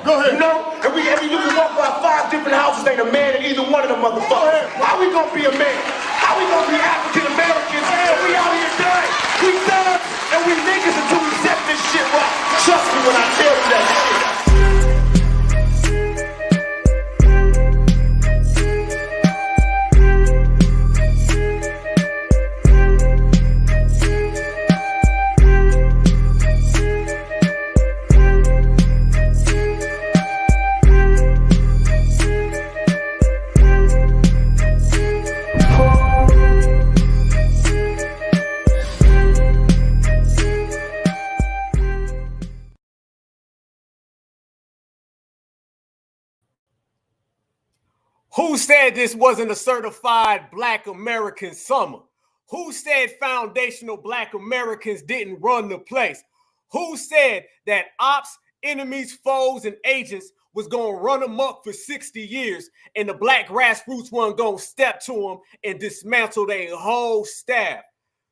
Go ahead. You know? And you can walk by 5 different houses, ain't a man in either one of them motherfuckers. How we gonna be a man? How we gonna be African Americans? And we out here dying. We thugs and we niggas until we set this shit right. Trust me when I tell you that shit. Who said this wasn't a certified Black American summer? Who said foundational Black Americans didn't run the place? Who said that ops, enemies, foes, and agents was going to run amok for 60 years and the Black grassroots wasn't going to step to them and dismantle their whole staff?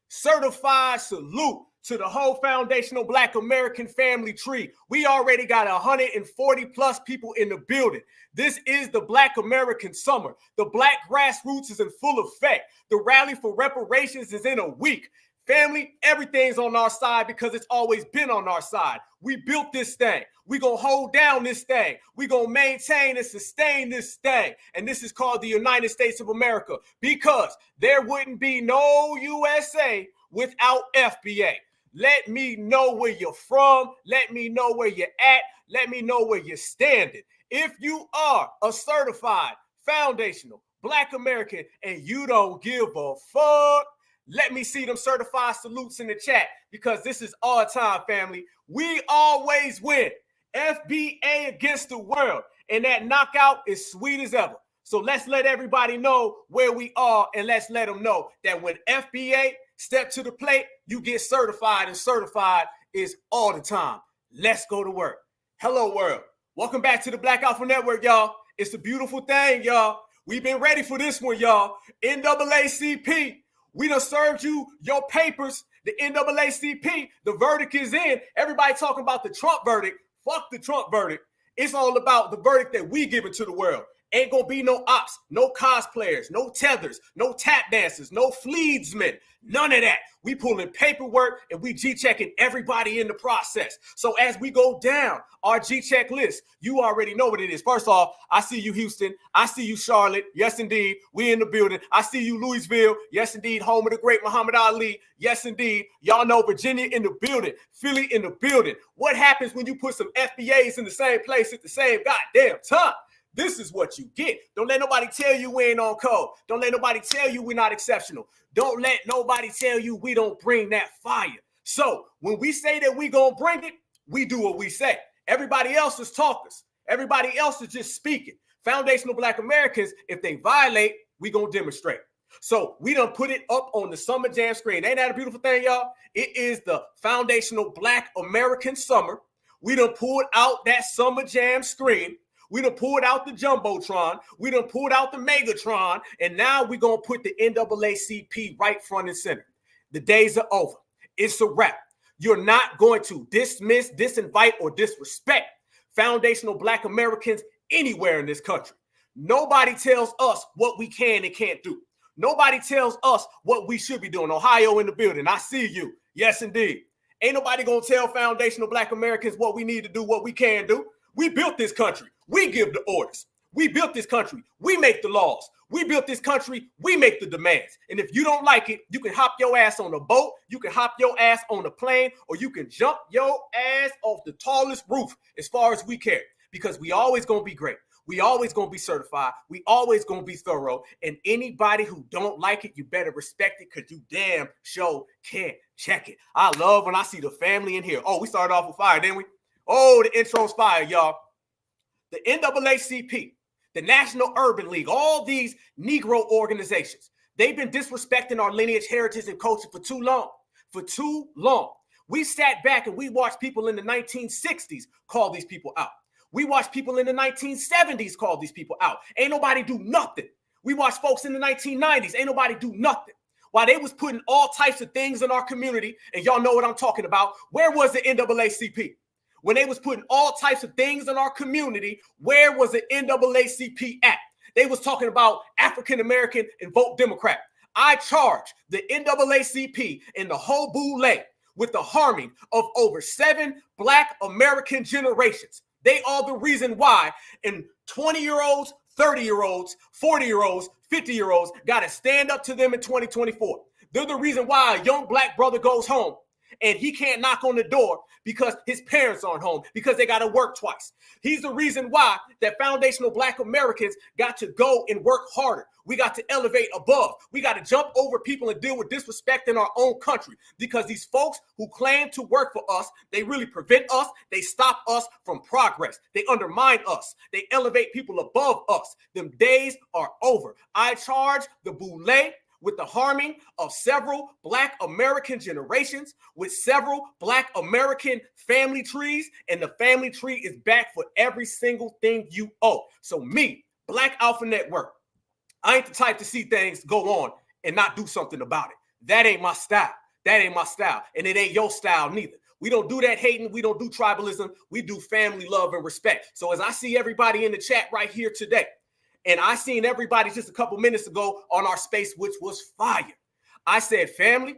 Certified salute to the whole foundational Black American family tree. We already got 140 plus people in the building. This is the Black American summer. The Black grassroots is in full effect. The rally for reparations is in a week. Family, everything's on our side because it's always been on our side. We built this thing. We're going to hold down this thing. We're going to maintain and sustain this thing. And this is called the United States of America because there wouldn't be no USA without FBA. Let me know where you're from. Let me know where you're at. Let me know where you're standing. If you are a certified foundational Black American and you don't give a fuck, let me see them certified salutes in the chat because this is our time, family. We always win. FBA against the world. And that knockout is sweet as ever. So let's let everybody know where we are and let's let them know that when FBA step to the plate, you get certified, and certified is all the time. Let's go to work. Hello, world. Welcome back to the Black Alpha Network, y'all. It's a beautiful thing, y'all. We've been ready for this one, y'all. NAACP, we done served you your papers. The NAACP, the verdict is in. Everybody talking about the Trump verdict. Fuck the Trump verdict. It's all about the verdict that we giving to the world. Ain't gonna be no ops, no cosplayers, no tethers, no tap dancers, no fleedsmen, none of that. We pulling paperwork and we G-checking everybody in the process. So as we go down our G-check list, you already know what it is. First off, I see you, Houston. I see you, Charlotte. Yes, indeed. We in the building. I see you, Louisville. Yes, indeed. Home of the great Muhammad Ali. Yes, indeed. Y'all know Virginia in the building. Philly in the building. What happens when you put some FBAs in the same place at the same goddamn time? This is what you get. Don't let nobody tell you we ain't on code. Don't let nobody tell you we're not exceptional. Don't let nobody tell you we don't bring that fire. So when we say that we gonna bring it, we do what we say. Everybody else is talkers. Everybody else is just speaking. Foundational Black Americans, if they violate, we gonna demonstrate. So we done put it up on the Summer Jam screen. Ain't that a beautiful thing, y'all? It is the Foundational Black American Summer. We done pulled out that Summer Jam screen. We done pulled out the Jumbotron. We done pulled out the Megatron. And now we're going to put the NAACP right front and center. The days are over. It's a wrap. You're not going to dismiss, disinvite, or disrespect foundational Black Americans anywhere in this country. Nobody tells us what we can and can't do. Nobody tells us what we should be doing. Ohio in the building. I see you. Yes, indeed. Ain't nobody going to tell foundational Black Americans what we need to do, what we can do. We built this country. We give the orders. We built this country. We make the laws. We built this country. We make the demands. And if you don't like it, you can hop your ass on a boat. You can hop your ass on a plane, or you can jump your ass off the tallest roof as far as we care, because we always going to be great. We always going to be certified. We always going to be thorough. And anybody who don't like it, you better respect it because you damn sure can't check it. I love when I see the family in here. Oh, we started off with fire, didn't we? Oh, the intro's fire, y'all. The NAACP, the National Urban League, all these Negro organizations, they've been disrespecting our lineage, heritage, and culture for too long. For too long. We sat back and we watched people in the 1960s call these people out. We watched people in the 1970s call these people out. Ain't nobody do nothing. We watched folks in the 1990s. Ain't nobody do nothing. While they was putting all types of things in our community, and y'all know what I'm talking about, where was the NAACP? when they was putting all types of things in our community, where was the NAACP at? They was talking about African American and vote Democrat. I charge the NAACP and the whole boule with the harming of over 7 Black American generations. They are the reason why in 20-year-olds, 30-year-olds, 40-year-olds, 50-year-olds got to stand up to them in 2024. They're the reason why a young Black brother goes home and he can't knock on the door because his parents aren't home, because they got to work twice. He's the reason why that foundational Black Americans got to go and work harder. We got to elevate above. We got to jump over people and deal with disrespect in our own country, because these folks who claim to work for us, they really prevent us. They stop us from progress. They undermine us. They elevate people above us. Them days are over. I charge the boule with the harming of several Black American generations, with several Black American family trees, and the family tree is back for every single thing you owe. So me, Black Alpha Network, I ain't the type to see things go on and not do something about it. That ain't my style. That ain't my style. And it ain't your style neither. We don't do that hating. We don't do tribalism. We do family, love, and respect. So as I see everybody in the chat right here today, and I seen everybody just a couple minutes ago on our space, which was fire. I said, family,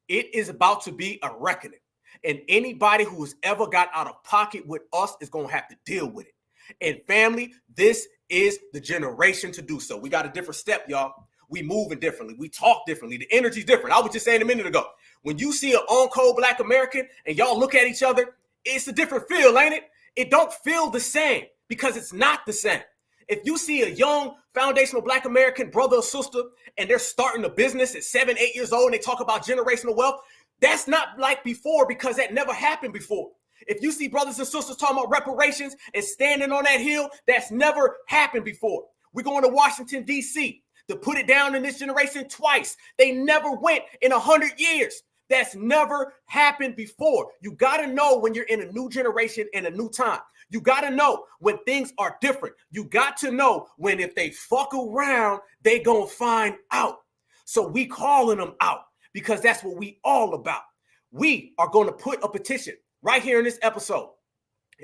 it is about to be a reckoning. And anybody who has ever got out of pocket with us is going to have to deal with it. And family, this is the generation to do so. We got a different step, y'all. We moving differently. We talk differently. The energy's different. I was just saying a minute ago, when you see an on-code Black American and y'all look at each other, it's a different feel, ain't it? It don't feel the same because it's not the same. If you see a young foundational Black American brother or sister and they're starting a business at 7, 8 years old and they talk about generational wealth, that's not like before, because that never happened before. If you see brothers and sisters talking about reparations and standing on that hill, that's never happened before. We're going to Washington, D.C. to put it down in this generation twice. They never went in 100 years. That's never happened before. You got to know when you're in a new generation and a new time. You got to know when things are different. You got to know when if they fuck around, they gonna find out. So we calling them out because that's what we all about. We are going to put a petition right here in this episode,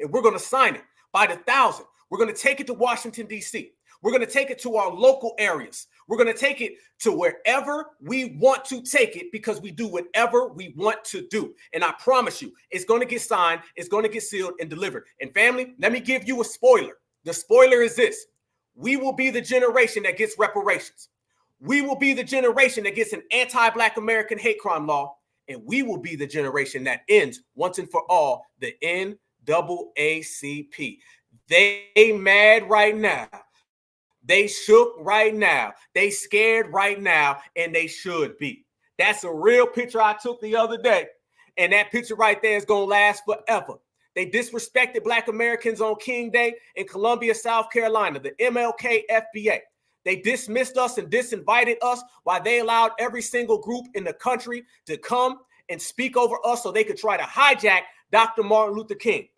and we're going to sign it by the 1,000. We're going to take it to Washington, D.C. We're going to take it to our local areas. We're going to take it to wherever we want to take it, because we do whatever we want to do. And I promise you, it's going to get signed, it's going to get sealed and delivered. And family, let me give you a spoiler. The spoiler is this: we will be the generation that gets reparations. We will be the generation that gets an anti-Black American hate crime law. And we will be the generation that ends once and for all the NAACP. They mad right now. They shook right now. They scared right now, and they should be. That's a real picture I took the other day, and that picture right there is going to last forever. They disrespected Black Americans on King Day in Columbia, South Carolina, the MLK FBA. They dismissed us and disinvited us while they allowed every single group in the country to come and speak over us so they could try to hijack Dr. Martin Luther King.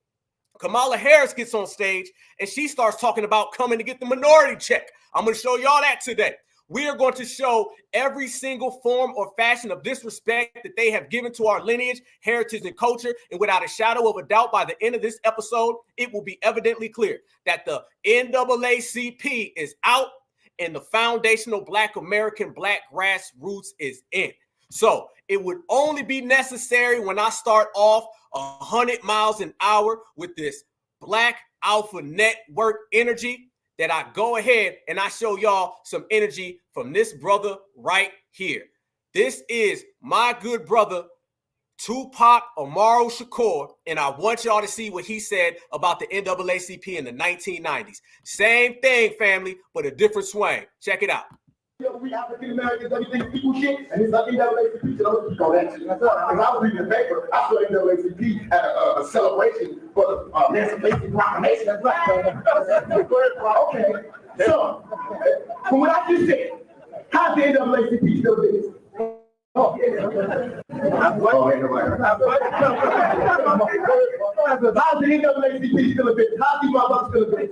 Kamala Harris gets on stage and she starts talking about coming to get the minority check. I'm going to show y'all that today. We are going to show every single form or fashion of disrespect that they have given to our lineage, heritage, and culture. And without a shadow of a doubt, by the end of this episode, it will be evidently clear that the NAACP is out and the foundational Black American Black grassroots is in. So it would only be necessary when I start off 100 miles an hour with this Black Alpha Network energy that I go ahead and I show y'all some energy from this brother right here. This is my good brother, Tupac Amaru Shakur, and I want y'all to see what he said about the NAACP in the 1990s. Same thing, family, but a different swing. Check it out. We African Americans, everything people shit, and it's like NAACP, so don't speak on that shit. Because I was reading the paper, I saw NAACP had a celebration for the Emancipation Proclamation. That's right. Okay, so from what I just said, how's the NAACP still this? Oh, yeah. How's the NAACP still a bit? How's the motherfuckers still a bit?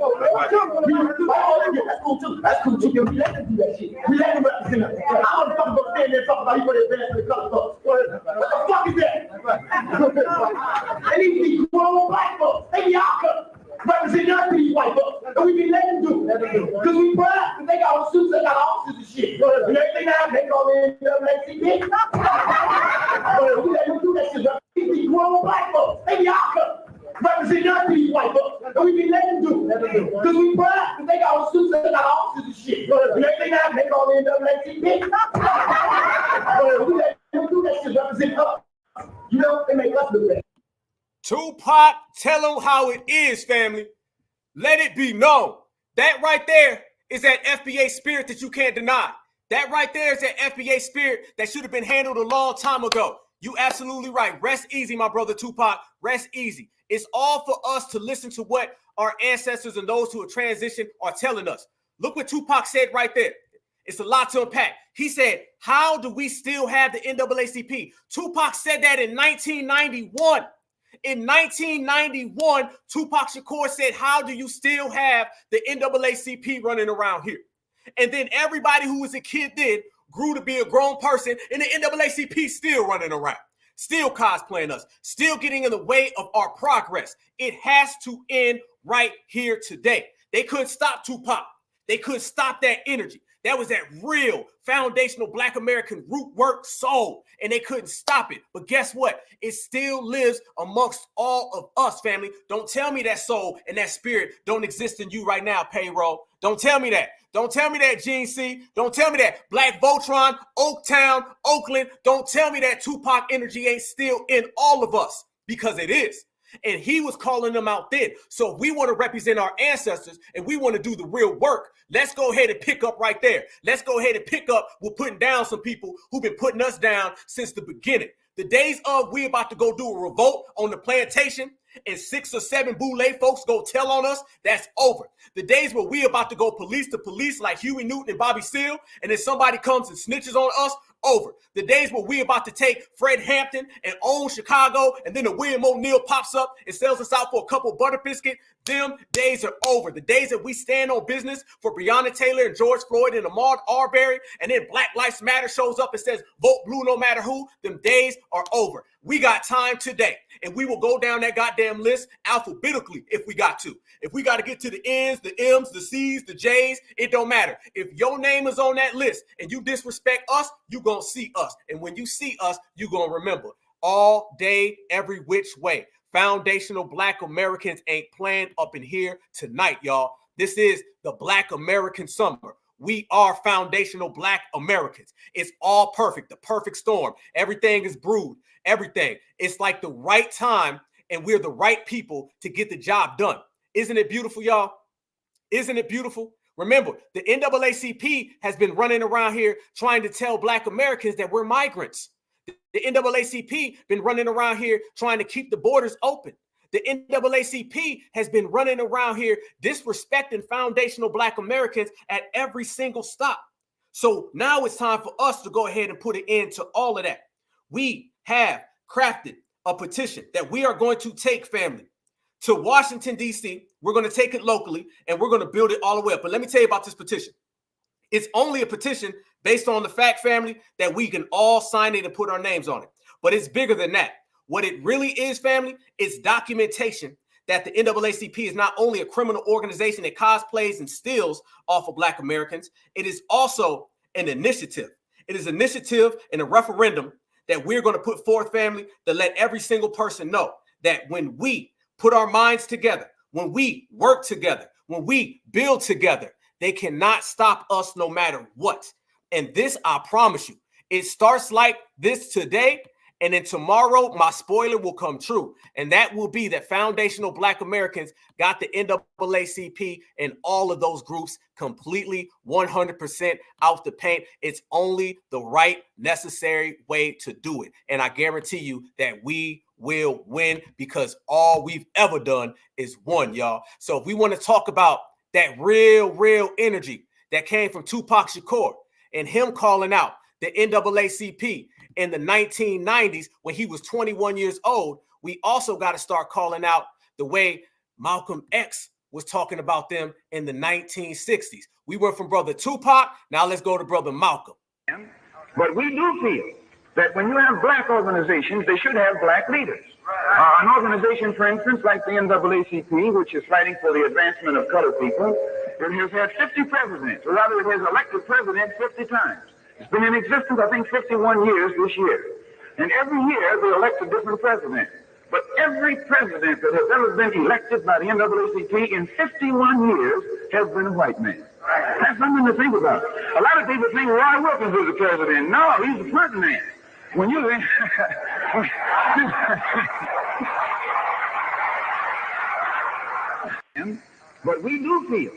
That's cool too. That's cool too. We let them do that shit. We let them represent us. I don't know if I'm stand there and talk about you for the advance of the color folks. What the fuck is that? And these grown black folks. representing us to these white folks. And we can let them do it. Because we proud. Because they got all suits, they got offices and shit. And everything now, they call it NAACP. We let them do that shit. These grown black folks. They be out here representing us to these white folks. And we can let them do it. Because we proud. Because they got all suits, they got offices and shit. And everything now, they call it NAACP. We let them do that shit. Represent us. You know, they make us look bad. Tupac, tell them how it is, family. Let it be known. That right there is that FBA spirit that you can't deny. That right there is that FBA spirit that should have been handled a long time ago. You absolutely right. Rest easy, my brother Tupac. Rest easy. It's all for us to listen to what our ancestors and those who have transitioned are telling us. Look what Tupac said right there. It's a lot to unpack. He said, how do we still have the NAACP? Tupac said that in 1991. In 1991, Tupac Shakur said, how do you still have the NAACP running around here? And then everybody who was a kid then grew to be a grown person, and the NAACP still running around, still cosplaying us, still getting in the way of our progress. It has to end right here today. They couldn't stop Tupac. They couldn't stop that energy. That was that real foundational Black American root work soul, and they couldn't stop it. But guess what? It still lives amongst all of us, family. Don't tell me that soul and that spirit don't exist in you right now, Payroll. Don't tell me that. Don't tell me that, Gene C. Don't tell me that. Black Voltron, Oaktown, Oakland. Don't tell me that Tupac energy ain't still in all of us, because it is. And he was calling them out then. So if we want to represent our ancestors and we want to do the real work, let's go ahead and pick up right there. Let's go ahead and pick up with putting down some people who've been putting us down since the beginning. The days of we about to go do a revolt on the plantation and 6 or 7 boule folks go tell on us, that's over. The days where we about to go police to police like Huey Newton and Bobby Seale, and then somebody comes and snitches on us, over. The days where we about to take Fred Hampton and own Chicago, and then the William O'Neill pops up and sells us out for a couple butter biscuit, them days are over. The days that we stand on business for Breonna Taylor and George Floyd and Ahmaud Arbery, and then Black Lives Matter shows up and says, vote blue no matter who, them days are over. We got time today, and we will go down that goddamn list alphabetically if we got to. If we got to get to the N's, the M's, the C's, the J's, it don't matter. If your name is on that list and you disrespect us, you gonna see us. And when you see us, you gonna remember. All day, every which way. Foundational Black Americans ain't playing up in here tonight, y'all. This is the Black American Summer. We are foundational Black Americans. It's all perfect, the perfect storm. Everything is brewed, everything. It's like the right time, and we're the right people to get the job done. Isn't it beautiful, y'all? Isn't it beautiful? Remember, the NAACP has been running around here trying to tell Black Americans that we're migrants. The NAACP been running around here trying to keep the borders open. The NAACP has been running around here disrespecting foundational Black Americans at every single stop. So now it's time for us to go ahead and put an end to all of that. We have crafted a petition that we are going to take, family, to Washington, D.C. We're going to take it locally, and we're going to build it all the way up. But let me tell you about this petition. It's only a petition based on the fact, family, that we can all sign it and put our names on it. But it's bigger than that. What it really is, family, is documentation that the NAACP is not only a criminal organization that cosplays and steals off of Black Americans, it is also an initiative. It is an initiative and a referendum that we're going to put forth, family, to let every single person know that when we put our minds together, when we work together, when we build together, they cannot stop us no matter what. And this, I promise you, it starts like this today. And then tomorrow, my spoiler will come true. And that will be that foundational Black Americans got the NAACP and all of those groups completely 100% out the paint. It's only the right, necessary way to do it. And I guarantee you that we will win, because all we've ever done is won, y'all. So if we want to talk about that real energy that came from Tupac Shakur and him calling out the NAACP in the 1990s when he was 21 years old, we also got to start calling out the way Malcolm X was talking about them in the 1960s. We went from brother Tupac, now let's go to brother Malcolm. But we do feel that when you have Black organizations, they should have Black leaders. An organization, for instance, like the NAACP, which is fighting for the advancement of colored people, it has had 50 presidents, or rather it has elected presidents 50 times. It's been in existence, I think, 51 years this year. And every year they elect a different president. But every president that has ever been elected by the NAACP in 51 years has been a white man. That's something to think about. A lot of people think Roy Wilkins is the president. No, he's the front man. When you... But we do feel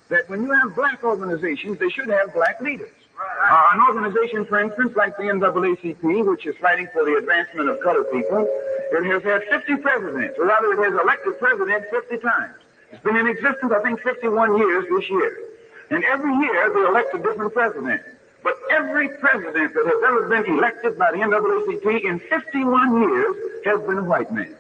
that when you have black organizations, they should have black leaders. An organization, for instance, like the NAACP, which is fighting for the advancement of colored people, it has had 50 presidents, or rather it has elected presidents 50 times. It's been in existence, I think, 51 years this year. And every year they elect a different president. But every president that has ever been elected by the NAACP in 51 years has been a white man.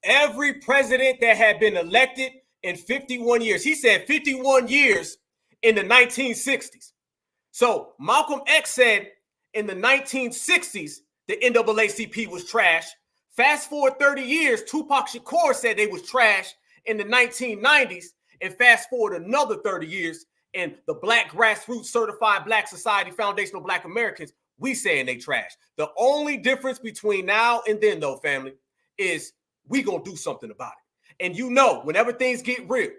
Every president that had been elected in 51 years. He said 51 years in the 1960s. So Malcolm X said in the 1960s, the NAACP was trash. Fast forward 30 years, Tupac Shakur said they was trash in the 1990s. And fast forward another 30 years, and the Black Grassroots Certified Black Society Foundational Black Americans, we saying they trash. The only difference between now and then, though, family, is we gonna do something about it. And you know, whenever things get real,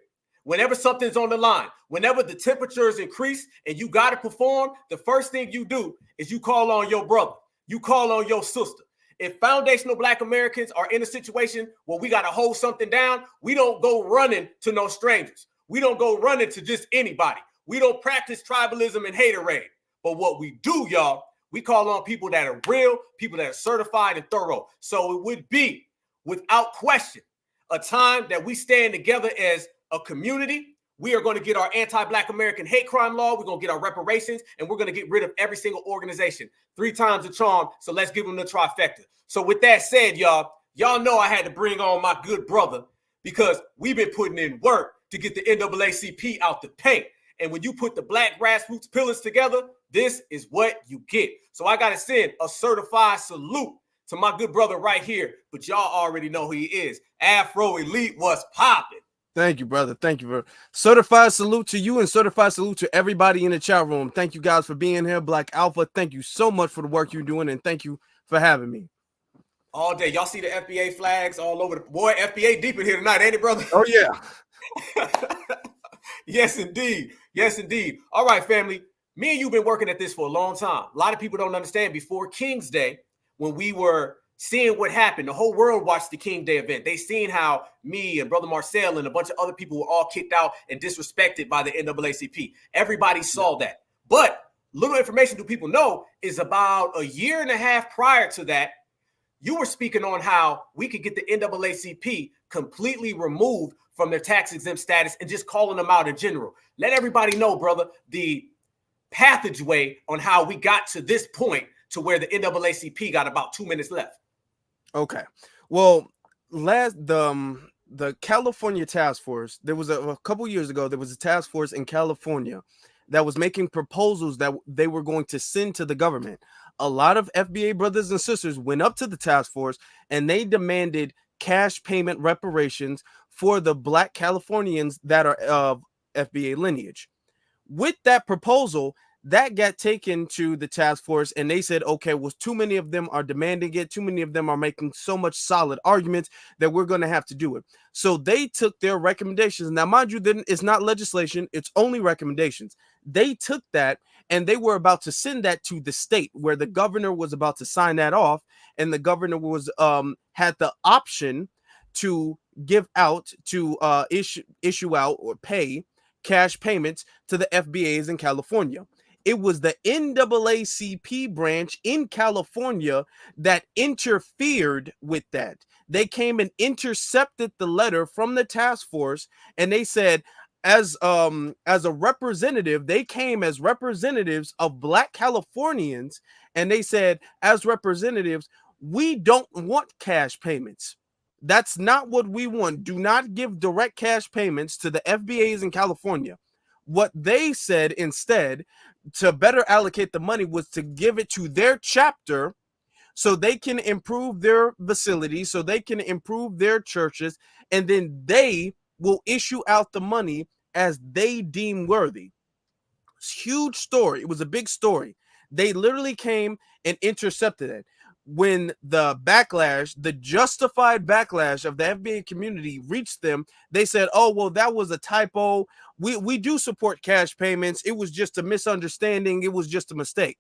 whenever something's on the line, whenever the temperatures increase and you got to perform, the first thing you do is you call on your brother. You call on your sister. If foundational Black Americans are in a situation where we got to hold something down, we don't go running to no strangers. We don't go running to just anybody. We don't practice tribalism and haterade. But what we do, y'all, we call on people that are real, people that are certified and thorough. So it would be, without question, a time that we stand together as a community. We are going to get our anti-Black American hate crime law. We're going to get our reparations, and we're going to get rid of every single organization. 3 times the charm. So let's give them the trifecta. So with that said, y'all know I had to bring on my good brother because we've been putting in work to get the NAACP out the paint. And when you put the Black grassroots pillars together, this is what you get. So I got to send a certified salute to my good brother right here. But y'all already know who he is. Afro Elite was popping. Thank you, brother. Thank you, bro. Certified salute to you and certified salute to everybody in the chat room. Thank you guys for being here. Black Alpha, thank you so much for the work you're doing, and thank you for having me. All day. Y'all see the FBA flags all over the boy. FBA deep in here tonight, ain't it, brother? Oh, yeah. Yes, indeed. Yes, indeed. All right, family. Me and you been working at this for a long time. A lot of people don't understand. Before King's Day, when we were seeing what happened, the whole world watched the King Day event. They seen how me and Brother Marcel and a bunch of other people were all kicked out and disrespected by the NAACP. Everybody saw that. But little information do people know is about a year and a half prior to that, you were speaking on how we could get the NAACP completely removed from their tax exempt status and just calling them out in general. Let everybody know, brother, the passageway on how we got to this point to where the NAACP got about 2 minutes left. Okay. Well, the California task force, there was a couple years ago, there was a task force in California that was making proposals that they were going to send to the government. A lot of FBA brothers and sisters went up to the task force and they demanded cash payment reparations for the Black Californians that are of FBA lineage. With that proposal, that got taken to the task force and they said, okay, well, too many of them are demanding it. Too many of them are making so much solid arguments that we're going to have to do it. So they took their recommendations. Now, mind you, it's not legislation. It's only recommendations. They took that and they were about to send that to the state where the governor was about to sign that off. And the governor was had the option to give out, to issue out or pay cash payments to the FBAs in California. It was the NAACP branch in California that interfered with that. They came and intercepted the letter from the task force, and they said, as a representative, they came as representatives of Black Californians, and they said, as representatives, we don't want cash payments. That's not what we want. Do not give direct cash payments to the FBAs in California. What they said instead, to better allocate the money, was to give it to their chapter so they can improve their facilities, so they can improve their churches, and then they will issue out the money as they deem worthy. It's a huge story. It was a big story. They literally came and intercepted it. When the backlash, the justified backlash of the FBA community reached them, they said, oh, well, that was a typo. We do support cash payments. It was just a misunderstanding. It was just a mistake.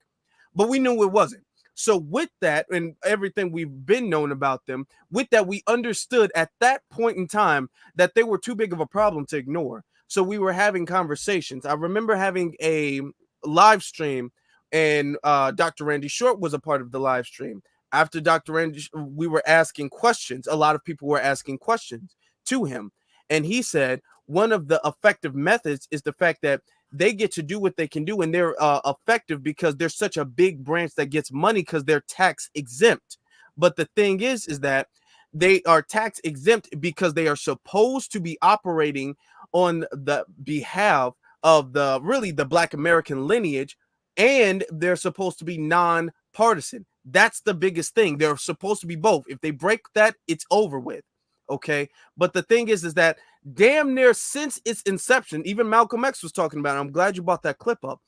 But we knew it wasn't. So with that and everything we've been known about them, with that, we understood at that point in time that they were too big of a problem to ignore. So we were having conversations. I remember having a live stream, and Dr. Randy Short was a part of the live stream. After Dr. Randy, we were asking questions. A lot of people were asking questions to him. And he said one of the effective methods is the fact that they get to do what they can do, and they're effective because they're such a big branch that gets money because they're tax exempt. But the thing is that they are tax exempt because they are supposed to be operating on the behalf of the Black American lineage, and they're supposed to be non-partisan. That's the biggest thing. They're supposed to be both. If they break that, it's over with. Okay. But the thing is that damn near since its inception, even Malcolm X was talking about it. I'm glad you brought that clip up.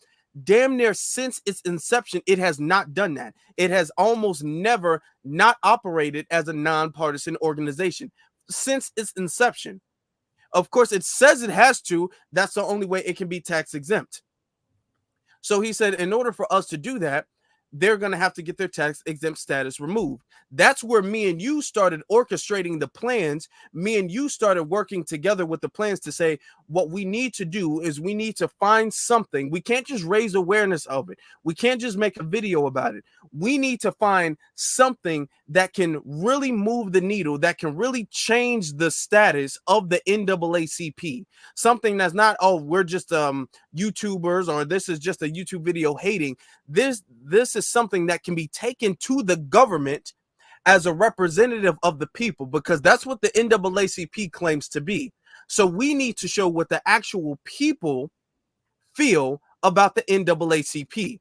Damn near since its inception, it has not done that. It has almost never not operated as a nonpartisan organization since its inception. Of course, it says it has to. That's the only way it can be tax exempt. So he said, in order for us to do that, they're going to have to get their tax exempt status removed. That's where me and you started orchestrating the plans. Me and you started working together with the plans to say, what we need to do is we need to find something. We can't just raise awareness of it. We can't just make a video about it. We need to find something that can really move the needle, that can really change the status of the NAACP. Something that's not, oh, we're just YouTubers, or this is just a YouTube video hating. This is something that can be taken to the government as a representative of the people, because that's what the NAACP claims to be. So we need to show what the actual people feel about the NAACP.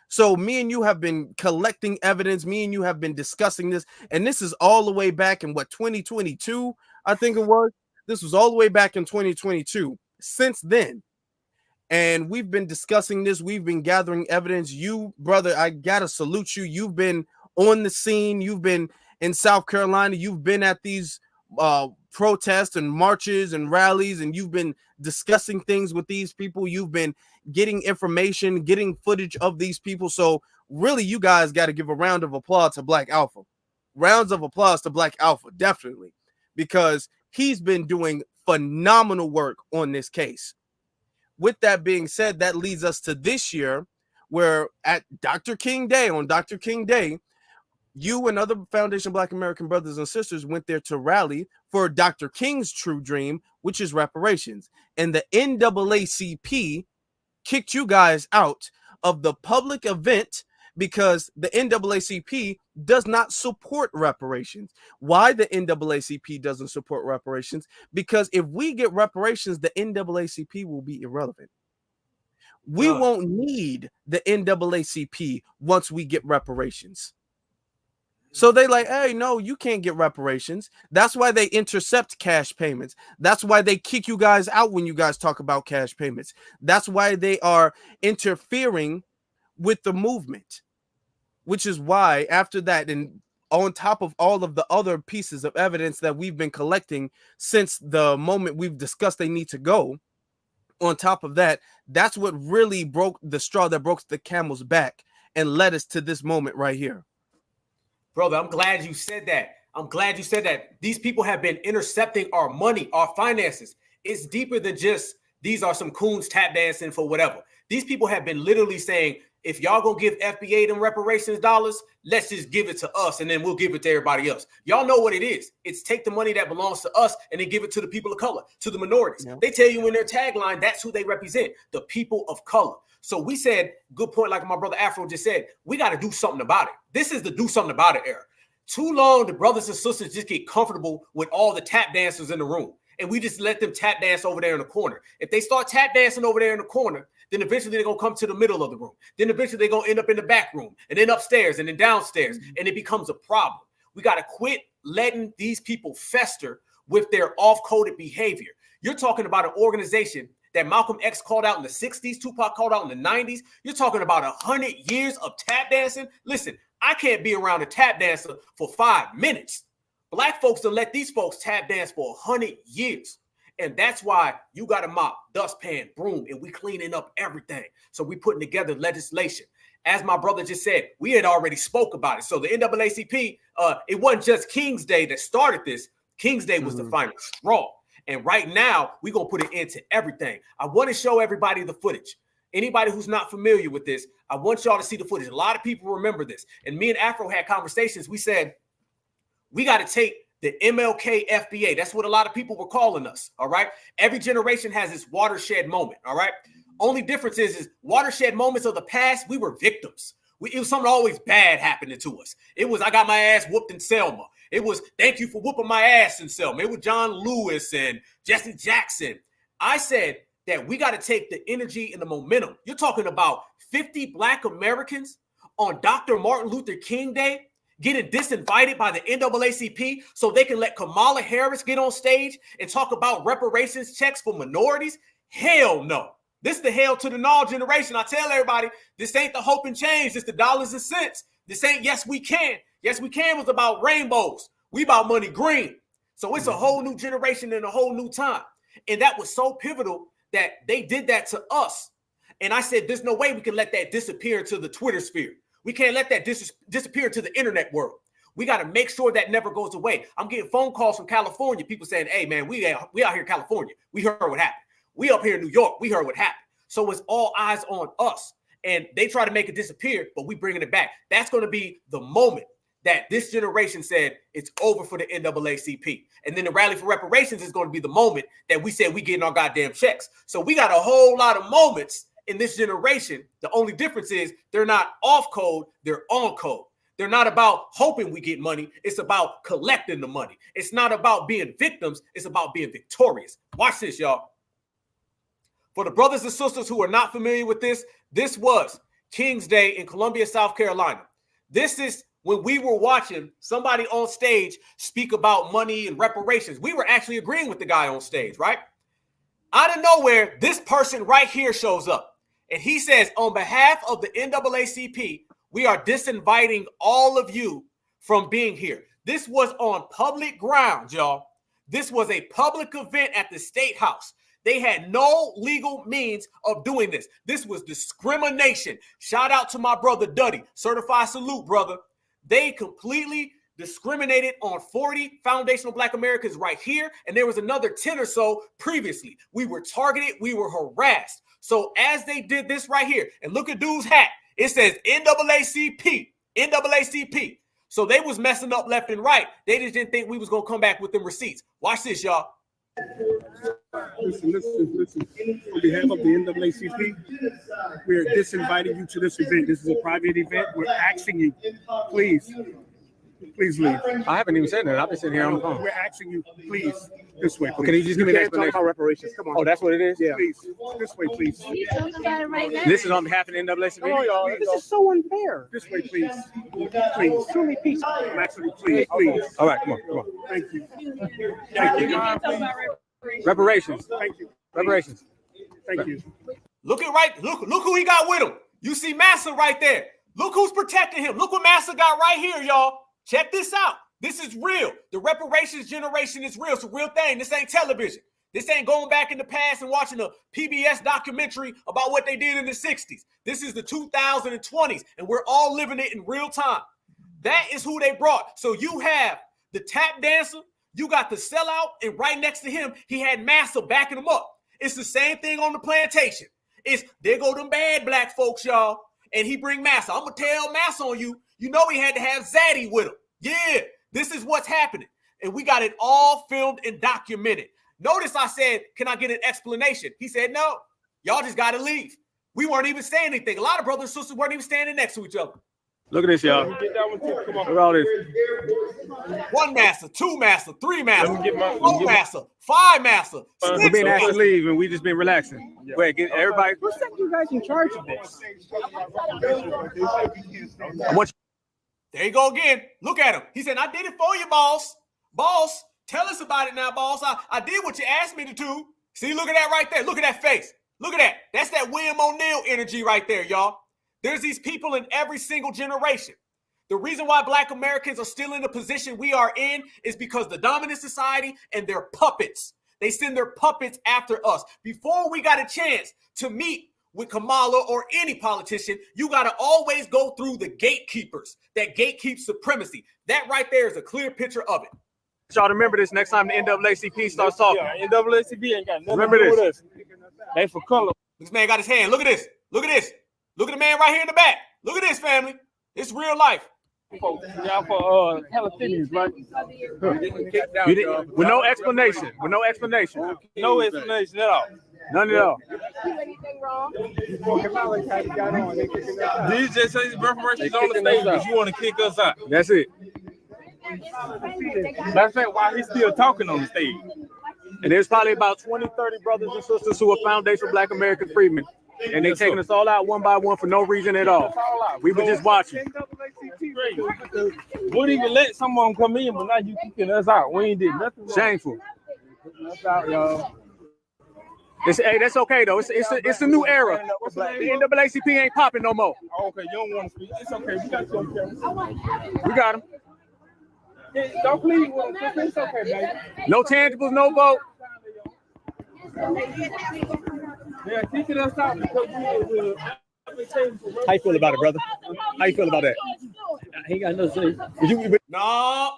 So me and you have been collecting evidence. Me and you have been discussing this. And this is all the way back in 2022, I think it was. This was all the way back in 2022. Since then, and we've been discussing this. We've been gathering evidence. You, brother, I gotta salute you. You've been on the scene. You've been in South Carolina. You've been at these protests and marches and rallies, and you've been discussing things with these people. You've been getting information, getting footage of these people. So really, you guys got to give a round of applause to Black Alpha. Rounds of applause to Black Alpha, definitely, because he's been doing phenomenal work on this case. With that being said, that leads us to this year, where at Dr. King Day, on Dr. King Day, you and other Foundation Black American brothers and sisters went there to rally for Dr. King's true dream, which is reparations. And the NAACP kicked you guys out of the public event because the NAACP does not support reparations. Why the NAACP doesn't support reparations? Because if we get reparations, the NAACP will be irrelevant. We won't need the NAACP once we get reparations. So they like, hey, no, you can't get reparations. That's why they intercept cash payments. That's why they kick you guys out when you guys talk about cash payments. That's why they are interfering with the movement, which is why after that, and on top of all of the other pieces of evidence that we've been collecting since the moment we've discussed they need to go, on top of that, that's what really broke the straw that broke the camel's back and led us to this moment right here. Brother, I'm glad you said that. I'm glad you said that. These people have been intercepting our money, our finances. It's deeper than just these are some coons tap dancing for whatever. These people have been literally saying, if y'all gonna give FBA them reparations dollars, let's just give it to us and then we'll give it to everybody else. Y'all know what it is. It's take the money that belongs to us and then give it to the people of color, to the minorities. Yeah. They tell you in their tagline, that's who they represent, the people of color. So we said, good point, like my brother Afro just said, we got to do something about it. This is the do something about it era. Too long, the brothers and sisters just get comfortable with all the tap dancers in the room. And we just let them tap dance over there in the corner. If they start tap dancing over there in the corner, Then eventually they're going to come to the middle of the room. Then eventually they're going to end up in the back room and then upstairs and then downstairs. And it becomes a problem. We got to quit letting these people fester with their off-coded behavior. You're talking about an organization that Malcolm X called out in the 60s, Tupac called out in the 90s. You're talking about 100 years of tap dancing. Listen, I can't be around a tap dancer for 5 minutes. Black folks don't let these folks tap dance for 100 years. And that's why you got a mop, dustpan, broom, and we cleaning up everything. So we putting together legislation. As my brother just said, we had already spoke about it. So the NAACP, it wasn't just King's Day that started this. King's Day was the final straw. And right now, we're going to put an end to everything. I want to show everybody the footage. Anybody who's not familiar with this, I want y'all to see the footage. A lot of people remember this. And me and Afro had conversations. We said, we got to take the MLK FBA. That's what a lot of people were calling us, all right? Every generation has this watershed moment, all right? Only difference is watershed moments of the past, we were victims. It was something always bad happening to us. It was, I got my ass whooped in Selma. It was, thank you for whooping my ass in Selma. It was John Lewis and Jesse Jackson. I said that we got to take the energy and the momentum. You're talking about 50 Black Americans on Dr. Martin Luther King Day getting disinvited by the NAACP so they can let Kamala Harris get on stage and talk about reparations checks for minorities? Hell no. This is the hell to the no generation. I tell everybody, this ain't the hope and change. It's the dollars and cents. This ain't yes, we can. Yes, we can was about rainbows. We about money green. So it's a whole new generation and a whole new time. And that was so pivotal that they did that to us. And I said, there's no way we can let that disappear to the Twitter sphere. We can't let that disappear to the internet world. We got to make sure that never goes away. I'm getting phone calls from California. People saying, hey, man, we out here in California. We heard what happened. We up here in New York. We heard what happened. So it's all eyes on us. And they try to make it disappear, but we bringing it back. That's going to be the moment that this generation said it's over for the NAACP. And then the rally for reparations is going to be the moment that we said we getting our goddamn checks. So we got a whole lot of moments in this generation. The only difference is they're not off code, they're on code. They're not about hoping we get money. It's about collecting the money. It's not about being victims. It's about being victorious. Watch this, y'all. For the brothers and sisters who are not familiar with this, this was King's Day in Columbia, South Carolina. This is when we were watching somebody on stage speak about money and reparations. We were actually agreeing with the guy on stage, right? Out of nowhere, this person right here shows up. And he says, on behalf of the NAACP, we are disinviting all of you from being here. This was on public ground, y'all. This was a public event at the State House. They had no legal means of doing this. This was discrimination. Shout out to my brother Duddy. Certified salute, brother. They completely discriminated on 40 foundational Black Americans right here. And there was another 10 or so previously. We were targeted. We were harassed. So as they did this right here, and look at dude's hat, it says NAACP, NAACP. So they was messing up left and right. They just didn't think we was going to come back with them receipts. Watch this, y'all. Listen. On behalf of the NAACP, we're disinviting you to this event. This is a private event. We're asking you, please leave. I haven't even said that. I've been sitting here on the phone. We're asking you, please, this way. Please. Can you just give me an explanation? Talk about reparations. Come on. Oh, that's what it is? Yeah. Please, this way, please. Can you tell them about it right now? This is on behalf of the NAACP? Come on, y'all. This is so unfair. This way, please. Please. Truly peaceful. Maximum, please. All right, come on. Thank you. Reparations. Thank you. Reparations. Thank you. Look who he got with him. You see Massa right there. Look who's protecting him. Look what Massa got right here, y'all. Check this out. This is real. The reparations generation is real. It's a real thing. This ain't television. This ain't going back in the past and watching a PBS documentary about what they did in the 60s. This is the 2020s, and we're all living it in real time. That is who they brought. So you have the tap dancer, you got the sellout, and right next to him, he had Massa backing him up. It's the same thing on the plantation. It's there go them bad Black folks, y'all. And he bring Massa. I'm going to tell Massa on you. You know he had to have Zaddy with him. Yeah, this is what's happening. And we got it all filmed and documented. Notice I said, can I get an explanation? He said, no, y'all just got to leave. We weren't even saying anything. A lot of brothers and sisters weren't even standing next to each other. Look at this, y'all. Look at all this. 1 master, 2 master, 3 master, 4 master, 5 master. We're being asked to leave, and we just been relaxing. Wait, get everybody. What's that? You guys in charge of this? There you go again. Look at him. He said, I did it for you, boss. Boss, tell us about it now, boss. I did what you asked me to do. See, look at that right there. Look at that face. Look at that. That's that William O'Neill energy right there, y'all. There's these people in every single generation. The reason why Black Americans are still in the position we are in is because the dominant society and their puppets, they send their puppets after us. Before we got a chance to meet with Kamala or any politician, you got to always go through the gatekeepers that gatekeep supremacy. That right there is a clear picture of it. Y'all remember this next time the NAACP starts talking. Yeah, NAACP ain't got nothing Remember to do this. with us. They for color. This man got his hand. Look at this. Look at this. Look at the man right here in the back. Look at this, family. It's real life. Y'all for Palestinians, right? With no explanation. With no explanation. No explanation at all. None at all. Anything wrong? These just say reparations on the stage, but you want to kick us out. That's it. That's why he's still talking on the stage. And there's probably about 20, 30 brothers and sisters who are foundational Black American freedmen. And they taking us all out one by one for no reason at all. We were just watching. Wouldn't even let someone come in, but now you kicking us out. We ain't did nothing wrong. Shameful. Us out, y'all. Hey, that's okay though. It's a new era. The NAACP ain't popping no more. Oh, okay, you don't want to speak. It's okay. We got you on camera. We got them. Hey, don't please. It's okay, baby. No tangibles, no vote. Yeah, kicking us out because we How you feel about it, brother? How you feel about that? He got no sense. No.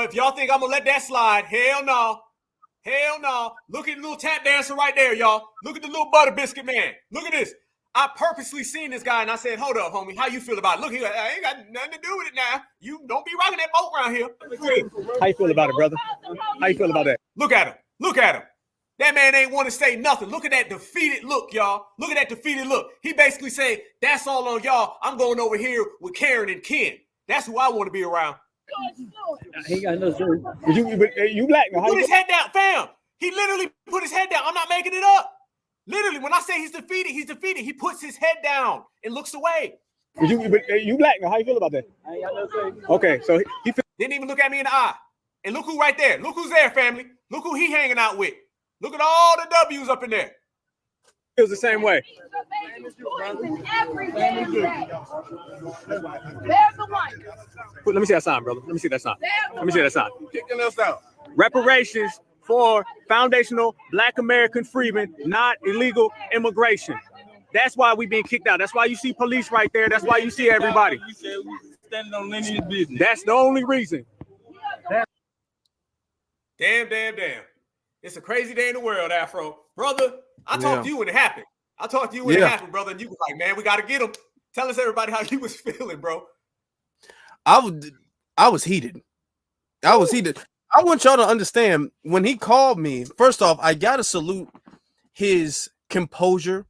If y'all think I'm gonna let that slide, hell no. Hell no. Look at the little tap dancer right there, y'all. Look at the little butter biscuit man. Look at this. I purposely seen this guy and I said, hold up, homie. How you feel about it? Look, he I ain't got nothing to do with it now. You don't be rocking that boat around here. How you feel about it, brother? How you feel about that? Look at him. Look at him. That man ain't want to say nothing. Look at that defeated look, y'all. Look at that defeated look. He basically said, that's all on y'all. I'm going over here with Karen and Ken. That's who I want to be around. He got no sense. You black now. Put his head down, fam. He literally put his head down. I'm not making it up. Literally, when I say he's defeated, he's defeated. He puts his head down and looks away. You black now. How you feel about that? Okay, so he Didn't even look at me in the eye. And look who right there. Look who's there, family. Look who he hanging out with. Look at all the W's up in there. feels the same way. They're the ones. Let me see that sign, brother. Let me see that sign. Let me see that sign. Kicking us out. Reparations for foundational Black American freedmen, not illegal immigration. That's why we've been kicked out. That's why you see police right there. That's why you see everybody. You said we standing on lineage business. That's the only reason. Damn. It's a crazy day in the world, Afro. Brother, I talked to you when it happened. I talked to you when it happened, brother, and you was like, man, we got to get him. Tell us, everybody, how you was feeling, bro. I was heated. I want y'all to understand, when he called me, first off, I got to salute his composure,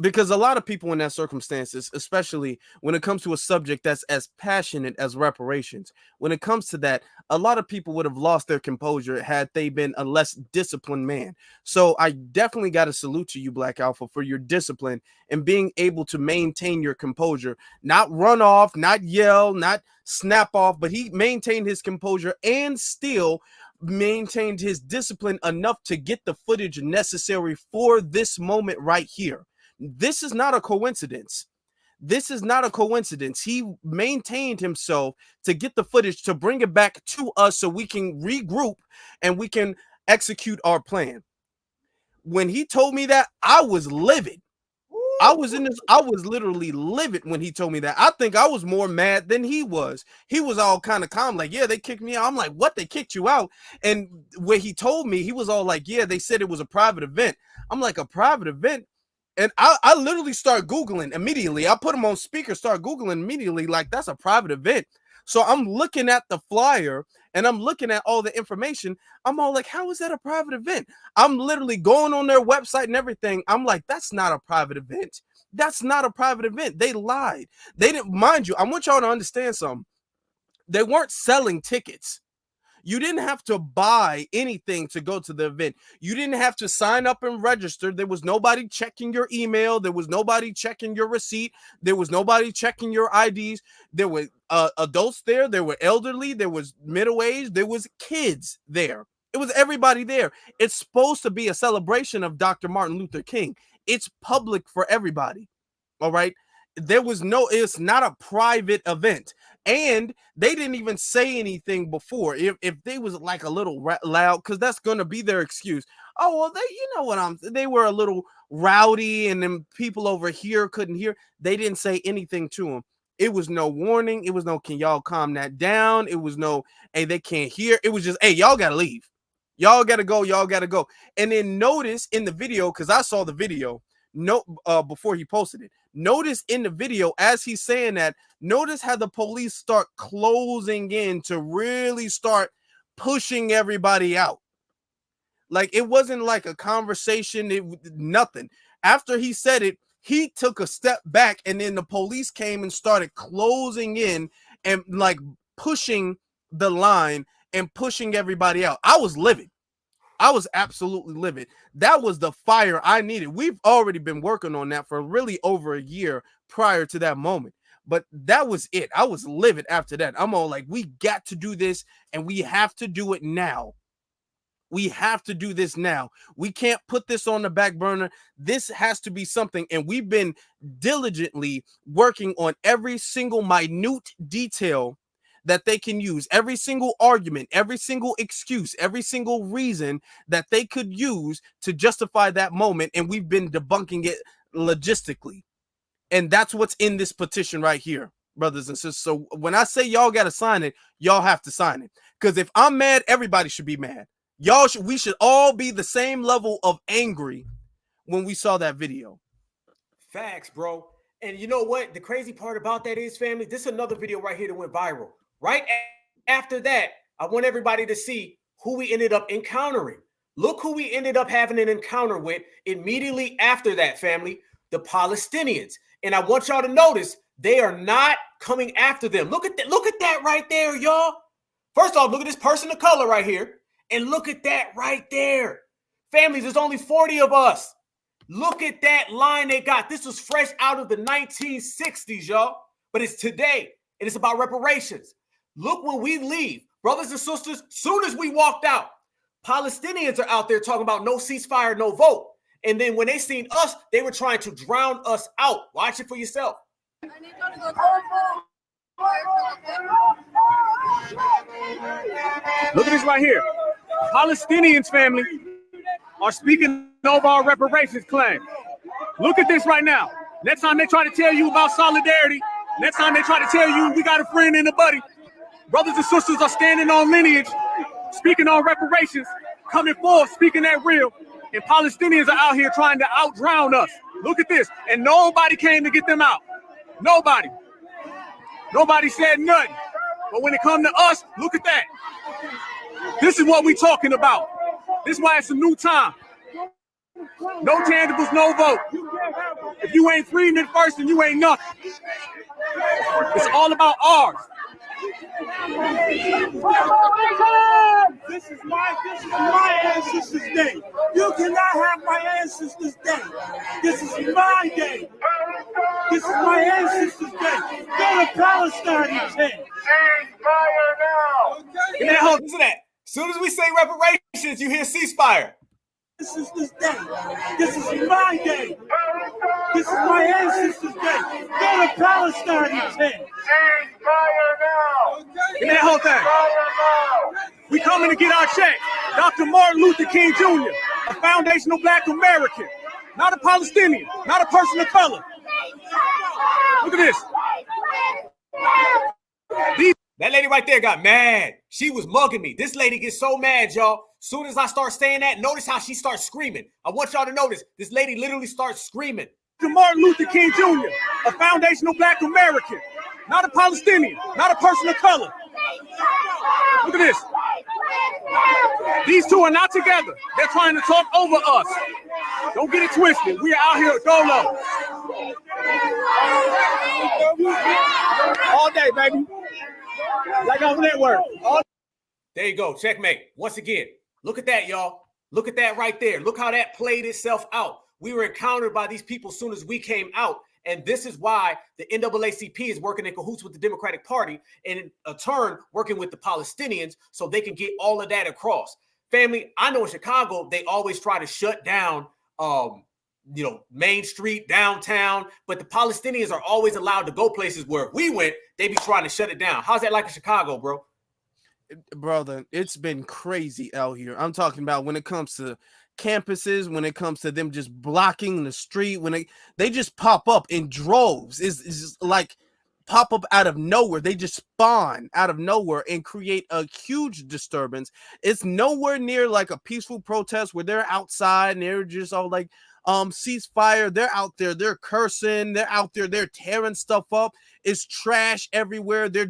because a lot of people in that circumstances, especially when it comes to a subject that's as passionate as reparations, when it comes to that, a lot of people would have lost their composure had they been a less disciplined man. So I definitely got to salute you, Black Alpha, for your discipline and being able to maintain your composure, not run off, not yell, not snap off, but he maintained his composure and still maintained his discipline enough to get the footage necessary for this moment right here. This is not a coincidence. This is not a coincidence. He maintained himself to get the footage, to bring it back to us so we can regroup and we can execute our plan. When he told me that, I was livid. I was literally livid when he told me that. I think I was more mad than he was. He was all kind of calm, like, yeah, they kicked me out. I'm like, what? They kicked you out? And when he told me, he was all like, yeah, they said it was a private event. I'm like, a private event? And I literally start Googling immediately. I put him on speaker, start Googling immediately, like, that's a private event. So I'm looking at the flyer and I'm looking at all the information. I'm all like, how is that a private event? I'm literally going on their website and everything. I'm like, that's not a private event. That's not a private event. They lied. They didn't, mind you, I want y'all to understand something. They weren't selling tickets. You didn't have to buy anything to go to the event. You didn't have to sign up and register. There was nobody checking your email. There was nobody checking your receipt. There was nobody checking your IDs. There were adults there. There were elderly. There was middle-aged. There was kids there. It was everybody there. It's supposed to be a celebration of Dr. Martin Luther King. It's public for everybody. All right. It's not a private event. And they didn't even say anything before. If they was like a little loud, because that's going to be their excuse. Oh, well, they were a little rowdy and then people over here couldn't hear. They didn't say anything to them. It was no warning. It was no, can y'all calm that down? It was no, hey, they can't hear. It was just, hey, y'all got to leave. Y'all got to go. Y'all got to go. And then notice in the video, because I saw the video before he posted it. Notice in the video, as he's saying that, notice how the police start closing in to really start pushing everybody out. Like, it wasn't like a conversation, nothing. After he said it, he took a step back, and then the police came and started closing in and like pushing the line and pushing everybody out. I was livid. I was absolutely livid. That was the fire I needed. We've already been working on that for really over a year prior to that moment. But that was it. I was livid after that. I'm all like, we got to do this, and we have to do it now. We have to do this now. We can't put this on the back burner. This has to be something. And we've been diligently working on every single minute detail that they can use, every single argument, every single excuse, every single reason that they could use to justify that moment. And we've been debunking it logistically. And that's what's in this petition right here, brothers and sisters. So when I say y'all got to sign it, y'all have to sign it. Because if I'm mad, everybody should be mad. We should all be the same level of angry when we saw that video. Facts, bro. And you know what? The crazy part about that is, family, this is another video right here that went viral. Right after that, I want everybody to see who we ended up encountering. Look who we ended up having an encounter with immediately after that, family, the Palestinians. And I want y'all to notice they are not coming after them. Look at that right there, y'all. First off, look at this person of color right here. And look at that right there. Families, there's only 40 of us. Look at that line they got. This was fresh out of the 1960s, y'all. But it's today, and it's about reparations. Look, when we leave, brothers and sisters, soon as we walked out, Palestinians are out there talking about no ceasefire, no vote. And then when they seen us, they were trying to drown us out. Watch it for yourself. Look at this right here. Palestinians, family, are speaking over our reparations claim. Look at this right now. Next time they try to tell you about solidarity, next time they try to tell you we got a friend and a buddy, brothers and sisters are standing on lineage, speaking on reparations, coming forth, speaking that real, and Palestinians are out here trying to out-drown us. Look at this. And nobody came to get them out. Nobody. Nobody said nothing. But when it comes to us, look at that. This is what we talking about. This is why it's a new time. No tangibles, no vote. If you ain't freedom at first, then you ain't nothing. It's all about ours. This is my ancestors' day. You cannot have my ancestors' day. This is my day. This is my ancestors' day. Go to Palestine and change. Listen to that. As soon as we say reparations, you hear ceasefire. This is this day. This is my day. This is my ancestors' day. Go to Palestine and change. And that whole thing. We coming to get our check. Dr. Martin Luther King Jr., a foundational Black American, not a Palestinian, not a person of color. Look at this. That lady right there got mad. She was mugging me. This lady gets so mad, y'all. Soon as I start saying that, notice how she starts screaming. I want y'all to notice this lady literally starts screaming. Dr. Martin Luther King Jr., a foundational Black American, not a Palestinian, not a person of color. Look at this. These two are not together. They're trying to talk over us. Don't get it twisted. We are out here dolo. All day, baby. Like on network. There you go. Checkmate. Once again, look at that, y'all. Look at that right there. Look how that played itself out. We were encountered by these people as soon as we came out. And this is why the NAACP is working in cahoots with the Democratic Party and in a turn working with the Palestinians so they can get all of that across. Family, I know in Chicago, they always try to shut down, Main Street, downtown, but the Palestinians are always allowed to go places where if we went, they be trying to shut it down. How's that like in Chicago, bro? Brother, it's been crazy out here. I'm talking about when it comes to campuses, when it comes to them just blocking the street, when they just pop up in droves. It's just like pop up out of nowhere. They just spawn out of nowhere and create a huge disturbance. It's nowhere near like a peaceful protest where they're outside and they're just all like ceasefire. They're out there, they're cursing, they're out there, they're tearing stuff up. It's trash everywhere. They're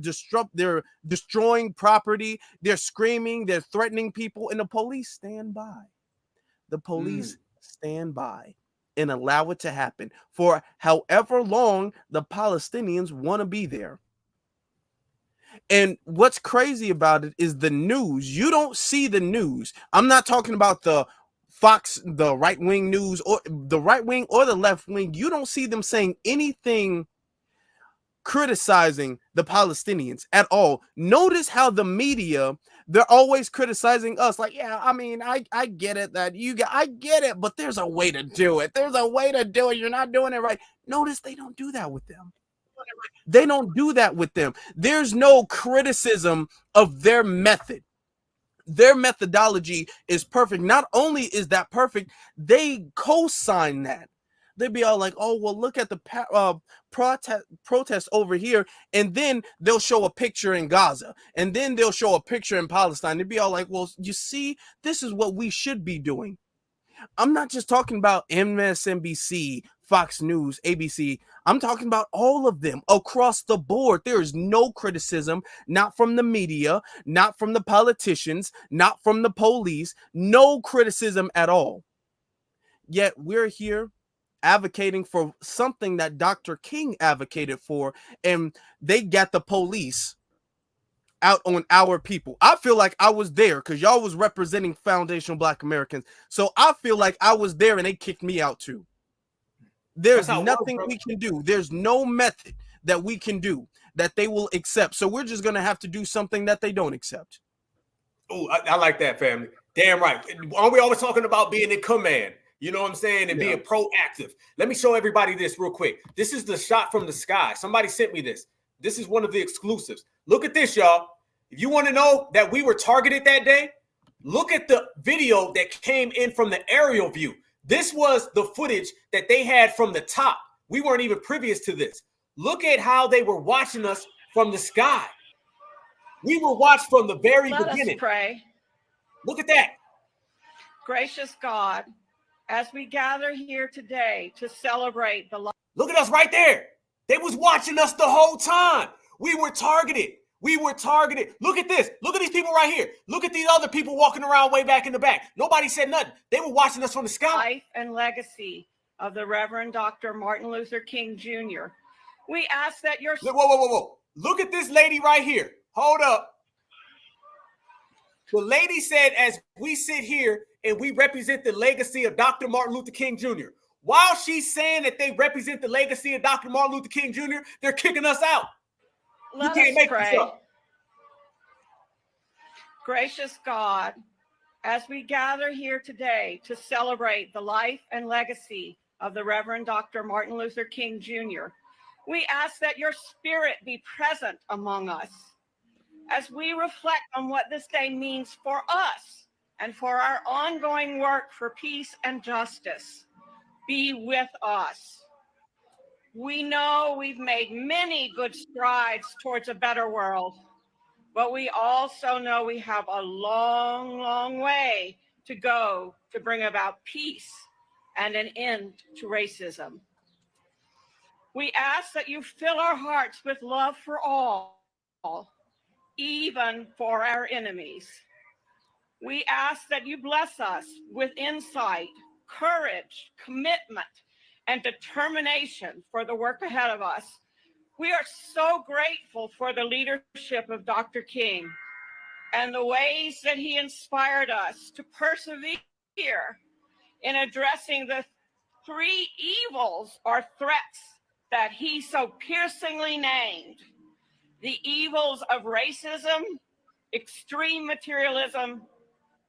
destroying property, they're screaming, they're threatening people, and the police stand by. The police stand by and allow it to happen for however long the Palestinians want to be there. And what's crazy about it is the news. You don't see the news. I'm not talking about the Fox, the right-wing news, or the right wing or the left wing. You don't see them saying anything criticizing the Palestinians at all. Notice how the media, they're always criticizing us. Like, yeah, I mean, I get it that I get it, but there's a way to do it. There's a way to do it. You're not doing it right. Notice they don't do that with them. They don't do that with them. There's no criticism of their method. Their methodology is perfect. Not only is that perfect, they co-sign that. They'd be all like, oh, well, look at the protest over here. And then they'll show a picture in Gaza. And then they'll show a picture in Palestine. They'd be all like, well, you see, this is what we should be doing. I'm not just talking about MSNBC, Fox News, ABC. I'm talking about all of them across the board. There is no criticism, not from the media, not from the politicians, not from the police, no criticism at all. Yet we're here advocating for something that Dr. King advocated for, and they got the police out on our people. I feel like I was there because y'all was representing foundational Black Americans. So I feel like I was there and they kicked me out too. There's nothing we can do. There's no method that we can do that they will accept. So we're just going to have to do something that they don't accept. Oh, I like that, family. Damn right. Aren't we always talking about being in command? You know what I'm saying? And being proactive. Let me show everybody this real quick. This is the shot from the sky. Somebody sent me this. This is one of the exclusives. Look at this, y'all. If you want to know that we were targeted that day, look at the video that came in from the aerial view. This was the footage that they had from the top. We weren't even previous to this. Look at how they were watching us from the sky. We were watched from the very beginning. Let us pray. Look at that. Gracious God, as we gather here today to celebrate the life. Look at us right there. They was watching us the whole time. We were targeted. We were targeted. Look at this. Look at these people right here. Look at these other people walking around way back in the back. Nobody said nothing. They were watching us from the sky. Life and legacy of the Reverend Dr. Martin Luther King Jr. We ask that your... Whoa. Look at this lady right here. Hold up. The lady said, as we sit here and we represent the legacy of Dr. Martin Luther King Jr., while she's saying that they represent the legacy of Dr. Martin Luther King Jr., they're kicking us out. Let us pray. Gracious God, as we gather here today to celebrate the life and legacy of the Reverend Dr. Martin Luther King Jr., we ask that your spirit be present among us as we reflect on what this day means for us and for our ongoing work for peace and justice. Be with us. We know we've made many good strides towards a better world, but we also know we have a long, long way to go to bring about peace and an end to racism. We ask that you fill our hearts with love for all, even for our enemies. We ask that you bless us with insight, courage, commitment, and determination for the work ahead of us. We are so grateful for the leadership of Dr. King and the ways that he inspired us to persevere in addressing the three evils or threats that he so piercingly named: the evils of racism, extreme materialism,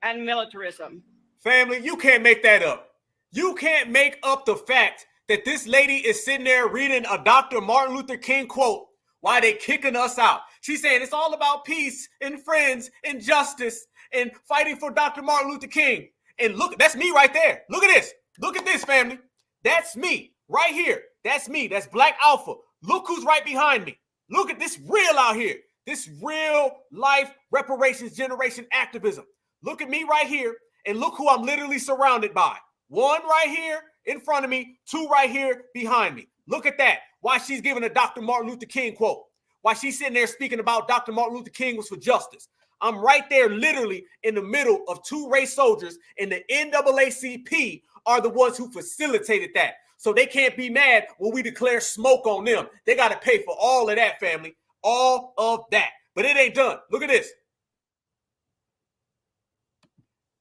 and militarism. Family, you can't make that up. You can't make up the fact that this lady is sitting there reading a Dr. Martin Luther King quote while they kicking us out. She's saying it's all about peace and friends and justice and fighting for Dr. Martin Luther King. And look, that's me right there. Look at this. Look at this, family. That's me right here. That's me. That's Black Alpha. Look who's right behind me. Look at this real out here. This real life reparations generation activism. Look at me right here and look who I'm literally surrounded by. One right here in front of me, two right here behind me. Look at that. Why she's giving a Dr. Martin Luther King quote. Why she's sitting there speaking about Dr. Martin Luther King was for justice. I'm right there literally in the middle of two race soldiers, and the NAACP are the ones who facilitated that. So they can't be mad when we declare smoke on them. They got to pay for all of that, family. All of that. But it ain't done. Look at this.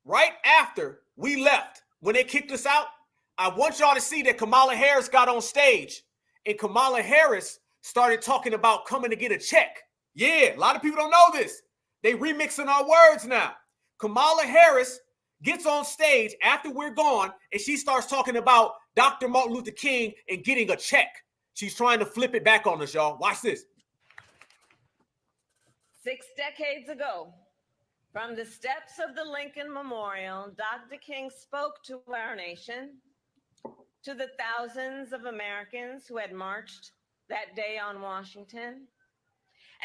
Right after we left, when they kicked us out, I want y'all to see that Kamala Harris got on stage, and Kamala Harris started talking about coming to get a check. Yeah, a lot of people don't know this. They remixing our words now. Kamala Harris gets on stage after we're gone, and she starts talking about Dr. Martin Luther King and getting a check. She's trying to flip it back on us, y'all. Watch this. 6 decades ago, from the steps of the Lincoln Memorial, Dr. King spoke to our nation, to the thousands of Americans who had marched that day on Washington.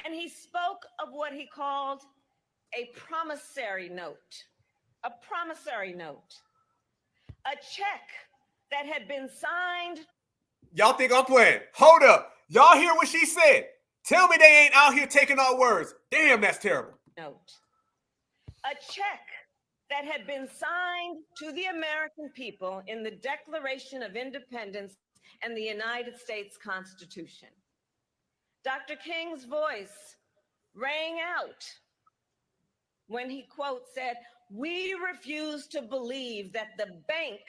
And he spoke of what he called a promissory note, a check that had been signed. Y'all think I'm playing? Hold up. Y'all hear what she said? Tell me they ain't out here taking our words. Damn, that's terrible. Note. A check that had been signed to the American people in the Declaration of Independence and the United States Constitution. Dr. King's voice rang out when he, quote, said, "We refuse to believe that the bank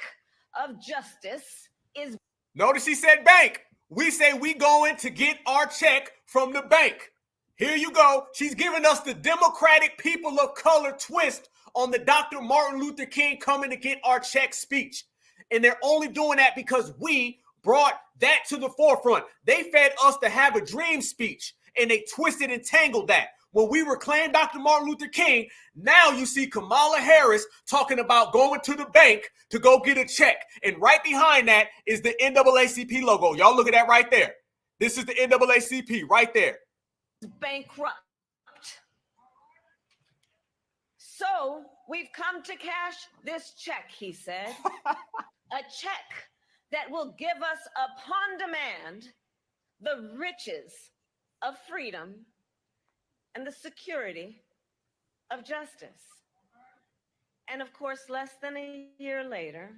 of justice is..." Notice he said bank. We say we going to get our check from the bank. Here you go. She's giving us the Democratic people of color twist on the Dr. Martin Luther King coming to get our check speech. And they're only doing that because we brought that to the forefront. They fed us to have a dream speech, and they twisted and tangled that. When we reclaimed Dr. Martin Luther King, now you see Kamala Harris talking about going to the bank to go get a check. And right behind that is the NAACP logo. Y'all look at that right there. This is the NAACP right there. Bankrupt. So we've come to cash this check, he said. A check that will give us upon demand the riches of freedom and the security of justice. And of course, less than a year later,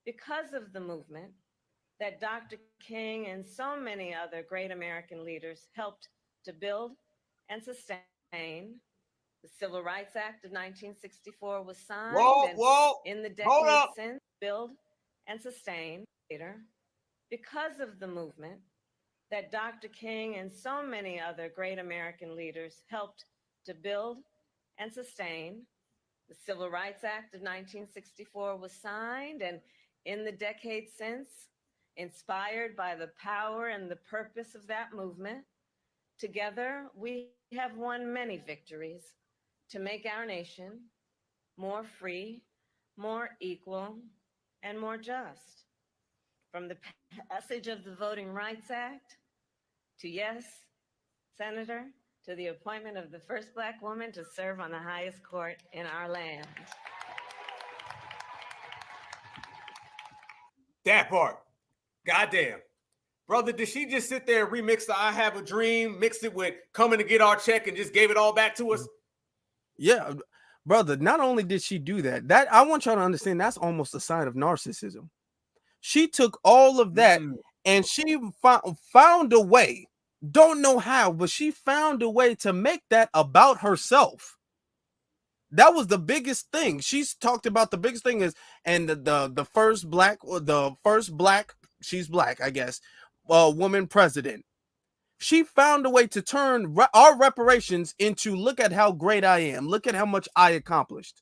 because of the movement that Dr. King and so many other great American leaders helped to build and sustain, the Civil Rights Act of 1964 was signed. In the decades since, build and sustain later, because of the movement that Dr. King and so many other great American leaders helped to build and sustain. The Civil Rights Act of 1964 was signed, and in the decades since, inspired by the power and the purpose of that movement, together we have won many victories to make our nation more free, more equal, and more just. From the passage of the Voting Rights Act to, yes, Senator, to the appointment of the first Black woman to serve on the highest court in our land. That part. Goddamn. Brother, did she just sit there and remix the I Have a Dream, mixed it with coming to get our check and just gave it all back to us? Yeah, brother, not only did she do that, I want y'all to understand that's almost a sign of narcissism. She took all of that and she found a way. Don't know how, but she found a way to make that about herself. That was the biggest thing. She's talked about the biggest thing is, and the first black, she's black, I guess, woman president. She found a way to turn our reparations into, look at how great I am. Look at how much I accomplished.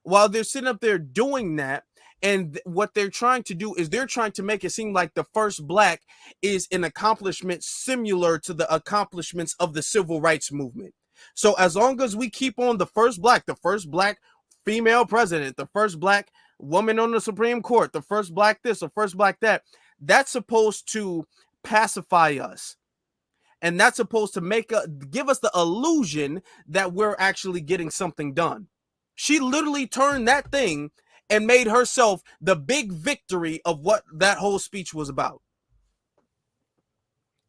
While they're sitting up there doing that, and what they're trying to do is they're trying to make it seem like the first black is an accomplishment similar to the accomplishments of the civil rights movement. So as long as we keep on the first black female president, the first black woman on the Supreme Court, the first black this, the first black that, that's supposed to pacify us. And that's supposed to give us the illusion that we're actually getting something done. She literally turned that thing and made herself the big victory of what that whole speech was about.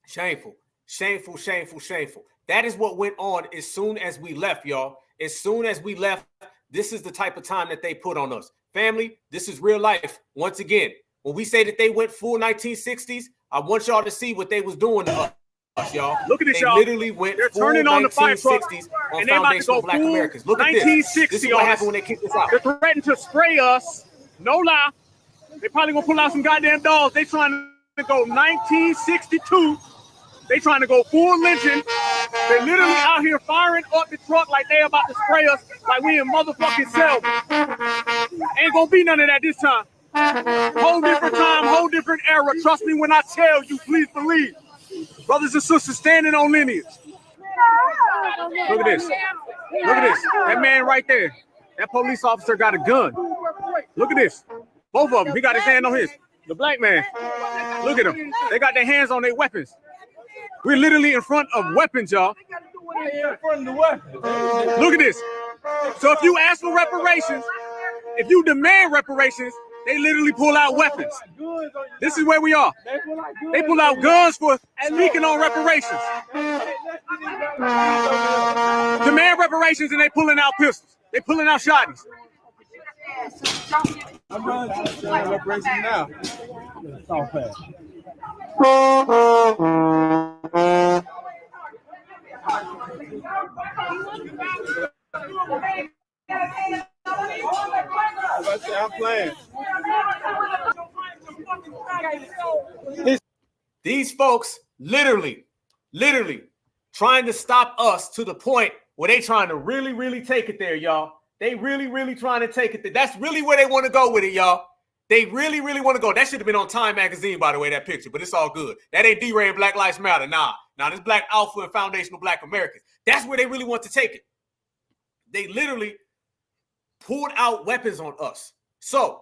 Shameful, shameful, shameful, shameful. That is what went on as soon as we left, y'all. As soon as we left, this is the type of time that they put on us. Family, this is real life. Once again, when we say that they went full 1960s, I want y'all to see what they was doing to us, y'all. Look at this, y'all. Literally went They're full turning on the fire truck, on foundational black Americans. Look at this. 1960 This is what happened when they kicked us out. They're threatening to spray us. No lie. They probably gonna pull out some goddamn dogs. They trying to go 1962. They trying to go full lynching. They literally out here firing up the truck like they about to spray us like we in motherfucking Selma. Ain't gonna be none of that this time. Whole different time, whole different era. Trust me when I tell you, please believe. Brothers and sisters standing on lineage. Look at this. Look at this. That man right there. That police officer got a gun. Look at this. Both of them. He got his hand on his. The black man. Look at them. They got their hands on their weapons. We're literally in front of weapons, y'all. Look at this. So if you ask for reparations, if you demand reparations, they literally pull out weapons. This is where we are. They pull out guns for speaking on reparations. Demand reparations and they pulling out pistols. They pulling out shotguns. I'm running reparations now. It's all fast. I'm playing. These folks literally trying to stop us to the point where they trying to really take it there, y'all. They really trying to take it there. That's really where they want to go with it, y'all. They really want to go. That should have been on Time magazine, by the way, that picture, but it's all good. That ain't derailing Black Lives Matter. Nah, this Black Alpha and Foundational Black Americans. That's where they really want to take it. They literally pulled out weapons on us. So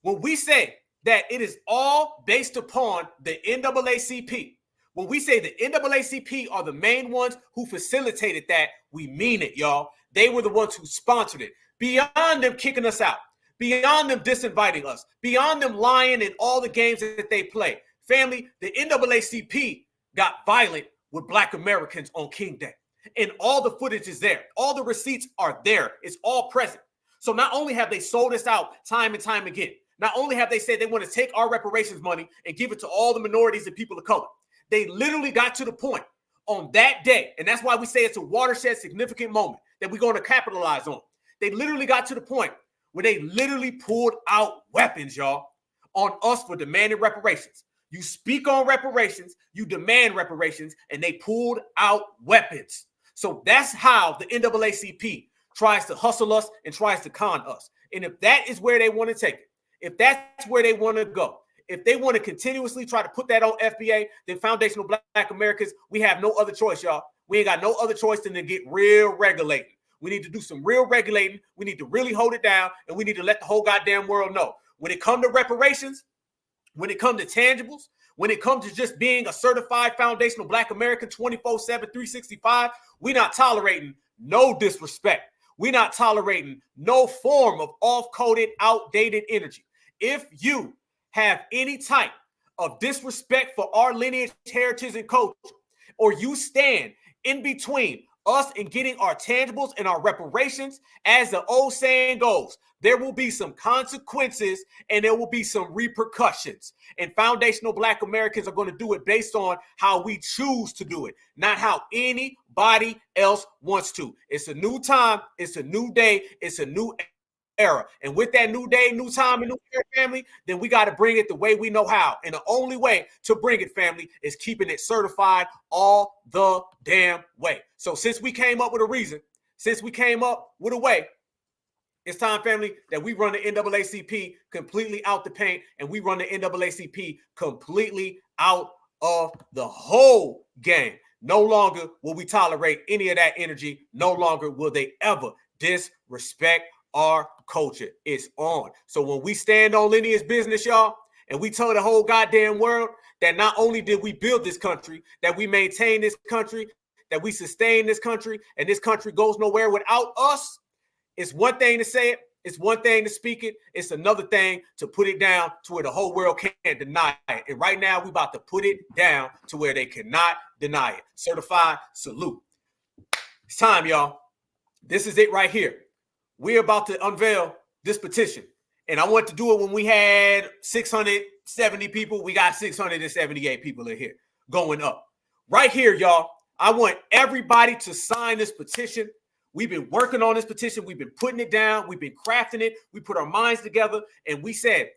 when we say that it is all based upon the NAACP, when we say the NAACP are the main ones who facilitated that, we mean it, y'all. They were the ones who sponsored it. Beyond them kicking us out, beyond them disinviting us, beyond them lying in all the games that they play. Family, the NAACP got violent with Black Americans on King Day. And all the footage is there. All the receipts are there. It's all present. So not only have they sold us out time and time again, not only have they said they want to take our reparations money and give it to all the minorities and people of color, they literally got to the point on that day, and that's why we say it's a watershed significant moment that we're going to capitalize on. They literally got to the point where they literally pulled out weapons, y'all, on us for demanding reparations. You speak on reparations, you demand reparations, and they pulled out weapons. So that's how the NAACP tries to hustle us and tries to con us. And if that is where they want to take it, if that's where they want to go, if they want to continuously try to put that on FBA, then Foundational Black Americans, we have no other choice, y'all. We ain't got no other choice than to get real regulating. We need to do some real regulating. We need to really hold it down, and we need to let the whole goddamn world know. When it comes to reparations, when it comes to tangibles, when it comes to just being a certified Foundational Black American 24/7, 365, we're not tolerating no disrespect. We're not tolerating no form of off-coded, outdated energy. If you have any type of disrespect for our lineage, heritage, and culture, or you stand in between us in getting our tangibles and our reparations, as the old saying goes, there will be some consequences and there will be some repercussions. And foundational Black Americans are going to do it based on how we choose to do it, not how anybody else wants to. It's a new time. It's a new day. It's a new era. And with that new day, new time, and new era, family, then we got to bring it the way we know how. And the only way to bring it, family, is keeping it certified all the damn way. So since we came up with a reason, since we came up with a way, it's time, family, that we run the NAACP completely out the paint, and we run the NAACP completely out of the whole game. No longer will we tolerate any of that energy. No longer will they ever disrespect our culture. It's on. So when we stand on lineage business, y'all, and we tell the whole goddamn world that not only did we build this country, that we maintain this country, that we sustain this country, and this country goes nowhere without us, it's one thing to say it. It's one thing to speak it. It's another thing to put it down to where the whole world can't deny it. And right now, we're about to put it down to where they cannot deny it. Certified salute. It's time, y'all. This is it right here. We're about to unveil this petition. And I want to do it when we had 670 people. We got 678 people in here going up. Right here, y'all. I want everybody to sign this petition. We've been working on this petition. We've been putting it down. We've been crafting it. We put our minds together, and we said,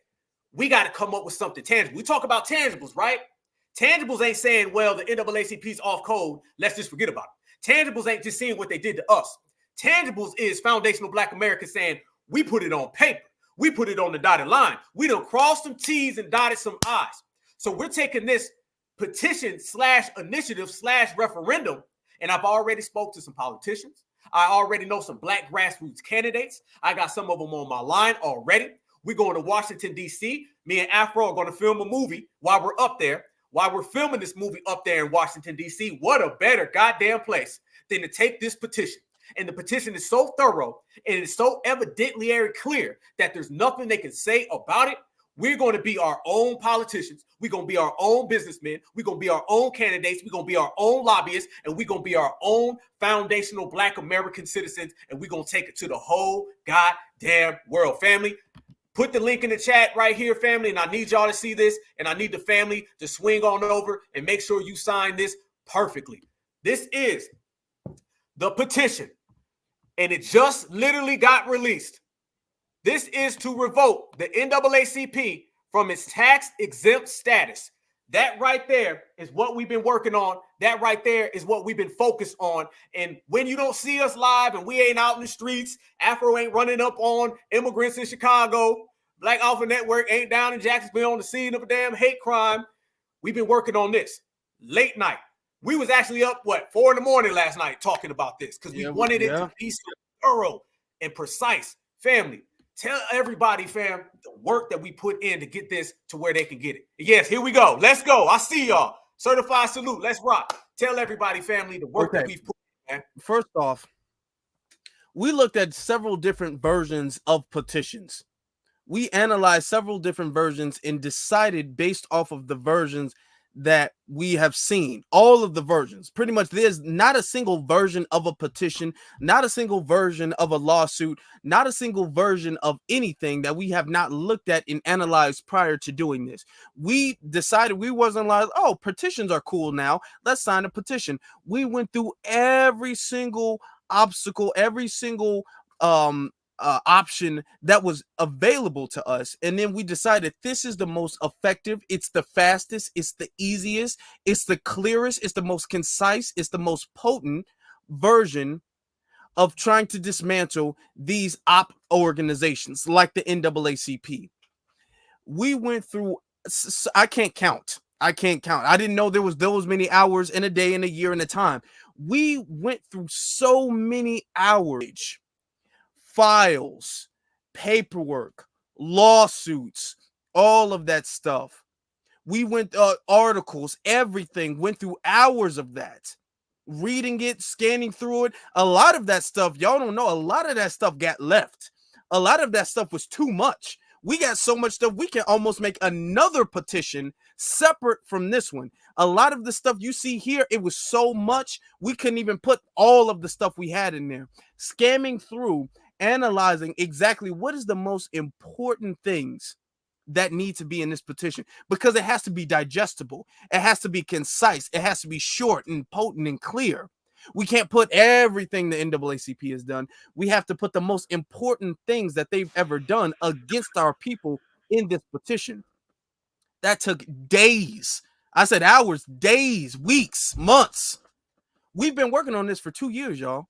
we got to come up with something tangible. We talk about tangibles, right? Tangibles ain't saying, well, the NAACP's off code. Let's just forget about it. Tangibles ain't just seeing what they did to us. Tangibles is foundational Black America saying, we put it on paper. We put it on the dotted line. We done crossed some T's and dotted some I's. So we're taking this petition / initiative / referendum, and I've already spoke to some politicians. I already know some Black grassroots candidates. I got some of them on my line already. We're going to Washington, D.C. Me and Afro are going to film a movie while we're up there. While we're filming this movie up there in Washington, D.C., what a better goddamn place than to take this petition. And the petition is so thorough and it's so evidently very clear that there's nothing they can say about it. We're going to be our own politicians. We're going to be our own businessmen. We're going to be our own candidates. We're going to be our own lobbyists. And we're going to be our own foundational Black American citizens. And we're going to take it to the whole goddamn world. Family, put the link in the chat right here, family. And I need y'all to see this. And I need the family to swing on over and make sure you sign this perfectly. This is the petition. And it just literally got released. This is to revoke the NAACP from its tax-exempt status. That right there is what we've been working on. That right there is what we've been focused on. And when you don't see us live and we ain't out in the streets, Afro ain't running up on immigrants in Chicago, Black Alpha Network ain't down in Jacksonville on the scene of a damn hate crime, we've been working on this late night. We was actually up, 4 in the morning last night talking about this because we wanted it to be so thorough and precise. Family, tell everybody, fam, the work that we put in to get this to where they can get it. Yes, here we go. Let's go. I see y'all. Certified salute. Let's rock. Tell everybody, family, the work that we've put in, man. First off, we looked at several different versions of petitions. We analyzed several different versions and decided based off of the versions that we have seen, all of the versions. Pretty much there's not a single version of a petition, not a single version of a lawsuit, not a single version of anything that we have not looked at and analyzed prior to doing this. We decided we wasn't like, oh, petitions are cool now, let's sign a petition. We went through every single obstacle, every single option that was available to us, and then we decided this is the most effective, it's the fastest, it's the easiest, it's the clearest, it's the most concise, it's the most potent version of trying to dismantle these op organizations like the NAACP. We went through, I can't count. I didn't know there was those many hours in a day, in a year, in a time. We went through so many hours, files, paperwork, lawsuits, all of that stuff. We went articles, everything, went through hours of that, reading it, scanning through it. A lot of that stuff, y'all don't know, a lot of that stuff got left. A lot of that stuff was too much. We got so much stuff, we can almost make another petition separate from this one. A lot of the stuff you see here, it was so much, we couldn't even put all of the stuff we had in there. Scamming through, analyzing exactly what is the most important things that need to be in this petition, because it has to be digestible. It has to be concise. It has to be short and potent and clear. We can't put everything the NAACP has done. We have to put the most important things that they've ever done against our people in this petition. That took days. I said hours, days, weeks, months. We've been working on this for 2 years, y'all.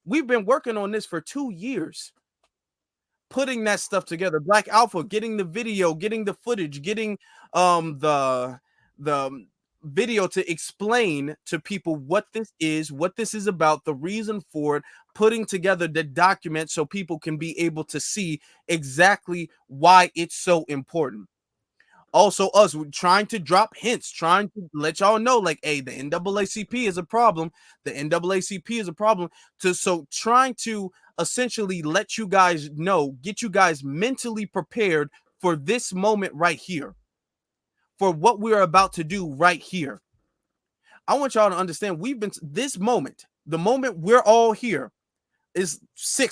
We've been working on this for 2 years. Putting that stuff together. Black Alpha, getting the video, getting the footage, getting the video to explain to people what this is about, the reason for it, putting together the document so people can be able to see exactly why it's so important. Also, us trying to drop hints, trying to let y'all know, like, hey, the NAACP is a problem. The NAACP is a problem. So trying to essentially let you guys know, get you guys mentally prepared for this moment right here, for what we're about to do right here. I want y'all to understand, we've been this moment, the moment we're all here, is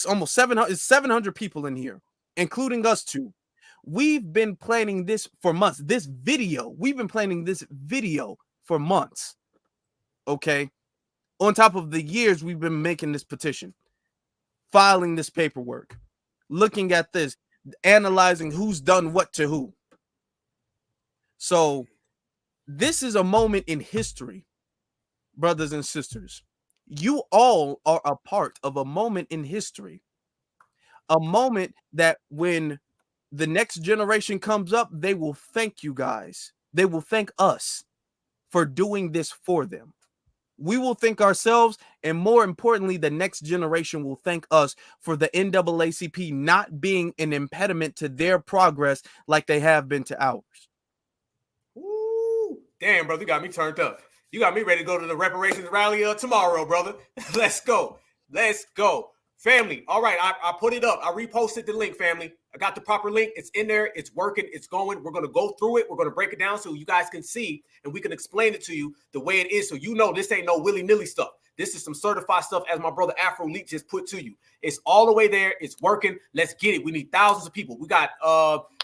almost 700 people in here, including us two. We've been planning this for months. We've been planning this video for months. Okay. On top of the years we've been making this petition, filing this paperwork, looking at this, analyzing who's done what to who. So this is a moment in history, brothers and sisters. You all are a part of a moment in history. A moment that when the next generation comes up, they will thank you guys. They will thank us for doing this for them. We will thank ourselves, and more importantly, the next generation will thank us for the NAACP not being an impediment to their progress like they have been to ours. Ooh, damn, brother, you got me turned up. You got me ready to go to the reparations rally tomorrow, brother. Let's go. Let's go. Family, all right, I put it up. I reposted the link, family. I got the proper link. It's in there. It's working. It's going. We're going to go through it. We're going to break it down so you guys can see, and we can explain it to you the way it is, so you know this ain't no willy-nilly stuff. This is some certified stuff, as my brother Afro Leak just put to you. It's all the way there. It's working. Let's get it. We need thousands of people. We got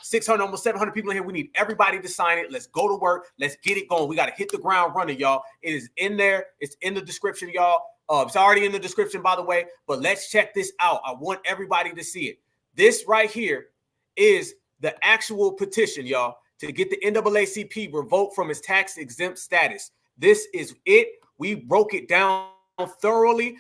600, almost 700 people in here. We need everybody to sign it. Let's go to work. Let's get it going. We got to hit the ground running, y'all. It is in there. It's in the description, y'all. It's already in the description, by the way, but let's check this out. I want everybody to see it. This right here is the actual petition, y'all, to get the NAACP revoked from its tax-exempt status. This is it. We broke it down thoroughly.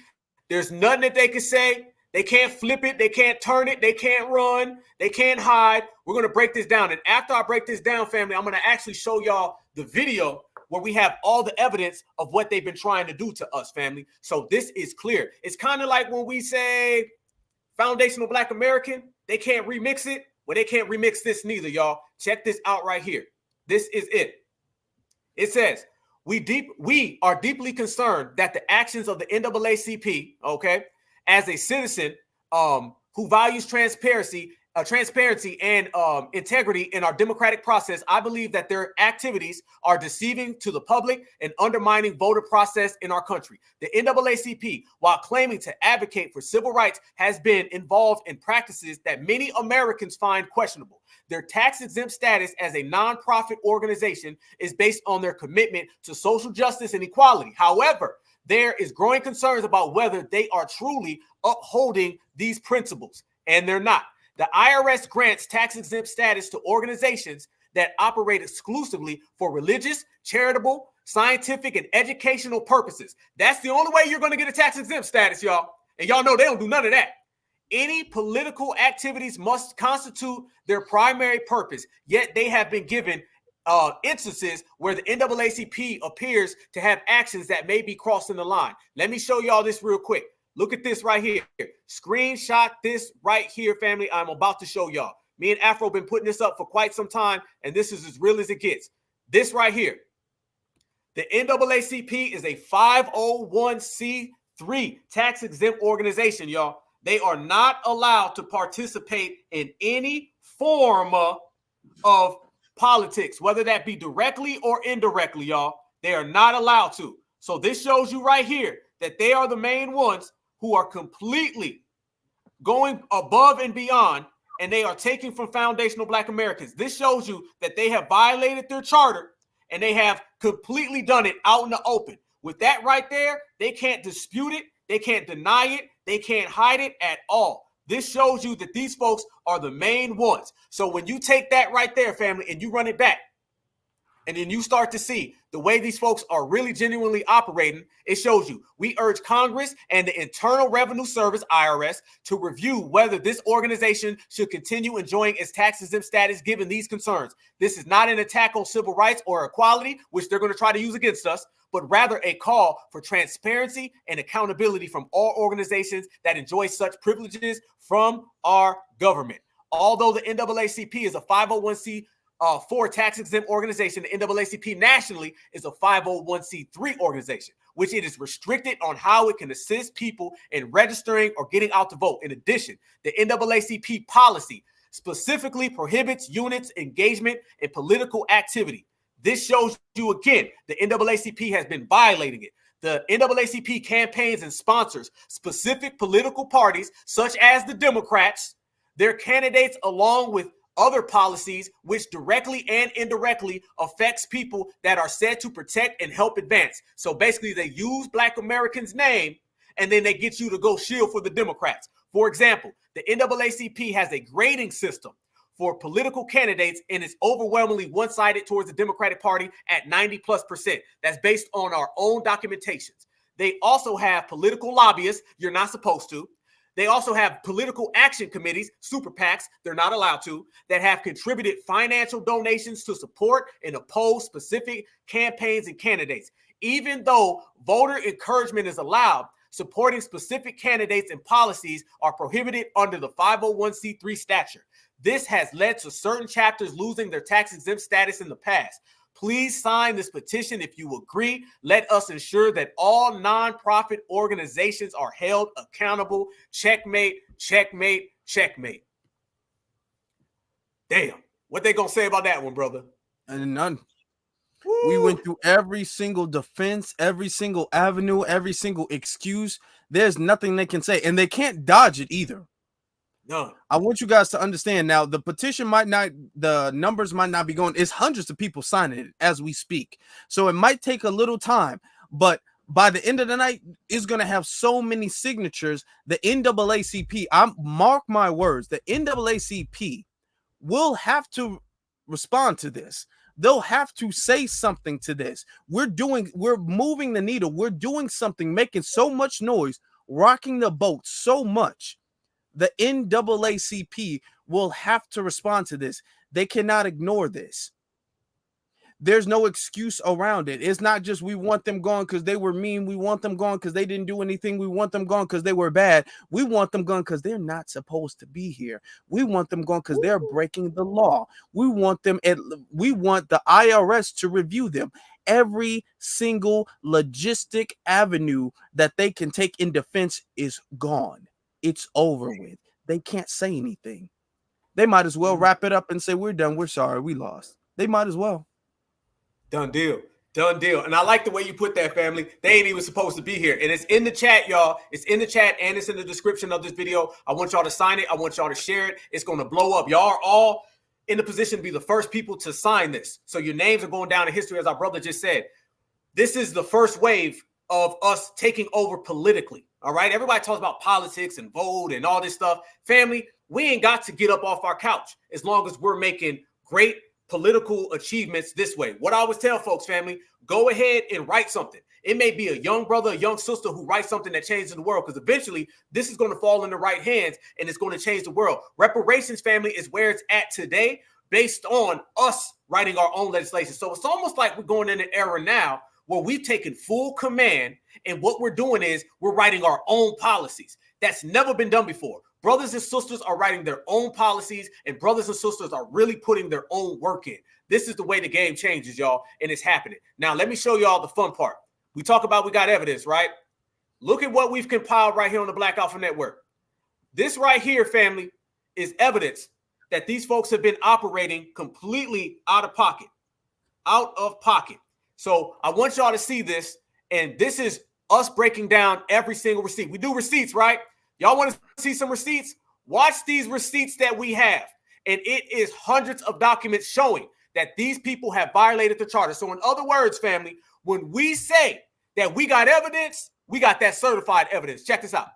There's nothing that they can say. They can't flip it. They can't turn it. They can't run. They can't hide. We're going to break this down. And after I break this down, family, I'm going to actually show y'all the video where we have all the evidence of what they've been trying to do to us, family. So this is clear. It's kind of like when we say foundational Black American, they can't remix it. Well, they can't remix this neither, y'all. Check this out right here. This is it. It says, we are deeply concerned that the actions of the NAACP, okay, as a citizen who values transparency and integrity in our democratic process, I believe that their activities are deceiving to the public and undermining voter process in our country. The NAACP, while claiming to advocate for civil rights, has been involved in practices that many Americans find questionable. Their tax-exempt status as a nonprofit organization is based on their commitment to social justice and equality. However, there is growing concerns about whether they are truly upholding these principles, and they're not. The IRS grants tax-exempt status to organizations that operate exclusively for religious, charitable, scientific, and educational purposes. That's the only way you're going to get a tax-exempt status, y'all. And y'all know they don't do none of that. Any political activities must constitute their primary purpose, yet they have been given instances where the NAACP appears to have actions that may be crossing the line. Let me show y'all this real quick. Look at this right here. Screenshot this right here, family. I'm about to show y'all. Me and Afro been putting this up for quite some time, and this is as real as it gets. This right here. The NAACP is a 501c3 tax-exempt organization, y'all. They are not allowed to participate in any form of politics, whether that be directly or indirectly, y'all. They are not allowed to. So this shows you right here that they are the main ones who are completely going above and beyond, and they are taking from foundational Black Americans. This shows you that they have violated their charter, and they have completely done it out in the open. With that right there, they can't dispute it. They can't deny it. They can't hide it at all. This shows you that these folks are the main ones. So when you take that right there, family, and you run it back, and then you start to see the way these folks are really genuinely operating, it shows you. We urge Congress and the Internal Revenue Service, IRS, to review whether this organization should continue enjoying its tax-exempt status given these concerns. This is not an attack on civil rights or equality, which they're going to try to use against us, but rather a call for transparency and accountability from all organizations that enjoy such privileges from our government. Although the NAACP is a 501c4 tax-exempt organization, the NAACP nationally is a 501c3 organization, which it is restricted on how it can assist people in registering or getting out to vote. In addition, the NAACP policy specifically prohibits units' engagement in political activity. This shows you again, the NAACP has been violating it. The NAACP campaigns and sponsors specific political parties, such as the Democrats, their candidates, along with other policies which directly and indirectly affects people that are said to protect and help advance. So basically they use Black Americans' name and then they get you to go shield for the Democrats. For example, the NAACP has a grading system for political candidates and it's overwhelmingly one-sided towards the Democratic Party at 90+%. That's based on our own documentations. They also have political lobbyists. You're not supposed to. They also have political action committees, super PACs, they're not allowed to, that have contributed financial donations to support and oppose specific campaigns and candidates. Even though voter encouragement is allowed, supporting specific candidates and policies are prohibited under the 501c3 statute. This has led to certain chapters losing their tax-exempt status in the past. Please sign this petition if you agree. Let us ensure that all nonprofit organizations are held accountable. Checkmate, checkmate, checkmate. Damn. What they gonna say about that one, brother? And none. Woo. We went through every single defense, every single avenue, every single excuse. There's nothing they can say, and they can't dodge it either. No. I want you guys to understand now, the petition might not, the numbers might not be going, it's hundreds of people signing it as we speak. So it might take a little time, but by the end of the night, it's going to have so many signatures. The NAACP, mark my words, the NAACP will have to respond to this. They'll have to say something to this. We're moving the needle. We're doing something, making so much noise, rocking the boat so much. The NAACP will have to respond to this. They cannot ignore this. There's no excuse around it. It's not just we want them gone because they were mean. We want them gone because they didn't do anything. We want them gone because they were bad. We want them gone because they're not supposed to be here. We want them gone because they're breaking the law. We want the IRS to review them. Every single logistic avenue that they can take in defense is gone. It's over with. They can't say anything. They might as well wrap it up and say, we're done. We're sorry. We lost. They might as well. Done deal. Done deal. And I like the way you put that, family. They ain't even supposed to be here. And it's in the chat, y'all. It's in the chat and it's in the description of this video. I want y'all to sign it. I want y'all to share it. It's going to blow up. Y'all are all in the position to be the first people to sign this. So your names are going down in history, as our brother just said. This is the first wave of us taking over politically. All right. Everybody talks about politics and vote and all this stuff. Family, we ain't got to get up off our couch as long as we're making great political achievements this way. What I always tell folks, family, go ahead and write something. It may be a young brother, a young sister who writes something that changes the world, because eventually this is going to fall in the right hands and it's going to change the world. Reparations, family, is where it's at today based on us writing our own legislation. So it's almost like we're going in an era now where we've taken full command, and what we're doing is we're writing our own policies. That's never been done before. Brothers and sisters are writing their own policies, and brothers and sisters are really putting their own work in. This is the way the game changes, y'all, and it's happening. Now, let me show y'all the fun part. We talk about we got evidence, right? Look at what we've compiled right here on the Black Alpha Network. This right here, family, is evidence that these folks have been operating completely out of pocket. So I want y'all to see this, and this is us breaking down every single receipt. We do receipts, right? Y'all want to see some receipts? Watch these receipts that we have, and it is hundreds of documents showing that these people have violated the charter. So in other words, family, when we say that we got evidence, we got that certified evidence. Check this out.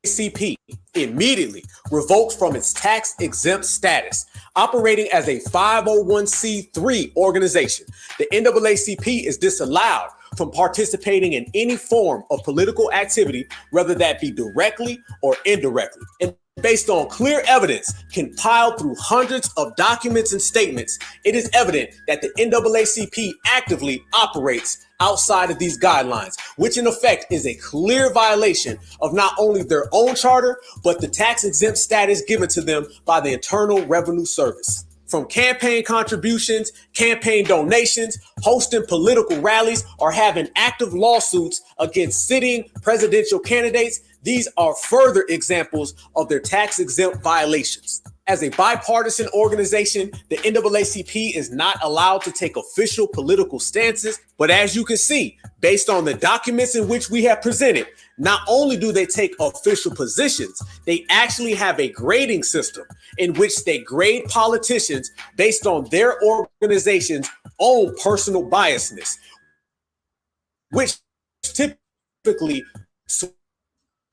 NAACP immediately revoked from its tax-exempt status, operating as a 501c3 organization. The NAACP is disallowed from participating in any form of political activity, whether that be directly or indirectly. And based on clear evidence compiled through hundreds of documents and statements, it is evident that the NAACP actively operates outside of these guidelines, which in effect is a clear violation of not only their own charter, but the tax-exempt status given to them by the Internal Revenue Service. From campaign contributions, campaign donations, hosting political rallies, or having active lawsuits against sitting presidential candidates, these are further examples of their tax-exempt violations. As a bipartisan organization, the NAACP is not allowed to take official political stances, but as you can see, based on the documents in which we have presented, not only do they take official positions, they actually have a grading system in which they grade politicians based on their organization's own personal biasness, which typically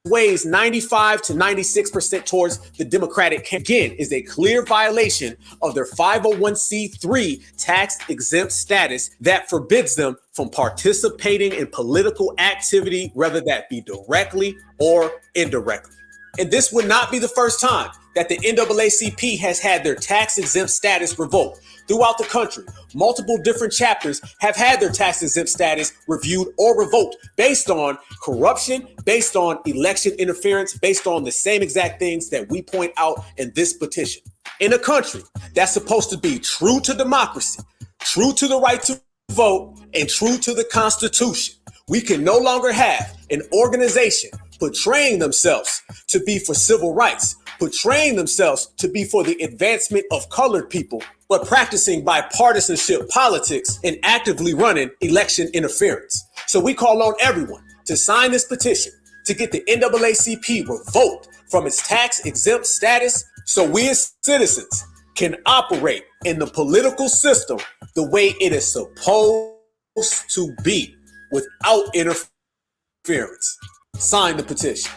sways 95 to 96% towards the Democratic. Again, is a clear violation of their 501c3 tax-exempt status that forbids them from participating in political activity, whether that be directly or indirectly. And this would not be the first time that the NAACP has had their tax-exempt status revoked. Throughout the country, multiple different chapters have had their tax-exempt status reviewed or revoked based on corruption, based on election interference, based on the same exact things that we point out in this petition. In a country that's supposed to be true to democracy, true to the right to vote, and true to the Constitution, we can no longer have an organization portraying themselves to be for civil rights, portraying themselves to be for the advancement of colored people, but practicing bipartisanship politics and actively running election interference. So we call on everyone to sign this petition to get the NAACP revoked from its tax-exempt status so we as citizens can operate in the political system the way it is supposed to be without interference. Sign the petition.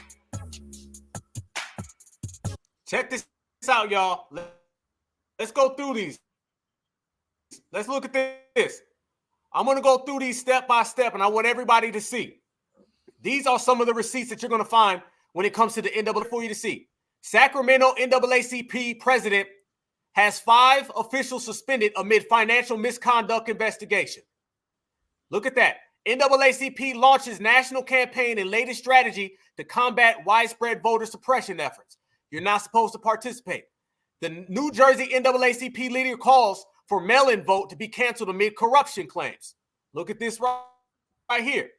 Check this out, y'all. Let's go through these. Let's look at this. I'm going to go through these step by step, and I want everybody to see. These are some of the receipts that you're going to find when it comes to the NAACP for you to see. Sacramento NAACP president has 5 officials suspended amid financial misconduct investigation. Look at that. NAACP launches national campaign and latest strategy to combat widespread voter suppression efforts. You're not supposed to participate. The New Jersey NAACP leader calls for mail-in vote to be canceled amid corruption claims. Look at this right here.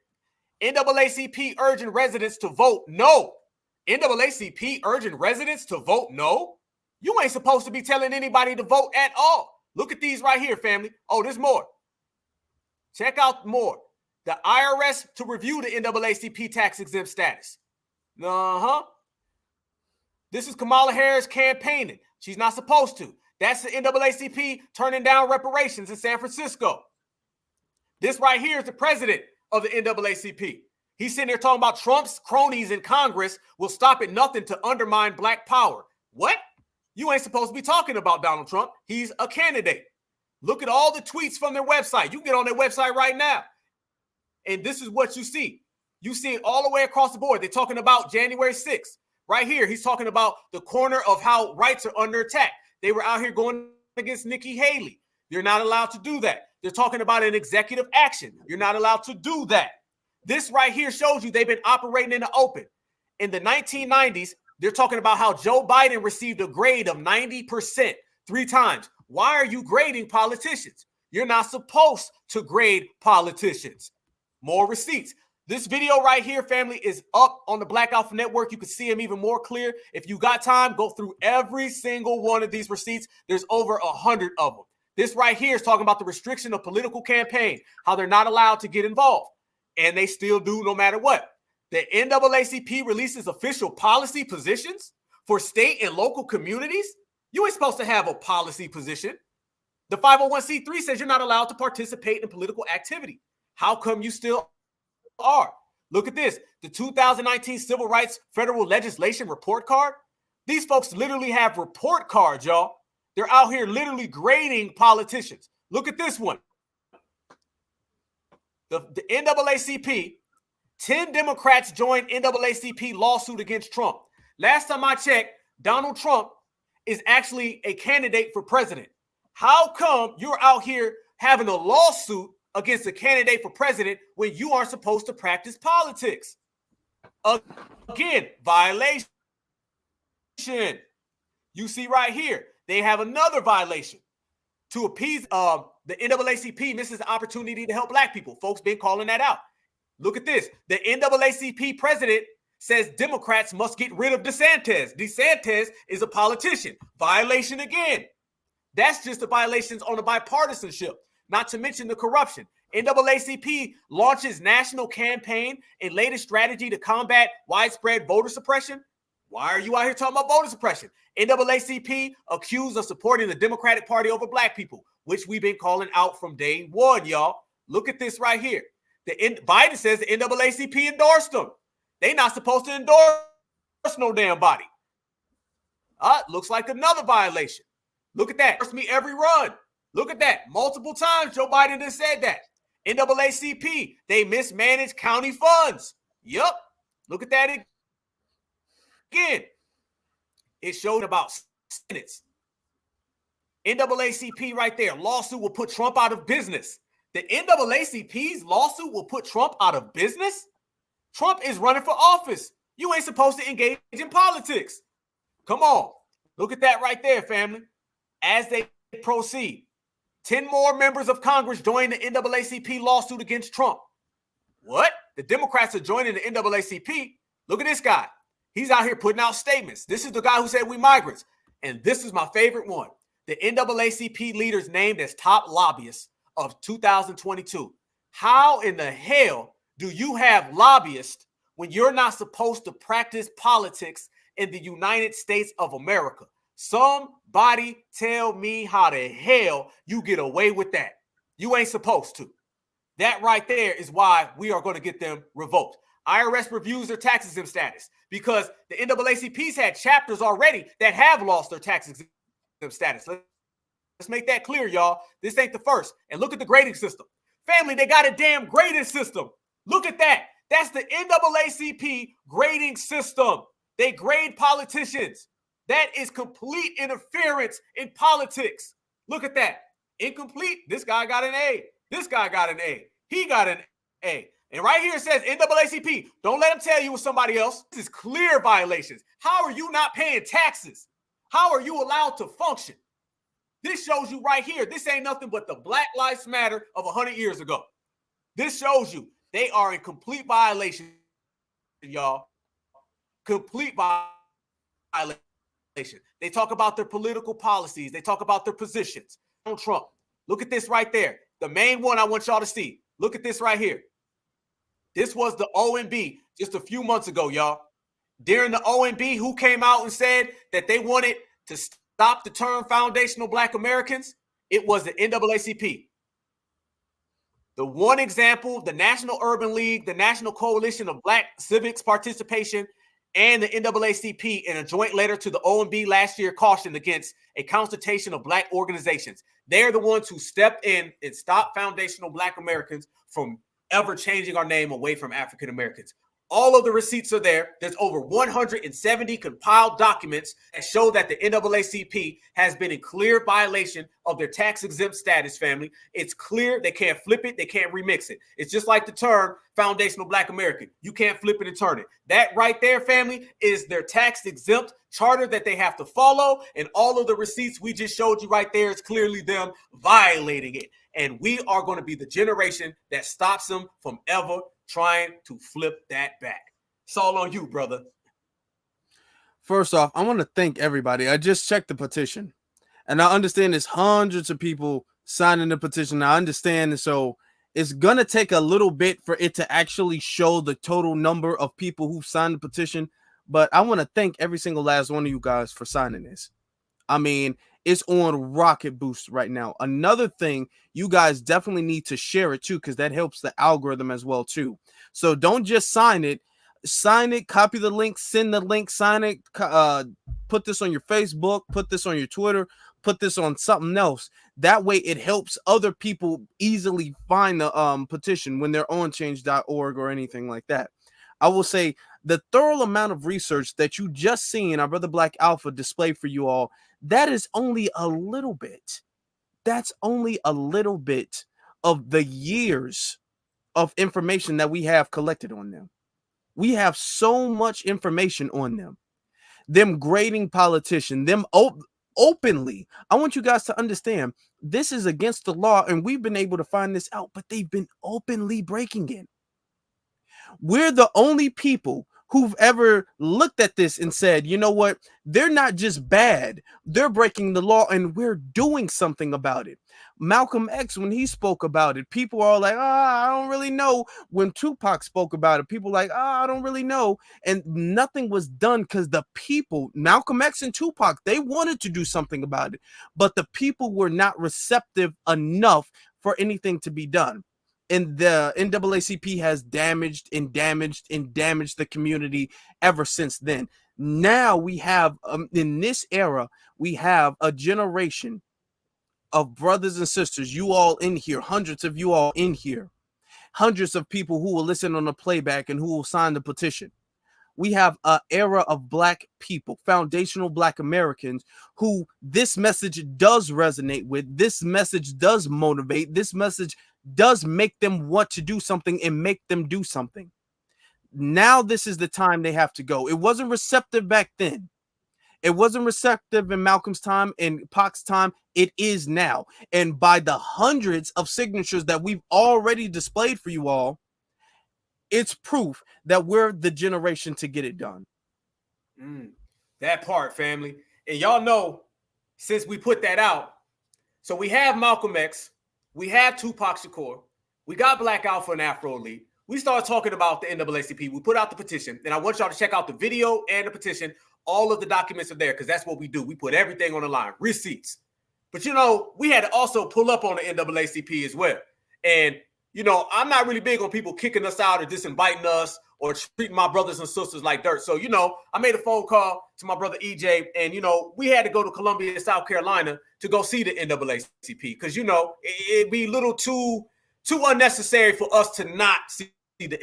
NAACP urging residents to vote no. NAACP urging residents to vote no? You ain't supposed to be telling anybody to vote at all. Look at these right here, family. Oh, there's more. Check out more. The IRS to review the NAACP tax-exempt status. This is Kamala Harris campaigning. She's not supposed to. That's the NAACP turning down reparations in San Francisco. This right here is the president of the NAACP. He's sitting there talking about Trump's cronies in Congress will stop at nothing to undermine black power. What? You ain't supposed to be talking about Donald Trump. He's a candidate. Look at all the tweets from their website. You can get on their website right now. And this is what you see. You see it all the way across the board. They're talking about January 6th. Right here, he's talking about the corner of how rights are under attack. They were out here going against Nikki Haley. You're not allowed to do that. They're talking about an executive action. You're not allowed to do that. This right here shows you they've been operating in the open. In the 1990s, they're talking about how Joe Biden received a grade of 90% 3 times. Why are you grading politicians? You're not supposed to grade politicians. More receipts. This video right here, family, is up on the Black Alpha Network. You can see them even more clear. If you got time, go through every single one of these receipts. There's over 100 of them. This right here is talking about the restriction of political campaign, how they're not allowed to get involved. And they still do no matter what. The NAACP releases official policy positions for state and local communities. You ain't supposed to have a policy position. The 501c3 says you're not allowed to participate in political activity. How come you still are? Look at this. The 2019 Civil Rights Federal Legislation report card. These folks literally have report cards, y'all. They're out here literally grading politicians. Look at this one. The NAACP, 10 Democrats joined NAACP lawsuit against Trump. Last time I checked, Donald Trump is actually a candidate for president. How come you're out here having a lawsuit against a candidate for president when you aren't supposed to practice politics? Again, violation. You see right here, they have another violation. To appease the NAACP misses the opportunity to help black people. Folks been calling that out. Look at this. The NAACP president says Democrats must get rid of DeSantis. DeSantis is a politician. Violation again. That's just the violations on the bipartisanship, not to mention the corruption. NAACP launches national campaign and latest strategy to combat widespread voter suppression. Why are you out here talking about voter suppression? NAACP accused of supporting the Democratic Party over black people, which we've been calling out from day one, y'all. Look at this right here. Biden says the NAACP endorsed them. They not supposed to endorse no damn body. Looks like another violation. Look at that. Endorse me every run. Look at that. Multiple times Joe Biden has said that. NAACP, they mismanage county funds. Yup. Look at that again. It showed about minutes. NAACP right there. Lawsuit will put Trump out of business. The NAACP's lawsuit will put Trump out of business? Trump is running for office. You ain't supposed to engage in politics. Come on. Look at that right there, family. As they proceed, 10 more members of Congress joined the NAACP lawsuit against Trump. What? The Democrats are joining the NAACP? Look at this guy. He's out here putting out statements. This is the guy who said we migrants. And this is my favorite one. The NAACP leaders named as top lobbyists of 2022. How in the hell do you have lobbyists when you're not supposed to practice politics in the United States of America? Somebody tell me how the hell you get away with that. You ain't supposed to. That right there is why we are going to get them revoked. IRS reviews their tax exempt status because the NAACP's had chapters already that have lost their tax exempt status. Let's make that clear, y'all. This ain't the first. And look at the grading system. Family, they got a damn grading system. Look at that. That's the NAACP grading system. They grade politicians. That is complete interference in politics. Look at that. Incomplete. This guy got an A. This guy got an A. He got an A. And right here it says NAACP. Don't let them tell you with somebody else. This is clear violations. How are you not paying taxes? How are you allowed to function? This shows you right here. This ain't nothing but the Black Lives Matter of 100 years ago. This shows you they are in complete violation, y'all. Complete violation. They talk about their political policies. They talk about their positions. Donald Trump. Look at this right there. The main one I want y'all to see. Look at this right here. This was the OMB just a few months ago, y'all. During the OMB, who came out and said that they wanted to stop the term foundational Black Americans? It was the NAACP. The one example, the National Urban League, the National Coalition of Black Civics Participation, and the NAACP in a joint letter to the OMB last year cautioned against a consultation of Black organizations. They're the ones who stepped in and stopped foundational Black Americans from ever changing our name away from African Americans. All of the receipts are there. There's over 170 compiled documents that show that the NAACP has been in clear violation of their tax exempt status, family. It's clear. They can't flip it. They can't remix it. It's just like the term foundational Black American. You can't flip it and turn it. That right there, family, is their tax exempt charter that they have to follow. And all of the receipts we just showed you right there is clearly them violating it. And we are going to be the generation that stops them from ever trying to flip that back. It's all on you, brother. First off, I want to thank everybody. I just checked the petition, and I understand there's hundreds of people signing the petition. I understand, and so it's gonna take a little bit for it to actually show the total number of people who signed the petition. But I want to thank every single last one of you guys for signing this. I mean, it's on rocket boost right now. Another thing, you guys definitely need to share it too, because that helps the algorithm as well too. So don't just sign it. Sign it, copy the link, send the link, sign it, put this on your Facebook, put this on your Twitter, put this on something else. That way it helps other people easily find the petition when they're on change.org or anything like that. I will say the thorough amount of research that you just seen our brother Black Alpha display for you all, that is only a little bit. That's only a little bit of the years of information that we have collected on them. We have so much information on them. Them grading politicians, them openly. I want you guys to understand this is against the law, and we've been able to find this out, but they've been openly breaking it. We're the only people who've ever looked at this and said, you know what? They're not just bad. They're breaking the law, and we're doing something about it. Malcolm X, when he spoke about it, people are like, I don't really know. When Tupac spoke about it, people like, I don't really know. And nothing was done because the people, Malcolm X and Tupac, they wanted to do something about it, but the people were not receptive enough for anything to be done. And the NAACP has damaged the community ever since then. Now we have, in this era, we have a generation of brothers and sisters, you all in here, hundreds of you all in here, hundreds of people who will listen on the playback and who will sign the petition. We have an era of Black people, foundational Black Americans, who this message does resonate with, this message does motivate, this message does make them want to do something and make them do something. Now this is the time they have to go. It wasn't receptive back then. It wasn't receptive in Malcolm's time, in Pac's time. It is now. And by the hundreds of signatures that we've already displayed for you all, it's proof that we're the generation to get it done. That part, family. And y'all know, since we put that out, so we have Malcolm X, we have Tupac Shakur, we got Black Alpha and Afro Elite. We started talking about the NAACP. We put out the petition, and I want y'all to check out the video and the petition. All of the documents are there because that's what we do. We put everything on the line, receipts. But, you know, we had to also pull up on the NAACP as well. And, you know, I'm not really big on people kicking us out or disinviting us or treating my brothers and sisters like dirt. So, you know, I made a phone call to my brother EJ, and, you know, we had to go to Columbia, South Carolina to go see the NAACP because, you know, it'd be a little too unnecessary for us to not see the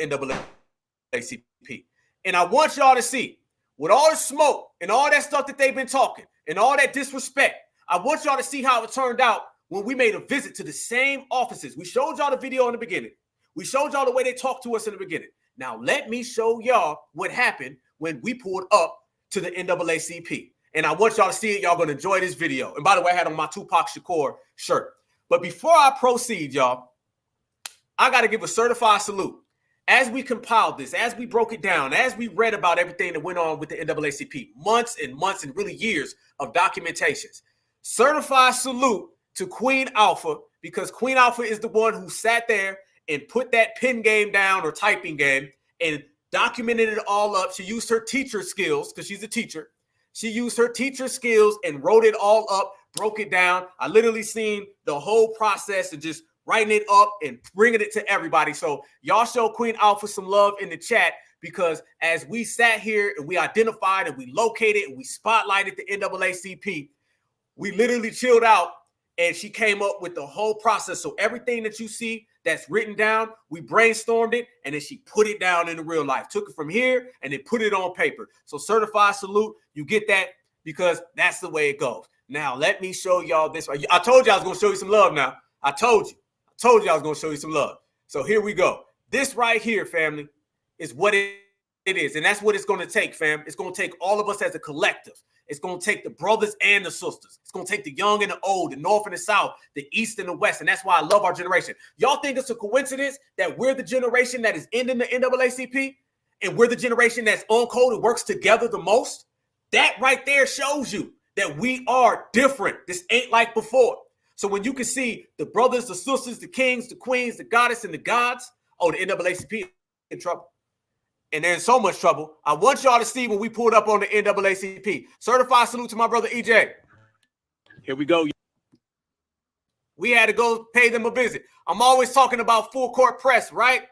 NAACP. And I want y'all to see, with all the smoke and all that stuff that they've been talking and all that disrespect, I want y'all to see how it turned out when we made a visit to the same offices. We showed y'all the video in the beginning. We showed y'all the way they talked to us in the beginning. Now, let me show y'all what happened when we pulled up to the NAACP. And I want y'all to see it. Y'all going to enjoy this video. And by the way, I had on my Tupac Shakur shirt. But before I proceed, y'all, I got to give a certified salute. As we compiled this, as we broke it down, as we read about everything that went on with the NAACP, months and really years of documentations, certified salute to Queen Alpha, because Queen Alpha is the one who sat there and put that pen game down or typing game and documented it all up. She used her teacher skills because she's a teacher. She used her teacher skills and wrote it all up, broke it down. I literally seen the whole process and just writing it up and bringing it to everybody. So y'all show Queen Alpha some love in the chat, because as we sat here and we identified and we located and we spotlighted the NAACP, we literally chilled out and she came up with the whole process. So everything that you see that's written down, we brainstormed it and then she put it down in the real life, took it from here and then put it on paper. So certified salute, you get that because that's the way it goes. Now, let me show y'all this. I told you I was going to show you some love now. I told you I was going to show you some love. So here we go. This right here, family, is what it is. And that's what it's going to take, fam. It's going to take all of us as a collective. It's going to take the brothers and the sisters. It's going to take the young and the old, the north and the south, the east and the west. And that's why I love our generation. Y'all think it's a coincidence that we're the generation that is ending the NAACP and we're the generation that's on code and works together the most? That right there shows you that we are different. This ain't like before. So when you can see the brothers, the sisters, the kings, the queens, the goddess, and the gods, oh, the NAACP in trouble. And they're in so much trouble. I want y'all to see when we pulled up on the NAACP. Certified salute to my brother EJ. Here we go. We had to go pay them a visit. I'm always talking about full court press, right?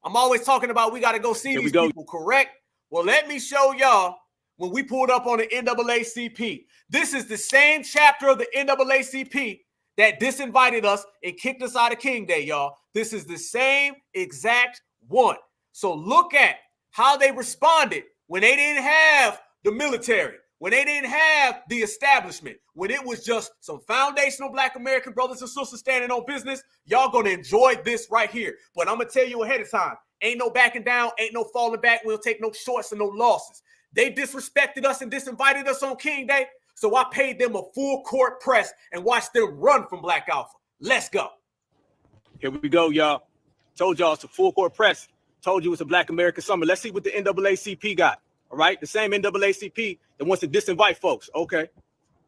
I'm always talking about we got to go see these people, correct? Well, let me show y'all when we pulled up on the NAACP. This is the same chapter of the NAACP that disinvited us and kicked us out of King Day, y'all. This is the same exact one. So look at how they responded when they didn't have the military, when they didn't have the establishment, when it was just some foundational Black American brothers and sisters standing on business. Y'all gonna enjoy this right here. But I'm gonna tell you ahead of time, ain't no backing down, ain't no falling back. We'll take no shorts and no losses. They disrespected us and disinvited us on King Day, so I paid them a full court press and watched them run from Black Alpha. Let's go. Here we go, y'all. Told y'all it's a full court press. Told you it's a Black American summer. Let's see what the NAACP got. All right, the same NAACP that wants to disinvite folks. Okay,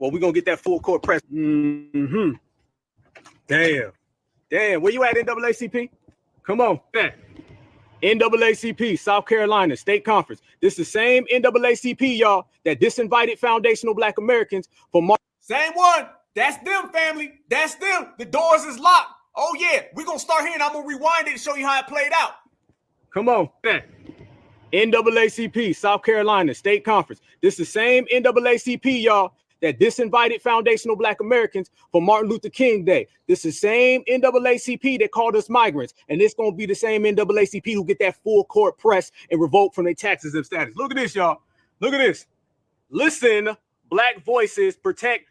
well, we're gonna get that full court press. Damn, where you at, NAACP? Come on, NAACP, South Carolina State Conference. This is the same NAACP, y'all, that disinvited foundational Black Americans for same one. That's them, family. That's them. The doors is locked. Oh yeah, we're gonna start here and I'm gonna rewind it and show you how it played out. Come on. NAACP, South Carolina State Conference. This is the same NAACP, y'all, that disinvited foundational Black Americans for Martin Luther King Day. This is the same NAACP that called us migrants. And it's going to be the same NAACP who get that full court press and revoke from their taxes and status. Look at this, y'all. Look at this. Listen, Black voices protect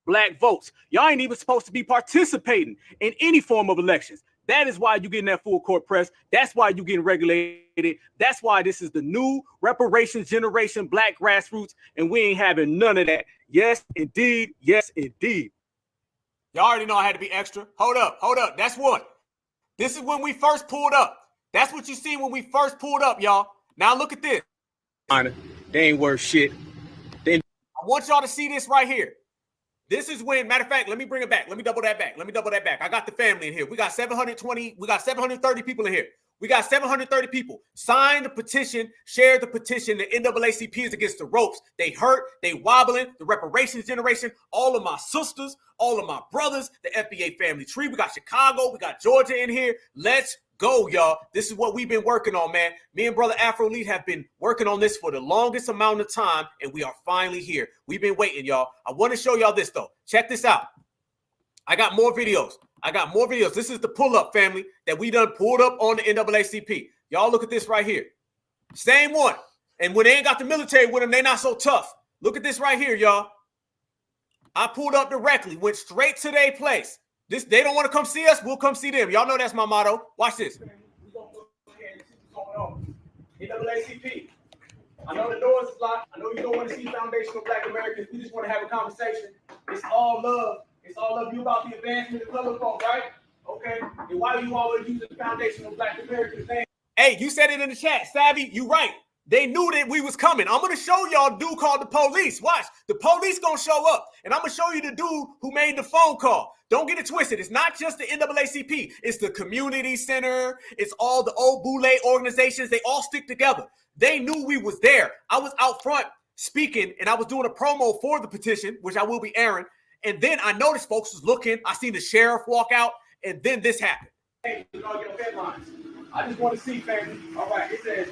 Black votes. Y'all ain't even supposed to be participating in any form of elections. That is why you're getting that full court press. That's why you're getting regulated. That's why this is the new reparations generation, Black grassroots, and we ain't having none of that. Yes, indeed. Yes, indeed. Y'all already know I had to be extra. Hold up. That's one. This is when we first pulled up. That's what you see when we first pulled up, y'all. Now look at this. They ain't worth shit. I want y'all to see this right here. This is when, matter of fact, let me bring it back. Let me double that back. I got the family in here. We got 730 people in here. We got 730 people. Sign the petition, share the petition. The NAACP is against the ropes. They hurt, they wobbling, the reparations generation, all of my sisters, all of my brothers, the FBA family tree. We got Chicago, we got Georgia in here. Let's go, y'all. This is what we've been working on, man. Me and brother Afro Elite have been working on this for the longest amount of time, and we are finally here. We've been waiting, y'all. I want to show y'all this, though. Check this out. I got more videos. This is the pull-up, family, that we done pulled up on the NAACP. Y'all look at this right here. Same one. And when they ain't got the military with them, they not so tough. Look at this right here, y'all. I pulled up directly, went straight to their place. They don't want to come see us. We'll come see them. Y'all know that's my motto. Watch this. NAACP. I know the doors is locked. I know you don't want to see foundational Black Americans. We just want to have a conversation. It's all love. It's all love. You about the advancement of color folks, right? Okay. And why are you always using the foundational Black American thing? Hey, you said it in the chat. Savvy, you right. They knew that we was coming. I'm going to show y'all a dude called the police. Watch. The police going to show up. And I'm going to show you the dude who made the phone call. Don't get it twisted. It's not just the NAACP. It's the community center. It's all the old Boule organizations. They all stick together. They knew we was there. I was out front speaking, and I was doing a promo for the petition, which I will be airing. And then I noticed folks was looking. I seen the sheriff walk out, and then this happened. Hey, you know your headlines. I just want to see, family. All right, it says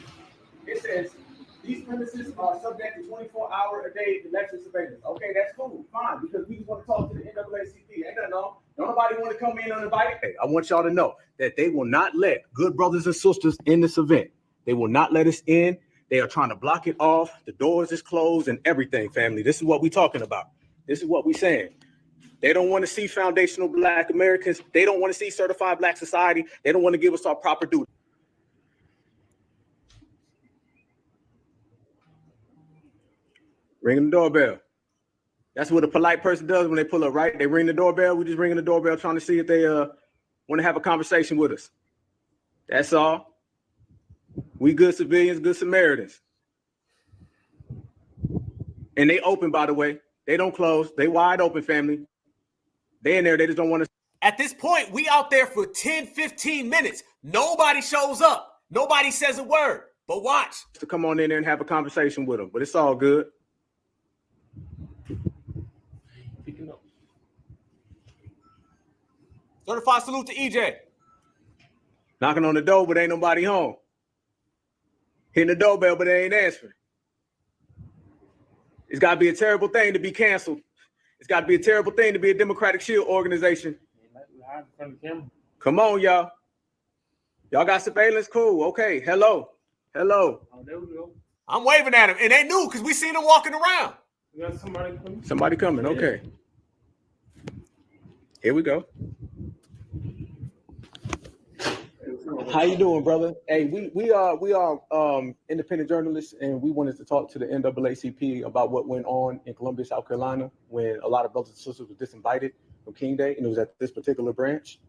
these premises are subject to 24-hour-a-day election surveillance. Okay, that's cool, fine, because we just want to talk to the NAACP. Ain't nothing wrong. Don't nobody want to come in uninvited. Hey, I want y'all to know that they will not let good brothers and sisters in this event. They will not let us in. They are trying to block it off. The doors is closed and everything, family. This is what we're talking about. This is what we're saying. They don't want to see foundational Black Americans. They don't want to see certified Black society. They don't want to give us our proper duty. Ringing the doorbell. That's what a polite person does when they pull up, right? They ring the doorbell. We just ringing the doorbell trying to see if they want to have a conversation with us. That's all. We good civilians, good Samaritans. And they open, by the way. They don't close. They wide open, family. They in there. They just don't want to. At this point, we out there for 10, 15 minutes. Nobody shows up. Nobody says a word. But watch. To come on in there and have a conversation with them. But it's all good. Certified salute to EJ. Knocking on the door, but ain't nobody home. Hitting the doorbell, but they ain't answering. It's got to be a terrible thing to be canceled. It's got to be a terrible thing to be a Democratic Shield organization. Come on, y'all. Y'all got surveillance? Cool. Okay. Hello. Hello. Oh, there we go. I'm waving at him, and they knew because we seen them walking around. We got somebody coming. Somebody coming. Okay. Here we go. How you doing, brother? Hey, we are independent journalists, and we wanted to talk to the NAACP about what went on in Columbia, South Carolina, when a lot of brothers and sisters were disinvited from King Day, and it was at this particular branch.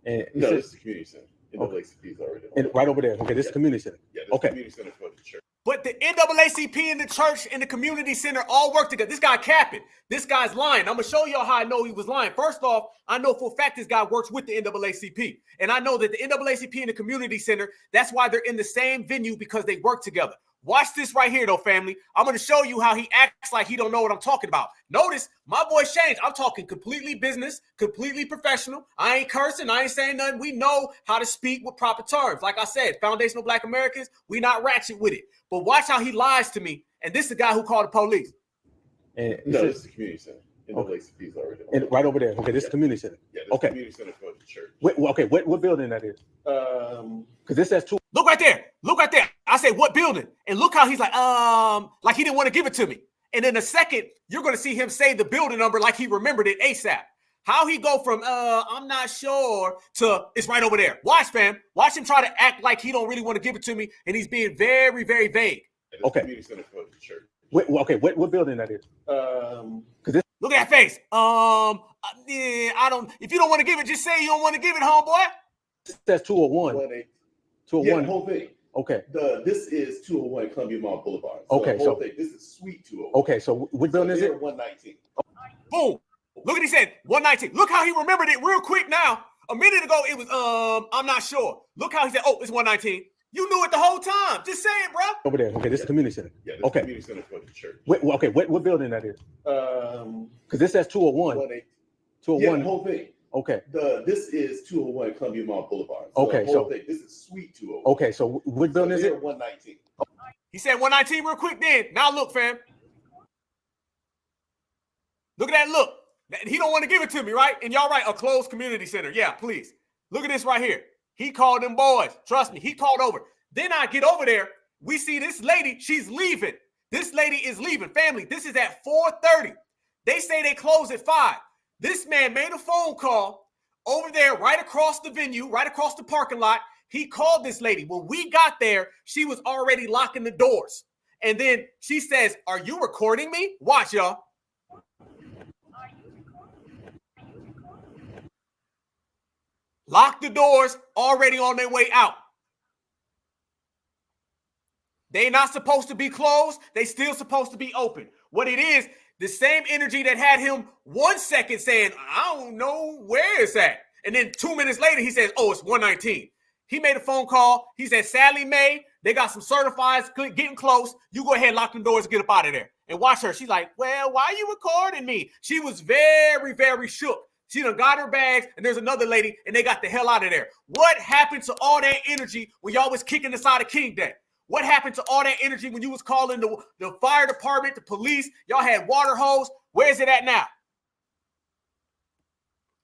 And no, this is the community center. NAACP is already and right over there. Okay, this is community center. Yeah, this okay. Community center for the church. But the NAACP and the church and the community center all work together. This guy capping. This guy's lying. I'm going to show y'all how I know he was lying. First off, I know for a fact this guy works with the NAACP. And I know that the NAACP and the community center, that's why they're in the same venue, because they work together. Watch this right here, though, family. I'm going to show you how he acts like he don't know what I'm talking about. Notice my voice changed. I'm talking completely business, completely professional. I ain't cursing. I ain't saying nothing. We know how to speak with proper terms. Like I said, foundational Black Americans, we not ratchet with it. But watch how he lies to me. And this is the guy who called the police. And no, this is the community center. NAACP is already and right over there. Okay, this is community center. Yeah, this okay. Community center for the church. What building that is? Because this says two. Look right there. Look right there. I say, what building? And look how he's like he didn't want to give it to me. And in a second, you're going to see him say the building number like he remembered it ASAP. How he go from I'm not sure to it's right over there. Watch, fam. Watch him try to act like he don't really want to give it to me, and he's being very, very vague. Okay. Community center for the church. What building that is? Look at that face. Yeah, I don't. If you don't want to give it, just say you don't want to give it, homeboy. That's 201. 201. Yeah, the whole thing. Okay. This is 201 Columbia Mall Boulevard. So okay, so this is Suite 201. Okay, so what building is it? 119. Boom. Look what he said. 119. Look how he remembered it real quick now. A minute ago, it was I'm not sure. Look how he said, oh, it's 119. You knew it the whole time. Just say it, bro. Over there. Okay, this is community center. Yeah, this okay. Community center for the church. What building that is? Because this says 201. 201. Yeah, the whole thing. Okay. This is 201 Columbia Mall Boulevard. So okay, so this is Suite 201. Okay, so what building is it? 119. He said 119 real quick then. Now look, fam. Look at that look. He don't want to give it to me, right? And y'all right, a closed community center. Yeah, please. Look at this right here. He called them boys. Trust me, he called over. Then I get over there. We see this lady. She's leaving. This lady is leaving. Family, this is at 4:30. They say they close at 5. This man made a phone call over there right across the venue, right across the parking lot. He called this lady. When we got there, she was already locking the doors. And then she says, are you recording me? Watch, y'all. Lock the doors, already on their way out. They're not supposed to be closed. They still supposed to be open. What it is, the same energy that had him 1 second saying, I don't know where it's at. And then 2 minutes later, he says, oh, it's 119. He made a phone call. He said, Sally Mae, they got some certifieds getting close. You go ahead, lock them doors, and get up out of there. And watch her. She's like, well, why are you recording me? She was very, very shook. She done got her bags, and there's another lady, and they got the hell out of there. What happened to all that energy when y'all was kicking the side of King Day? What happened to all that energy when you was calling the fire department, the police? Y'all had water hose. Where is it at now?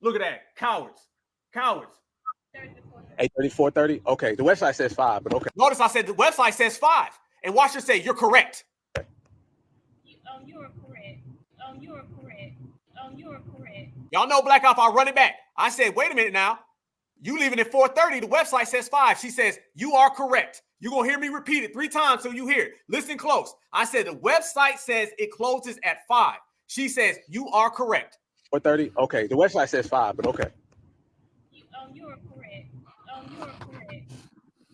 Look at that. Cowards. Cowards. 8:30, 4:30? Okay, the website says 5, but okay. Notice I said the website says 5. And watch her say, you're correct. You are correct. You are correct. You are correct. Y'all know Black Ops, I'll run it back. I said, wait a minute now. You leaving at 4:30. The website says 5. She says, you are correct. You're going to hear me repeat it 3 times so you hear it. Listen close. I said the website says it closes at 5. She says, you are correct. 4:30? Okay. The website says 5, but okay. You are correct. You are correct.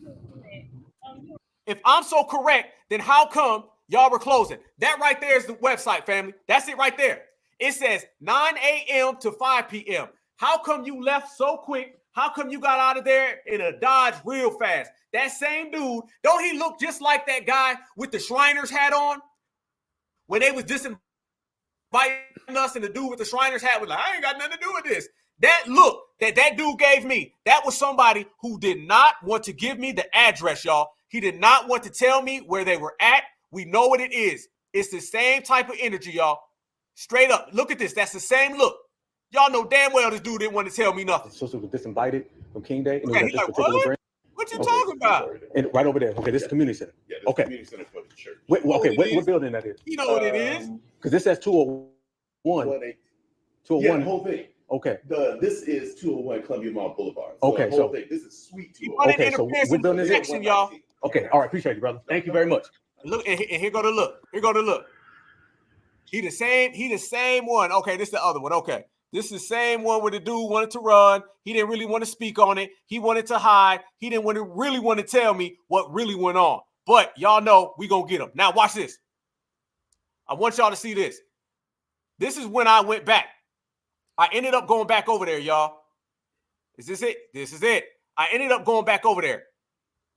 You are correct. If I'm so correct, then how come y'all were closing? That right there is the website, family. That's it right there. It says 9 a.m. to 5 p.m. How come you left so quick? How come you got out of there in a Dodge real fast? That same dude, don't he look just like that guy with the Shriners hat on? When they was disinviting us and the dude with the Shriners hat was like, I ain't got nothing to do with this. That look that dude gave me, that was somebody who did not want to give me the address, y'all. He did not want to tell me where they were at. We know what it is. It's the same type of energy, y'all. Straight up. Look at this. That's the same look. Y'all know damn well this dude didn't want to tell me nothing. So was disinvited from King Day. And okay, he's like, what you talking about? And right over there. Okay, this is community center. Yeah, this okay. Community center for the church. What building that is? You know what it is? Because this says 201. 201. Yeah, the whole thing. Okay. This is 201 Columbia Mall Boulevard. So okay, the whole thing. This is Suite 201. Okay, so what building is it? Y'all. Okay, all right, appreciate you, brother. Thank you very much. Look, and here go to look. Here go to look. He the same one. Okay, this is the other one. Okay. This is the same one where the dude wanted to run. He didn't really want to speak on it. He wanted to hide. He didn't really want to tell me what really went on. But y'all know we gonna get him. Now watch this. I want y'all to see this. This is when I went back. I ended up going back over there, y'all. Is this it? This is it. I ended up going back over there.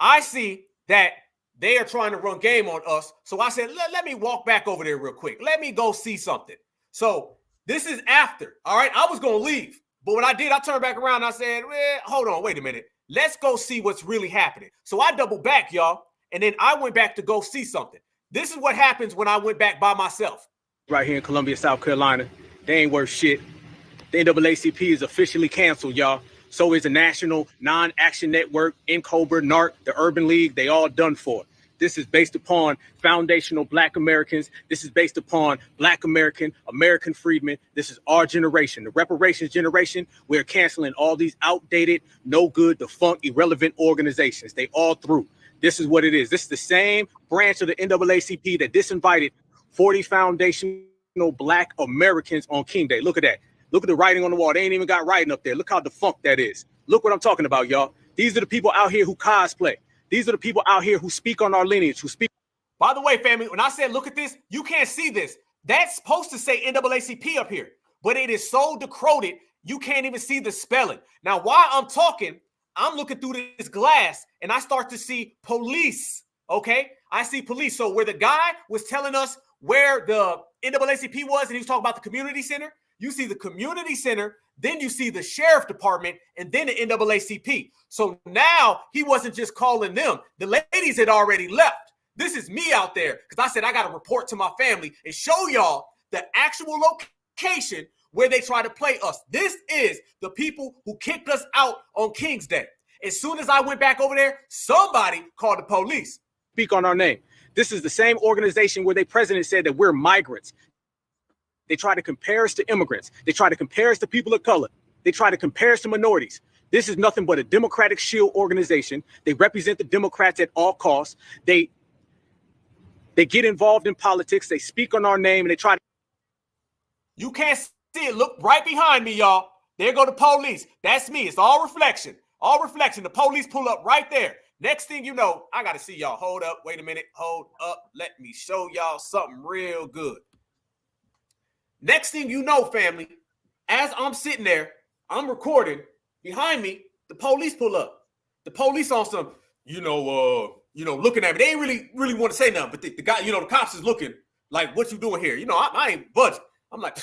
I see that they are trying to run game on us. So I said, let me walk back over there real quick. Let me go see something. So this is after, all right? I was going to leave. But what I did, I turned back around and I said, well, hold on, wait a minute. Let's go see what's really happening. So I doubled back, y'all. And then I went back to go see something. This is what happens when I went back by myself. Right here in Columbia, South Carolina. They ain't worth shit. The NAACP is officially canceled, y'all. So is the National Non-Action Network, NCOBRA, NARC, the Urban League. They all done for. This is based upon foundational Black Americans. This is based upon Black American freedmen. This is our generation, the reparations generation. We're canceling all these outdated, no good, defunct, irrelevant organizations. They all through. This is what it is. This is the same branch of the NAACP that disinvited 40 foundational Black Americans on King Day. Look at that. Look at the writing on the wall. They ain't even got writing up there. Look how defunct that is. Look what I'm talking about, y'all. These are the people out here who cosplay. These are the people out here who speak on our lineage, who speak. By the way, family, when I said look at this, you can't see this. That's supposed to say NAACP up here, but it is so decoded, you can't even see the spelling. Now, while I'm talking, I'm looking through this glass and I start to see police, okay? I see police. So where the guy was telling us where the NAACP was and he was talking about the community center, you see the community center, then you see the sheriff department, and then the NAACP. So now he wasn't just calling them. The ladies had already left. This is me out there because I said I got to report to my family and show y'all the actual location where they try to play us. This is the people who kicked us out on King's Day. As soon as I went back over there, somebody called the police. Speak on our name. This is the same organization where the president said that we're migrants. They try to compare us to immigrants. They try to compare us to people of color. They try to compare us to minorities. This is nothing but a Democratic shield organization. They represent the Democrats at all costs. They get involved in politics. They speak on our name and they try to. You can't see it. Look right behind me, y'all. There go the police. That's me. It's all reflection. All reflection. The police pull up right there. Next thing you know, I got to see y'all. Hold up. Wait a minute. Hold up. Let me show y'all something real good. Next thing you know, family, as I'm sitting there, I'm recording. Behind me, the police pull up. The police on some, looking at me. They ain't really want to say nothing, but the guy, the cops is looking like, what you doing here? I ain't budging. I'm like,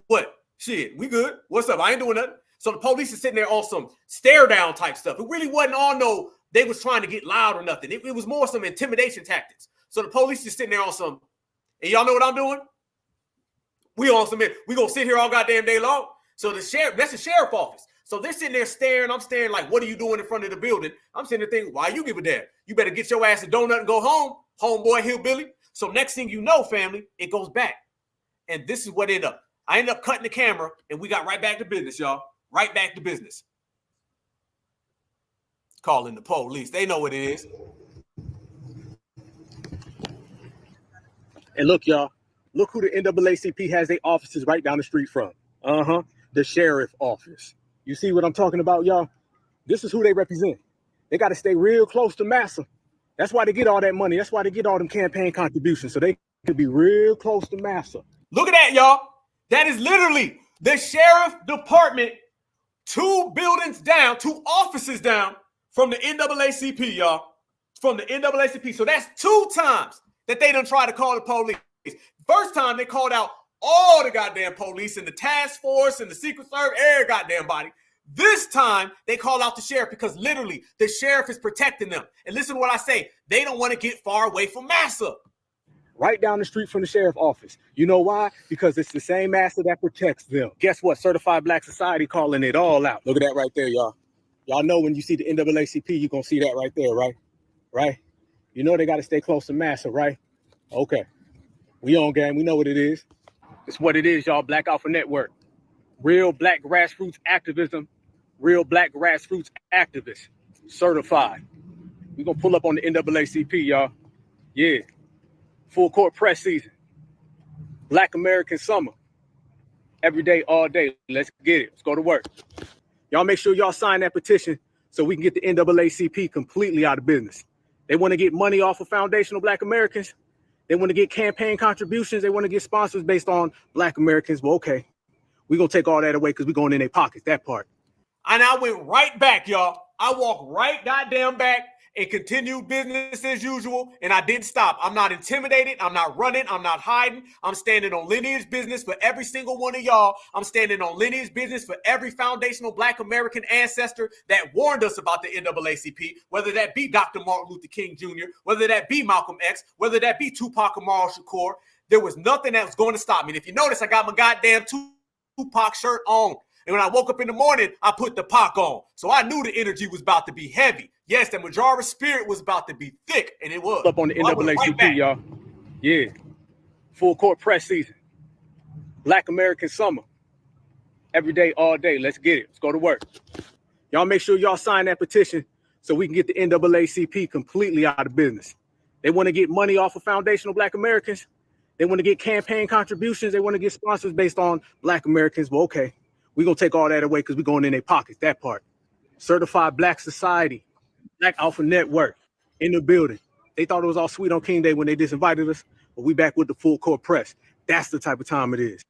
what? Shit, we good. What's up? I ain't doing nothing. So the police is sitting there on some stare down type stuff. It really wasn't on they was trying to get loud or nothing. It was more some intimidation tactics. So the police is sitting there on some, and y'all know what I'm doing? We gonna sit here all goddamn day long. So that's the sheriff office. So they're sitting there staring. I'm staring like, what are you doing in front of the building? I'm sitting there thinking, why you give a damn? You better get your ass a donut and go home, homeboy, hillbilly. So next thing you know, family, it goes back. And this is what ended up. I ended up cutting the camera and we got right back to business, y'all. Right back to business. Calling the police. They know what it is. And look, y'all. Look who the NAACP has their offices right down the street from. The sheriff office. You see what I'm talking about, y'all? This is who they represent. They got to stay real close to massa. That's why they get all that money. That's why they get all them campaign contributions, so they could be real close to massa. Look at that, y'all. That is literally the sheriff department, 2 buildings down, 2 offices down from the NAACP, y'all. From the NAACP. So that's 2 times that they done tried to call the police. First time they called out all the goddamn police and the task force and the Secret Service, every goddamn body. This time they call out the sheriff because literally the sheriff is protecting them. And listen to what I say. They don't want to get far away from massa. Right down the street from the sheriff office. You know why? Because it's the same massa that protects them. Guess what? Certified Black Society calling it all out. Look at that right there, y'all. Y'all know when you see the NAACP, you're going to see that right there, right? Right? You know they got to stay close to massa, right? Okay. We on game. We know what it is. It's what it is, y'all. Black Alpha Network. Real black grassroots activism. Real black grassroots activists. Certified. We're going to pull up on the NAACP, y'all. Yeah. Full court press season. Black American summer. Every day, all day. Let's get it. Let's go to work. Y'all make sure y'all sign that petition so we can get the NAACP completely out of business. They want to get money off of foundational Black Americans. They want to get campaign contributions. They want to get sponsors based on Black Americans. Well, okay. We're going to take all that away because we're going in their pockets, that part. And I went right back, y'all. I walked right goddamn back and continued business as usual, and I didn't stop. I'm not intimidated. I'm not running. I'm not hiding. I'm standing on lineage business for every single one of y'all. I'm standing on lineage business for every foundational Black American ancestor that warned us about the NAACP, whether that be Dr. Martin Luther King Jr., whether that be Malcolm X, whether that be Tupac Amaru Shakur. There was nothing that was going to stop me. And if you notice, I got my goddamn Tupac shirt on. And when I woke up in the morning, I put the Pac on. So I knew the energy was about to be heavy. Yes, the majority spirit was about to be thick, and it was. Up on the NAACP, y'all. Yeah. Full court press season. Black American summer. Every day, all day. Let's get it. Let's go to work. Y'all make sure y'all sign that petition so we can get the NAACP completely out of business. They want to get money off of foundational Black Americans. They want to get campaign contributions. They want to get sponsors based on Black Americans. Well, okay. We're going to take all that away because we're going in their pockets, that part. Certified Black Society, Black Alpha Network, in the building. They thought it was all sweet on King Day when they disinvited us, but we back with the full court press. That's the type of time it is.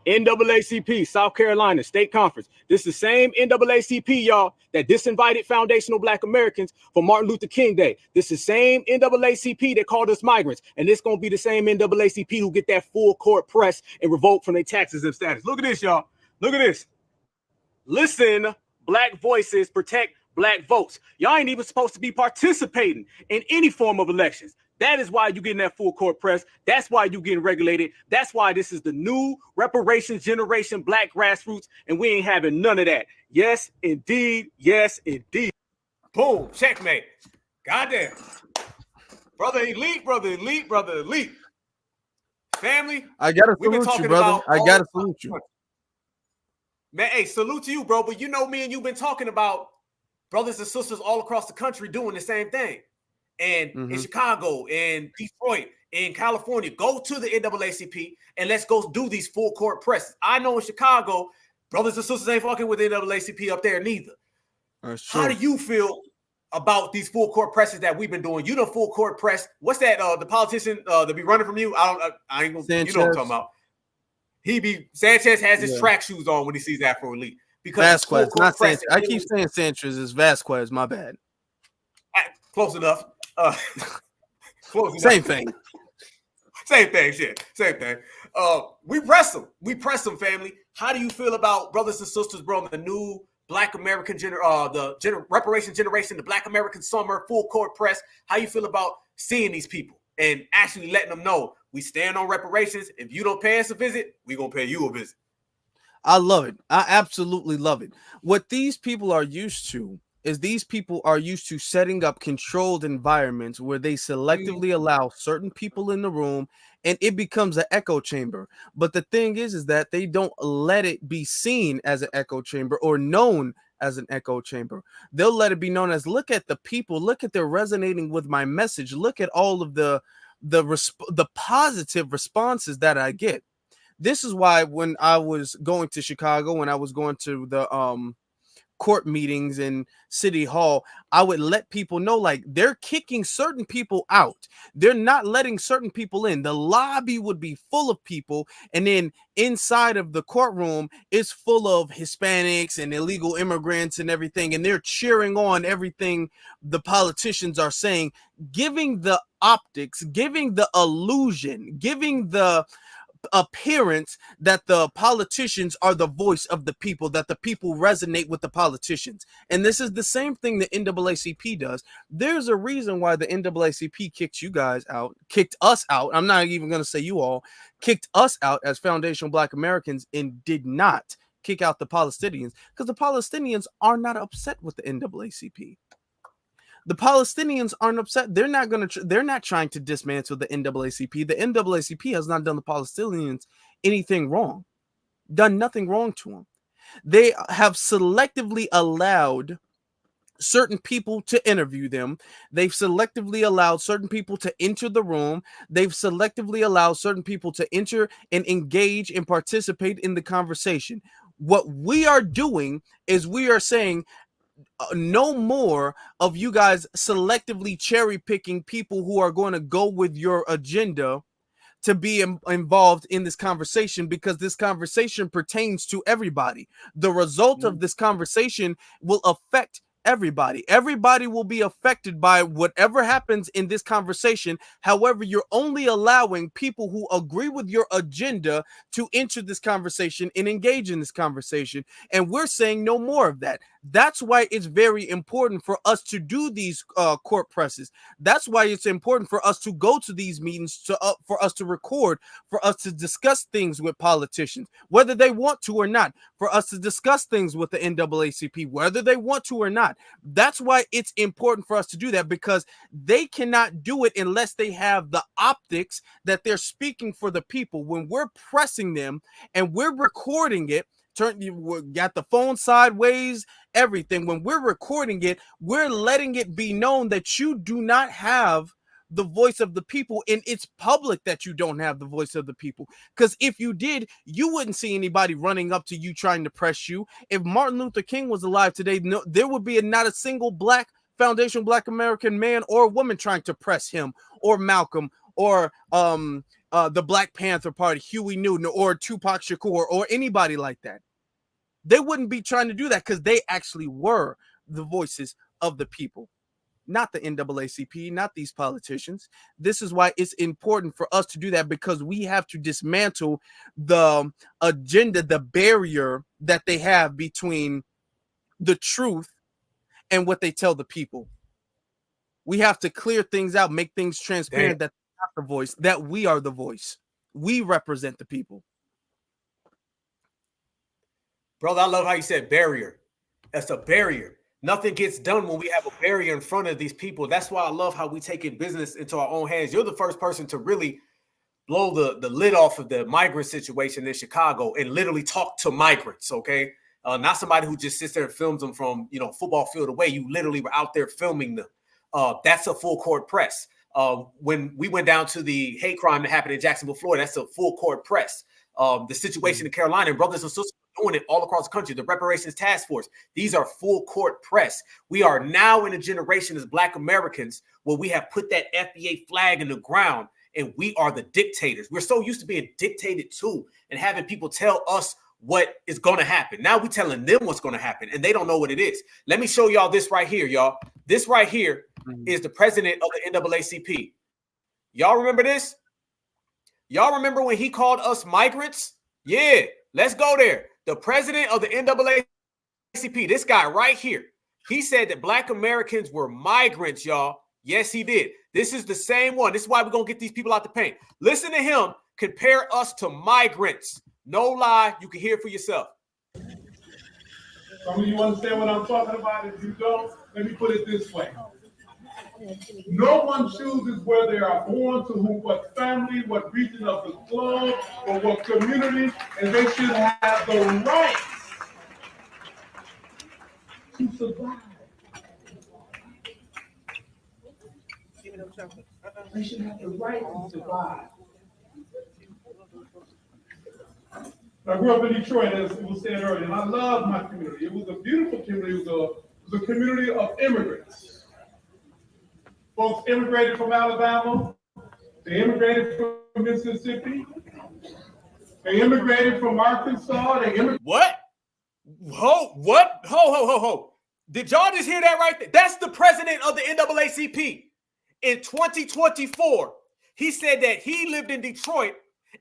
NAACP, South Carolina State Conference. This is the same NAACP, y'all, that disinvited foundational Black Americans for Martin Luther King Day. This is the same NAACP that called us migrants. And it's going to be the same NAACP who get that full court press and revoke from their taxes and status. Look at this, y'all. Look at this. Listen, Black voices protect Black votes. Y'all ain't even supposed to be participating in any form of elections. That is why you're getting that full court press. That's why you're getting regulated. That's why this is the new reparations generation, Black grassroots, and we ain't having none of that. Yes, indeed. Yes, indeed. Boom. Checkmate. Goddamn. Brother elite, brother elite, brother elite. Family. I gotta salute you, brother. I gotta salute you. Man, hey, salute to you, bro. But you know me and you've been talking about brothers and sisters all across the country doing the same thing. And in Chicago, in Detroit, in California, go to the NAACP and let's go do these full court presses. I know in Chicago, brothers and sisters ain't fucking with the NAACP up there neither. How do you feel about these full court presses that we've been doing? You know, full court press. What's that? The politician that be running from you? I ain't gonna. Sanchez. You know what I'm talking about. Sanchez has his track shoes on when he sees Afro Elite because Vasquez, not Sanchez. I keep saying Sanchez is Vasquez. My bad. Close enough. Same thing. Same thing, shit. Same thing. We press them. We press them, family. How do you feel about brothers and sisters, bro? The new Black American reparation generation, the Black American summer, full court press. How you feel about seeing these people and actually letting them know we stand on reparations? If you don't pay us a visit, we gonna pay you a visit. I love it. I absolutely love it. What these people are used to is these people are used to setting up controlled environments where they selectively allow certain people in the room and it becomes an echo chamber. But the thing is that they don't let it be seen as an echo chamber or known as an echo chamber. They'll let it be known as, look at the people, look at they're resonating with my message, look at all of the positive responses that I get. This is why when I was going to Chicago, when I was going to the court meetings in City Hall, I would let people know, like, they're kicking certain people out. They're not letting certain people in. The lobby would be full of people, and then inside of the courtroom is full of Hispanics and illegal immigrants and everything, and they're cheering on everything the politicians are saying, giving the optics, giving the illusion, giving the appearance that the politicians are the voice of the people, that the people resonate with the politicians. And this is the same thing the NAACP does. There's a reason why the NAACP kicked you guys out, kicked us out. I'm not even going to say you all, kicked us out as foundational Black Americans, and did not kick out the Palestinians, because the Palestinians are not upset with the NAACP. The Palestinians aren't upset. They're not trying to dismantle the NAACP. The NAACP has not done the Palestinians anything wrong, done nothing wrong to them. They have selectively allowed certain people to interview them. They've selectively allowed certain people to enter the room. They've selectively allowed certain people to enter and engage and participate in the conversation. What we are doing is we are saying, no more of you guys selectively cherry picking people who are going to go with your agenda to be involved in this conversation, because this conversation pertains to everybody. The result of this conversation will affect everybody. Everybody will be affected by whatever happens in this conversation. However, you're only allowing people who agree with your agenda to enter this conversation and engage in this conversation. And we're saying no more of that. That's why it's very important for us to do these court presses. That's why it's important for us to go to these meetings, for us to record, for us to discuss things with politicians, whether they want to or not, for us to discuss things with the NAACP, whether they want to or not. That's why it's important for us to do that, because they cannot do it unless they have the optics that they're speaking for the people. When we're pressing them and we're recording it, you got the phone sideways, everything. When we're recording it, we're letting it be known that you do not have the voice of the people, and it's public that you don't have the voice of the people. Because if you did, you wouldn't see anybody running up to you trying to press you. If Martin Luther King was alive today, no, there would be not a single Black foundational Black American man or woman trying to press him, or Malcolm, or the Black Panther Party, Huey Newton, or Tupac Shakur, or anybody like that. They wouldn't be trying to do that, because they actually were the voices of the people, not the NAACP, not these politicians. This is why it's important for us to do that, because we have to dismantle the agenda, the barrier that they have between the truth and what they tell the people. We have to clear things out, make things transparent, that they're not the voice, that we are the voice. We represent the people. Brother, I love how you said barrier. That's a barrier. Nothing gets done when we have a barrier in front of these people. That's why I love how we taking business into our own hands. You're the first person to really blow the lid off of the migrant situation in Chicago and literally talk to migrants, okay? Not somebody who just sits there and films them from, football field away. You literally were out there filming them. That's a full court press. When we went down to the hate crime that happened in Jacksonville, Florida, that's a full court press. The situation in Carolina, and brothers and sisters doing it all across the country, the reparations task force, these are full court press. We are now in a generation as Black Americans where we have put that FBA flag in the ground, and we are the dictators. We're so used to being dictated to and having people tell us what is going to happen. Now we're telling them what's going to happen, and they don't know what it is. Let me show y'all this right here, y'all. This right here is the president of the NAACP. Y'all remember this? Y'all remember when he called us migrants? Yeah, let's go there. The president of the NAACP, this guy right here, he said that Black Americans were migrants, y'all. Yes, he did. This is the same one. This is why we're going to get these people out the paint. Listen to him compare us to migrants. No lie. You can hear it for yourself. Some of you understand what I'm talking about. If you don't, let me put it this way. No one chooses where they are born, to whom, what family, what region of the globe, or what community, and they should have the right to survive. They should have the right to survive. I grew up in Detroit, as it was said earlier, and I loved my community. It was a beautiful community. It was a community of immigrants. Folks immigrated from Alabama. They immigrated from Mississippi. They immigrated from Arkansas. What? Ho. Did y'all just hear that right there? That's the president of the NAACP. In 2024, he said that he lived in Detroit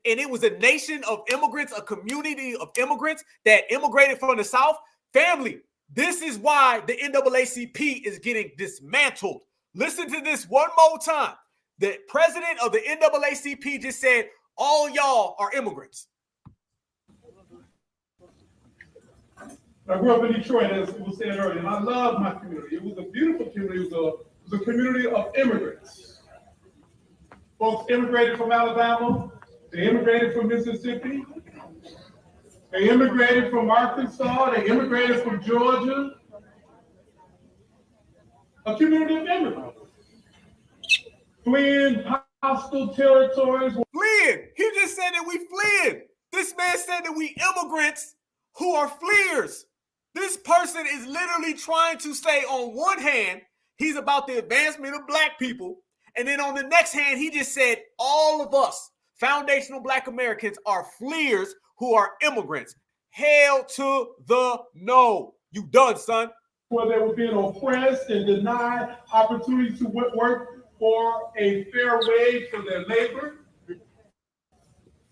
and it was a nation of immigrants, a community of immigrants that immigrated from the South. Family, this is why the NAACP is getting dismantled. Listen to this one more time. The president of the NAACP just said, all y'all are immigrants. I grew up in Detroit, as it was said earlier, and I loved my community. It was a beautiful community. It was a community of immigrants. Folks immigrated from Alabama. They immigrated from Mississippi. They immigrated from Arkansas. They immigrated from Georgia. A community of immigrants. Fleeing hostile territories. Fleeing. He just said that we fleeing. This man said that we immigrants who are fleers. This person is literally trying to say, on one hand, he's about the advancement of black people. And then on the next hand, he just said all of us, foundational black Americans, are fleers who are immigrants. Hell to the no. You done, son. Where they were being oppressed and denied opportunities to work for a fair wage for their labor.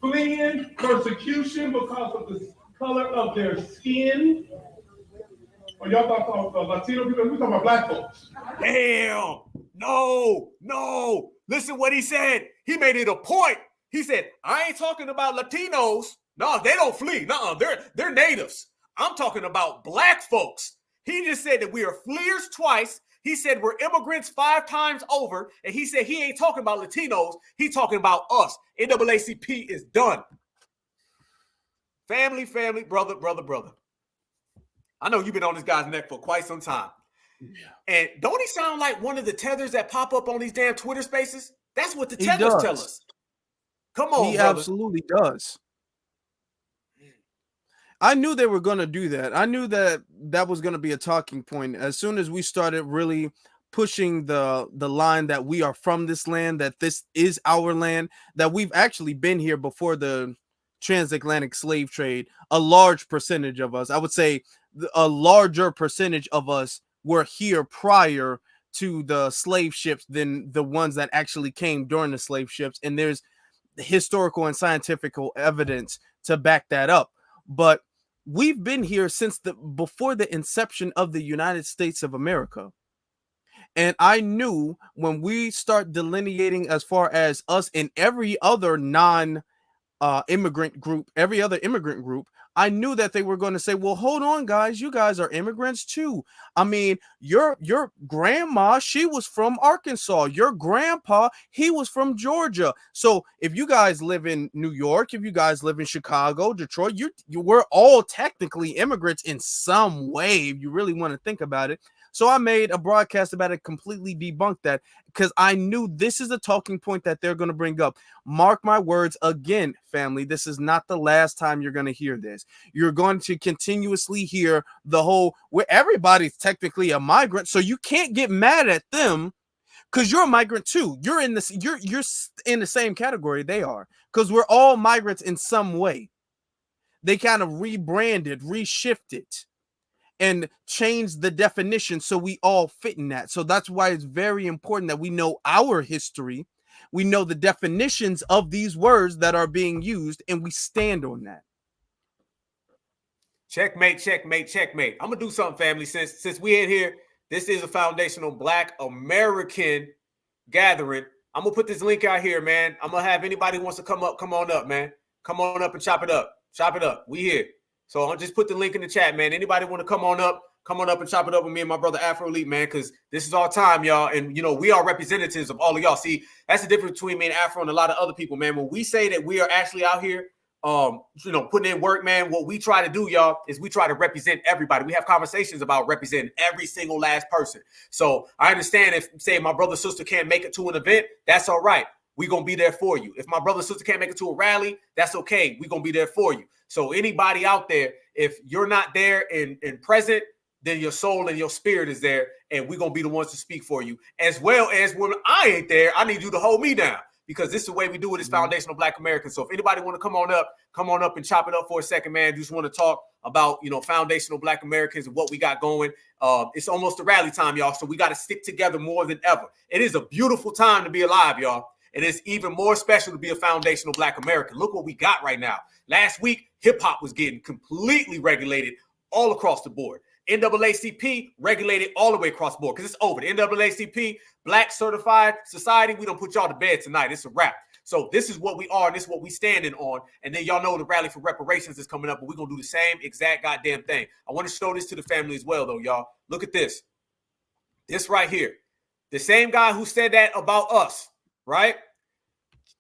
Fleeing persecution because of the color of their skin. Oh, y'all talking about Latino people? We're talking about black folks. Hell, no. Listen what he said. He made it a point. He said, I ain't talking about Latinos. No, they don't flee. No, they're natives. I'm talking about black folks. He just said that we are fleers twice. He said we're immigrants 5 times over. And he said he ain't talking about Latinos. He's talking about us. NAACP is done. Family, brother. I know you've been on this guy's neck for quite some time. Yeah. And don't he sound like one of the tethers that pop up on these damn Twitter spaces? That's what the tethers tell us. Come on, he brother. Absolutely does. I knew they were going to do that. I knew that was going to be a talking point. As soon as we started really pushing the line that we are from this land, that this is our land, that we've actually been here before the transatlantic slave trade. A large percentage of us, I would say a larger percentage of us, were here prior to the slave ships than the ones that actually came during the slave ships. And there's historical and scientific evidence to back that up. But we've been here since before the inception of the United States of America. And I knew when we start delineating as far as us and every other immigrant group, I knew that they were going to say, well, hold on, guys, you guys are immigrants too. I mean, your grandma, she was from Arkansas. Your grandpa, he was from Georgia. So if you guys live in New York, if you guys live in Chicago, Detroit, we're all technically immigrants in some way, if you really want to think about it. So I made a broadcast about it, completely debunked that, because I knew this is a talking point that they're going to bring up. Mark my words again, family. This is not the last time you're going to hear this. You're going to continuously hear the whole, where everybody's technically a migrant, so you can't get mad at them because you're a migrant too. You're in this. You're in the same category they are, because we're all migrants in some way. They kind of rebranded, reshifted, and change the definition so we all fit in that. So that's why it's very important that we know our history. We know the definitions of these words that are being used, and we stand on that. Checkmate. I'm gonna do something, family. Since we in here, this is a foundational Black American gathering. I'm gonna put this link out here, man. I'm gonna have anybody who wants to come on up, man. Come on up and chop it up. We here. So I'll just put the link in the chat, man. Anybody want to come on up and chop it up with me and my brother Afro Elite, man, because this is our time, y'all. And, we are representatives of all of y'all. See, that's the difference between me and Afro and a lot of other people, man. When we say that we are actually out here putting in work, man. What we try to do, y'all, is we try to represent everybody. We have conversations about representing every single last person. So I understand if, say, my brother, sister can't make it to an event, that's all right. We're going to be there for you. If my brother, sister can't make it to a rally, that's okay. We're going to be there for you. So anybody out there, if you're not there and present, then your soul and your spirit is there, and we're going to be the ones to speak for you. As well as when I ain't there, I need you to hold me down, because this is the way we do it as Foundational Black Americans. So if anybody want to come on up and chop it up for a second, man. Just want to talk about, Foundational Black Americans and what we got going. It's almost a rally time, y'all. So we got to stick together more than ever. It is a beautiful time to be alive, y'all. It is even more special to be a Foundational Black American. Look what we got right now. Last week, hip hop was getting completely regulated all across the board. NAACP regulated all the way across the board, because it's over. The NAACP, Black Certified Society, we don't put y'all to bed tonight. It's a wrap. So this is what we are, and this is what we standing on. And then y'all know the rally for reparations is coming up, but we're going to do the same exact goddamn thing. I want to show this to the family as well, though, y'all. Look at this. This right here. The same guy who said that about us, right?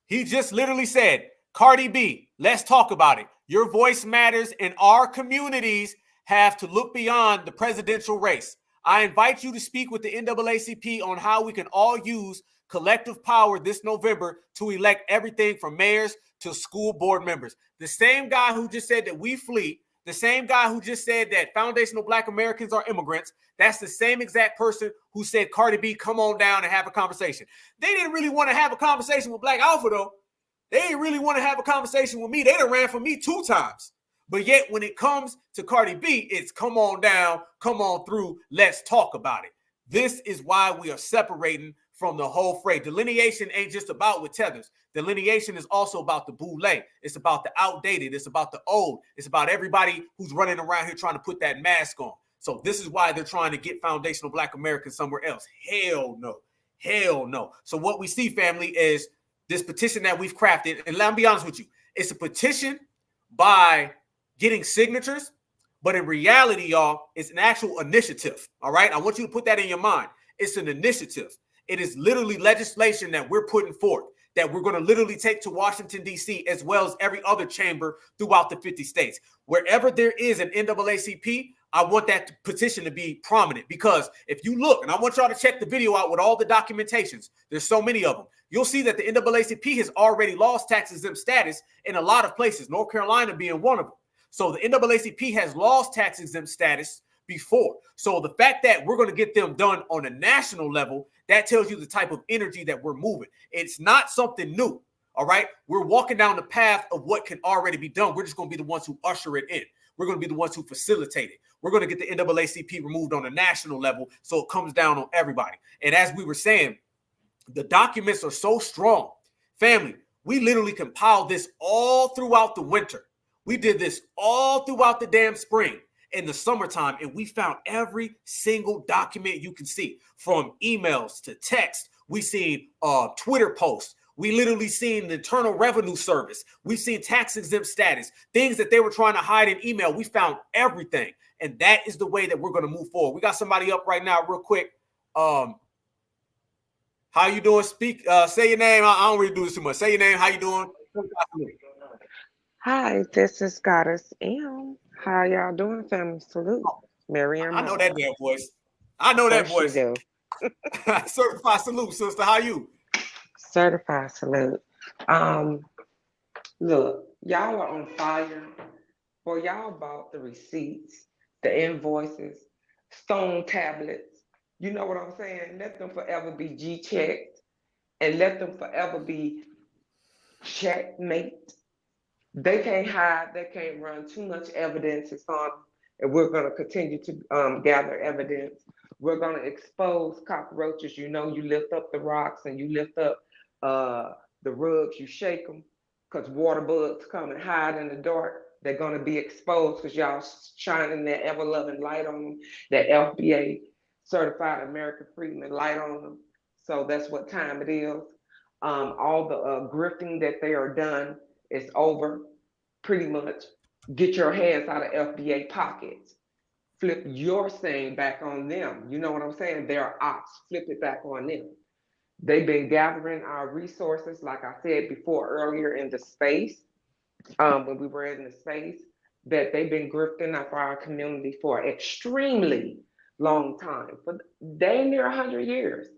He just literally said, Cardi B, let's talk about it. Your voice matters, and our communities have to look beyond the presidential race. I invite you to speak with the NAACP on how we can all use collective power this November to elect everything from mayors to school board members. The same guy who just said that we flee, the same guy who just said that Foundational Black Americans are immigrants, that's the same exact person who said, Cardi B, come on down and have a conversation. They didn't really want to have a conversation with Black Alpha, though. They didn't really want to have a conversation with me. They done ran for me 2 times. But yet when it comes to Cardi B, it's come on down, come on through, let's talk about it. This is why we are separating from the whole fray. Delineation ain't just about with tethers. Delineation is also about the boule. It's about the outdated. It's about the old. It's about everybody who's running around here trying to put that mask on. So this is why they're trying to get Foundational Black Americans somewhere else. Hell no. Hell no. So what we see, family, is this petition that we've crafted. And let me be honest with you. It's a petition by getting signatures, but in reality, y'all, it's an actual initiative. All right. I want you to put that in your mind. It's an initiative. It is literally legislation that we're putting forth that we're going to literally take to Washington, D.C., as well as every other chamber throughout the 50 states. Wherever there is an NAACP, I want that petition to be prominent, because if you look, and I want y'all to check the video out with all the documentations, there's so many of them, you'll see that the NAACP has already lost tax-exempt status in a lot of places, North Carolina being one of them. So the NAACP has lost tax-exempt status before. So the fact that we're going to get them done on a national level, that tells you the type of energy that we're moving. It's not something new, all right? We're walking down the path of what can already be done. We're just going to be the ones who usher it in. We're going to be the ones who facilitate it. We're going to get the NAACP removed on a national level so it comes down on everybody. And as we were saying, the documents are so strong. Family, we literally compiled this all throughout the winter. We did this all throughout the damn spring, in the summertime, and we found every single document you can see, from emails to text. We seen Twitter posts. We literally seen the Internal Revenue Service. We've seen tax exempt status, things that they were trying to hide in email. We found everything, and that is the way that we're going to move forward. We got somebody up right now, real quick. How you doing? Speak. Say your name. I don't really do this too much. Say your name. How you doing? Hi, this is Goddess M. How y'all doing, family? Salute. Miriam. I know that damn voice. I know that voice. Certified salute, sister. How you? Certified salute. Look, y'all are on fire. Boy, y'all bought the receipts, the invoices, stone tablets. You know what I'm saying? Let them forever be G-checked, and let them forever be checkmate. They can't hide, they can't run. Too much evidence is on, and we're going to continue to gather evidence. We're going to expose cockroaches. You know, you lift up the rocks and you lift up the rugs, you shake them, because water bugs come and hide in the dark. They're going to be exposed because y'all shining that ever-loving light on them, that FBA certified American freedman light on them. So that's what time it is. All the grifting that they are done, it's over, pretty much. Get your hands out of FBA pockets. Flip your thing back on them. You know what I'm saying? They're ops. Flip it back on them. They've been gathering our resources, like I said before earlier in the space. when we were in the space, that they've been grifting up our community for an extremely long time, for dang near 100 years.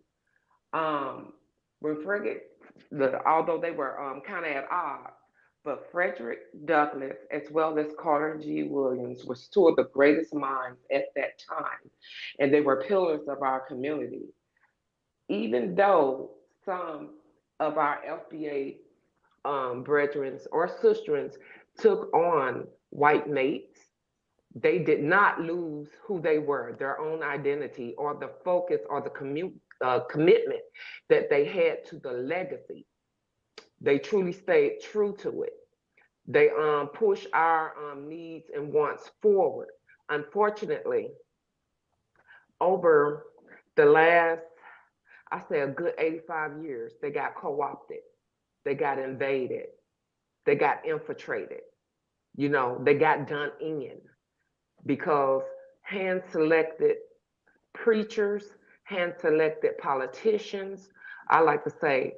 When although they were kind of at odds, but Frederick Douglass, as well as Carter G. Williams, was two of the greatest minds at that time, and they were pillars of our community. Even though some of our FBA brethren or sisterins took on white mates, they did not lose who they were, their own identity, or the focus or the commitment that they had to the legacy. They truly stayed true to it. They push our needs and wants forward. Unfortunately, over the last, I say a good 85 years, they got co-opted, they got invaded, they got infiltrated, you know, they got done in, because hand-selected preachers, hand-selected politicians, I like to say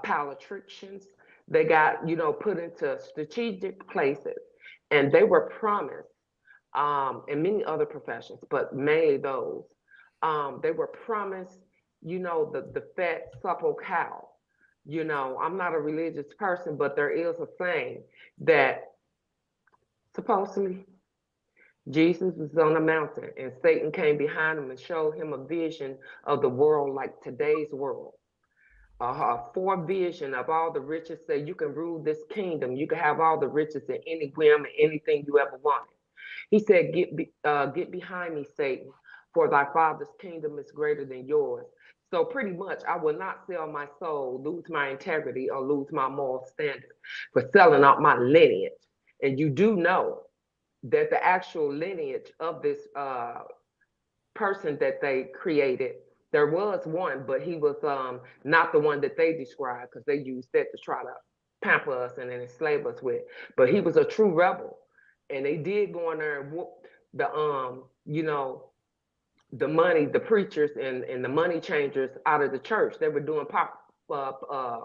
politicians, they got, you know, put into strategic places, and they were promised, and many other professions, but mainly those, they were promised, you know, the fat, supple cow. You know, I'm not a religious person, but there is a saying that supposedly Jesus was on a mountain and Satan came behind him and showed him a vision of the world like today's world. For vision of all the riches, say you can rule this kingdom, you can have all the riches in any whim and anything you ever wanted. He said, get behind me, Satan, for thy father's kingdom is greater than yours. So pretty much, I will not sell my soul, lose my integrity, or lose my moral standard for selling out my lineage. And you do know that the actual lineage of this person that they created, there was one, but he was not the one that they described, because they used that to try to pamper us and enslave us with. But he was a true rebel, and they did go in there and whoop the you know, the money, the preachers and the money changers out of the church. They were doing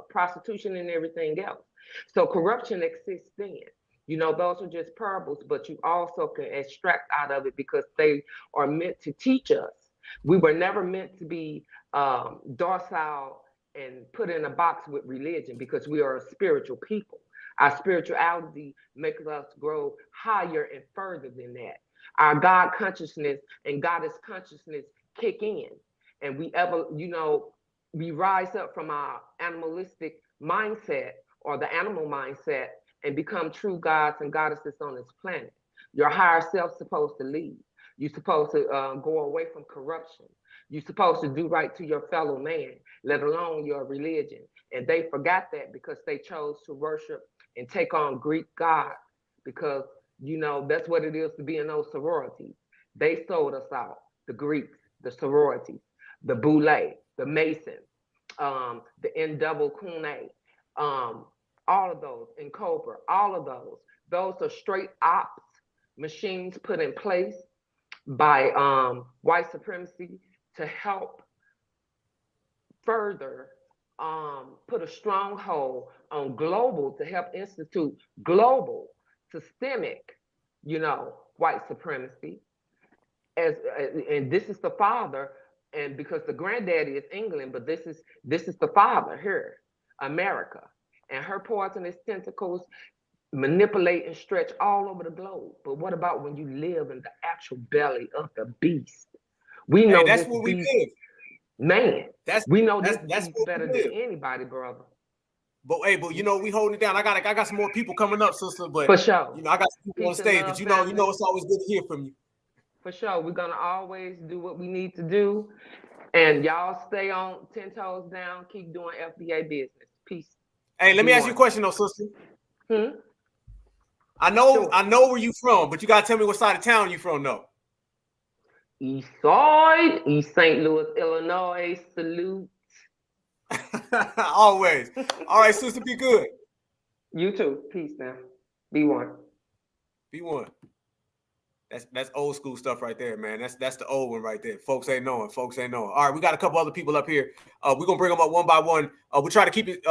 prostitution and everything else. So corruption exists then. You know, those are just parables, but you also can extract out of it because they are meant to teach us. We were never meant to be docile and put in a box with religion, because we are a spiritual people. Our spirituality makes us grow higher and further than that. Our God consciousness and goddess consciousness kick in, and we we rise up from our animalistic mindset or the animal mindset and become true gods and goddesses on this planet. Your higher self's supposed to lead. You're supposed to go away from corruption. You're supposed to do right to your fellow man, let alone your religion. And they forgot that because they chose to worship and take on Greek gods, because you know, that's what it is to be in those sororities. They sold us out, the Greeks, the sororities, the Boule, the Masons, the NAACP, all of those, in Cobra, all of those are straight ops machines put in place by white supremacy to help further put a stronghold on global, to help institute global systemic, you know, white supremacy. And this is the father, and because the granddaddy is England, but this is the father here, America, and her poisonous tentacles manipulate and stretch all over the globe. But what about when you live in the actual belly of the beast? We know that's this where we beast, live. Man, we know that's beast better than anybody, brother. But hey, but you know, we holding it down. I got some more people coming up, sister. But for sure, you know, I got some people on stage. But you know, it's always good to hear from you. For sure, we're gonna always do what we need to do, and y'all stay on 10 toes down. Keep doing FBA business. Peace. Hey, let me ask you a question, though, sister. I know where you from, but you gotta tell me what side of town you from, though. East Side, East St. Louis, Illinois. Salute. Always. All right, sister, be good. You too. Peace now. Be one. Be one. That's old school stuff right there, man. That's the old one right there. Folks ain't knowing. All right, we got a couple other people up here. We're gonna bring them up one by one. We'll try to keep it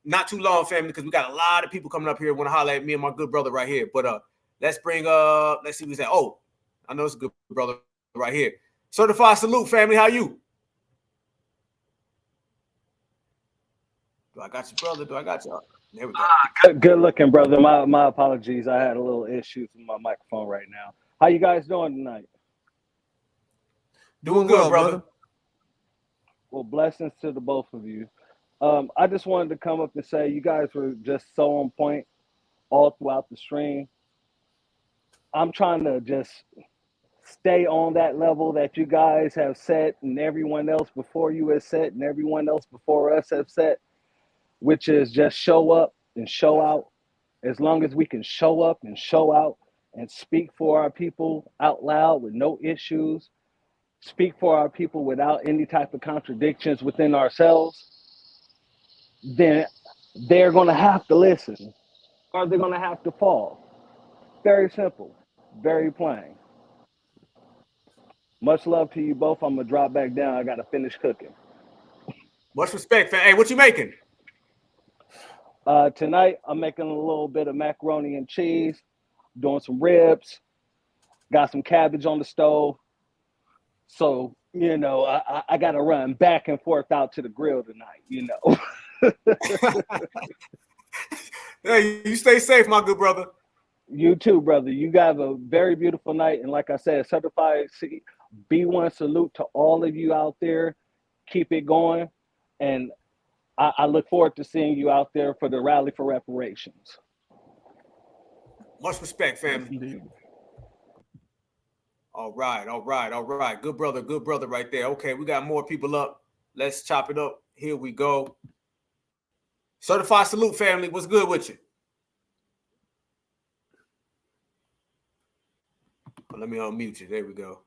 not too long, family, because we got a lot of people coming up here want to holler at me and my good brother right here. But let's bring let's see who's that. Oh, I know it's a good brother right here. Certified salute, family. How you? Do I got you, brother? Do I got you? There we go. Good looking, brother. My apologies. I had a little issues with my microphone right now. How you guys doing tonight? Doing good, brother. Well, blessings to the both of you. I just wanted to come up and say you guys were just so on point all throughout the stream. I'm trying to just stay on that level that you guys have set and everyone else before you has set and everyone else before us have set, which is just show up and show out. As long as we can show up and show out and speak for our people out loud with no issues, speak for our people without any type of contradictions within ourselves, then they're going to have to listen or they're going to have to fall. Very simple, very plain. Much love to you both. I'm going to drop back down. I got to finish cooking. Much respect, fam. Hey, what you making? Tonight, I'm making a little bit of macaroni and cheese, doing some ribs, got some cabbage on the stove. So, you know, I got to run back and forth out to the grill tonight, you know. Hey, you stay safe, my good brother. You too, brother. You have a very beautiful night. And like I said, certified B1 salute to all of you out there. Keep it going. And I look forward to seeing you out there for the rally for reparations. Much respect, family. All right. Good brother right there. Okay, we got more people up. Let's chop it up. Here we go. Certified salute, family. What's good with you? Let me unmute you. There we go.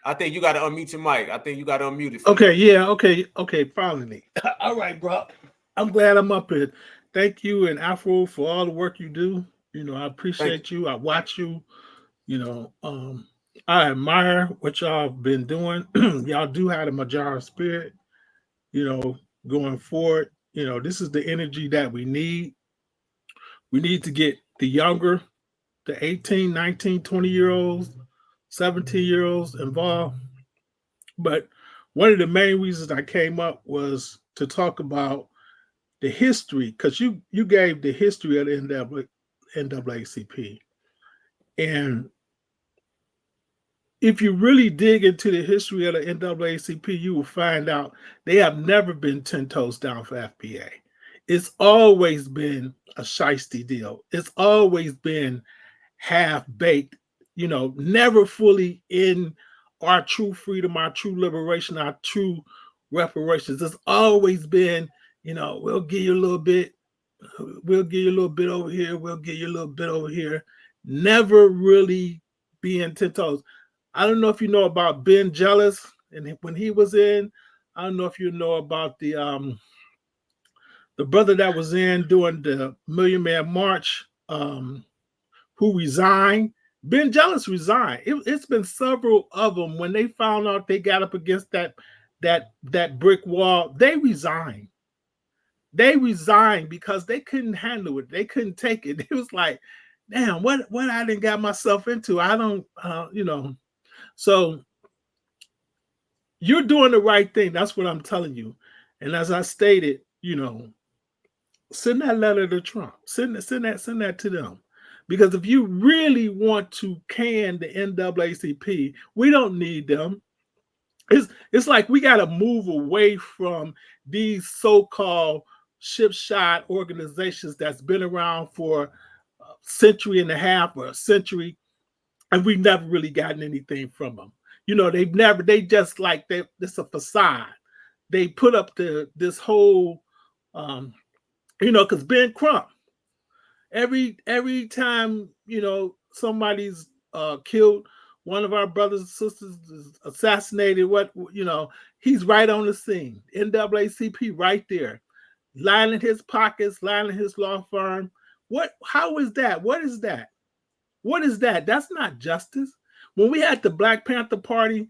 I think you got to unmute your mic. It. Okay, yeah, okay, finally. All right, bro. I'm glad I'm up here. Thank you and Afro for all the work you do. You know, I appreciate you. I watch you. You know, I admire what y'all been doing. Y'all do have a majority spirit, you know, going forward. You know, this is the energy that we need. We need to get the younger, the 18, 19, 20-year-olds, 17-year-olds involved. But one of the main reasons I came up was to talk about the history, because you gave the history of the NAACP. And if you really dig into the history of the NAACP, you will find out they have never been 10 toes down for FBA. It's always been a shiesty deal. It's always been half-baked, you know, never fully in our true freedom, our true liberation, our true reparations. It's always been, you know, we'll give you a little bit, we'll give you a little bit over here, we'll give you a little bit over here. Never really being 10 toes. I don't know if you know about Ben Jealous, and when he was in, I don't know if you know about the brother that was in doing the Million Man March, who resigned. Ben Jealous resigned. It's been several of them. When they found out they got up against that brick wall, they resigned. They resigned because they couldn't handle it. They couldn't take it. It was like, damn, what I done got myself into. I don't, you know. So you're doing the right thing. That's what I'm telling you. And as I stated, you know, send that letter to Trump. Send that to them. Because if you really want to can the NAACP, we don't need them. It's like we got to move away from these so-called ship-shot organizations that's been around for a century and a half or a century, and we've never really gotten anything from them. You know, it's a facade. They put up this whole, you know, because Ben Crump, every time, you know, somebody's killed, one of our brothers and sisters is assassinated, you know, he's right on the scene. NAACP right there, lining his pockets, lining his law firm. How is that? What is that? What is that? That's not justice. When we had the Black Panther Party,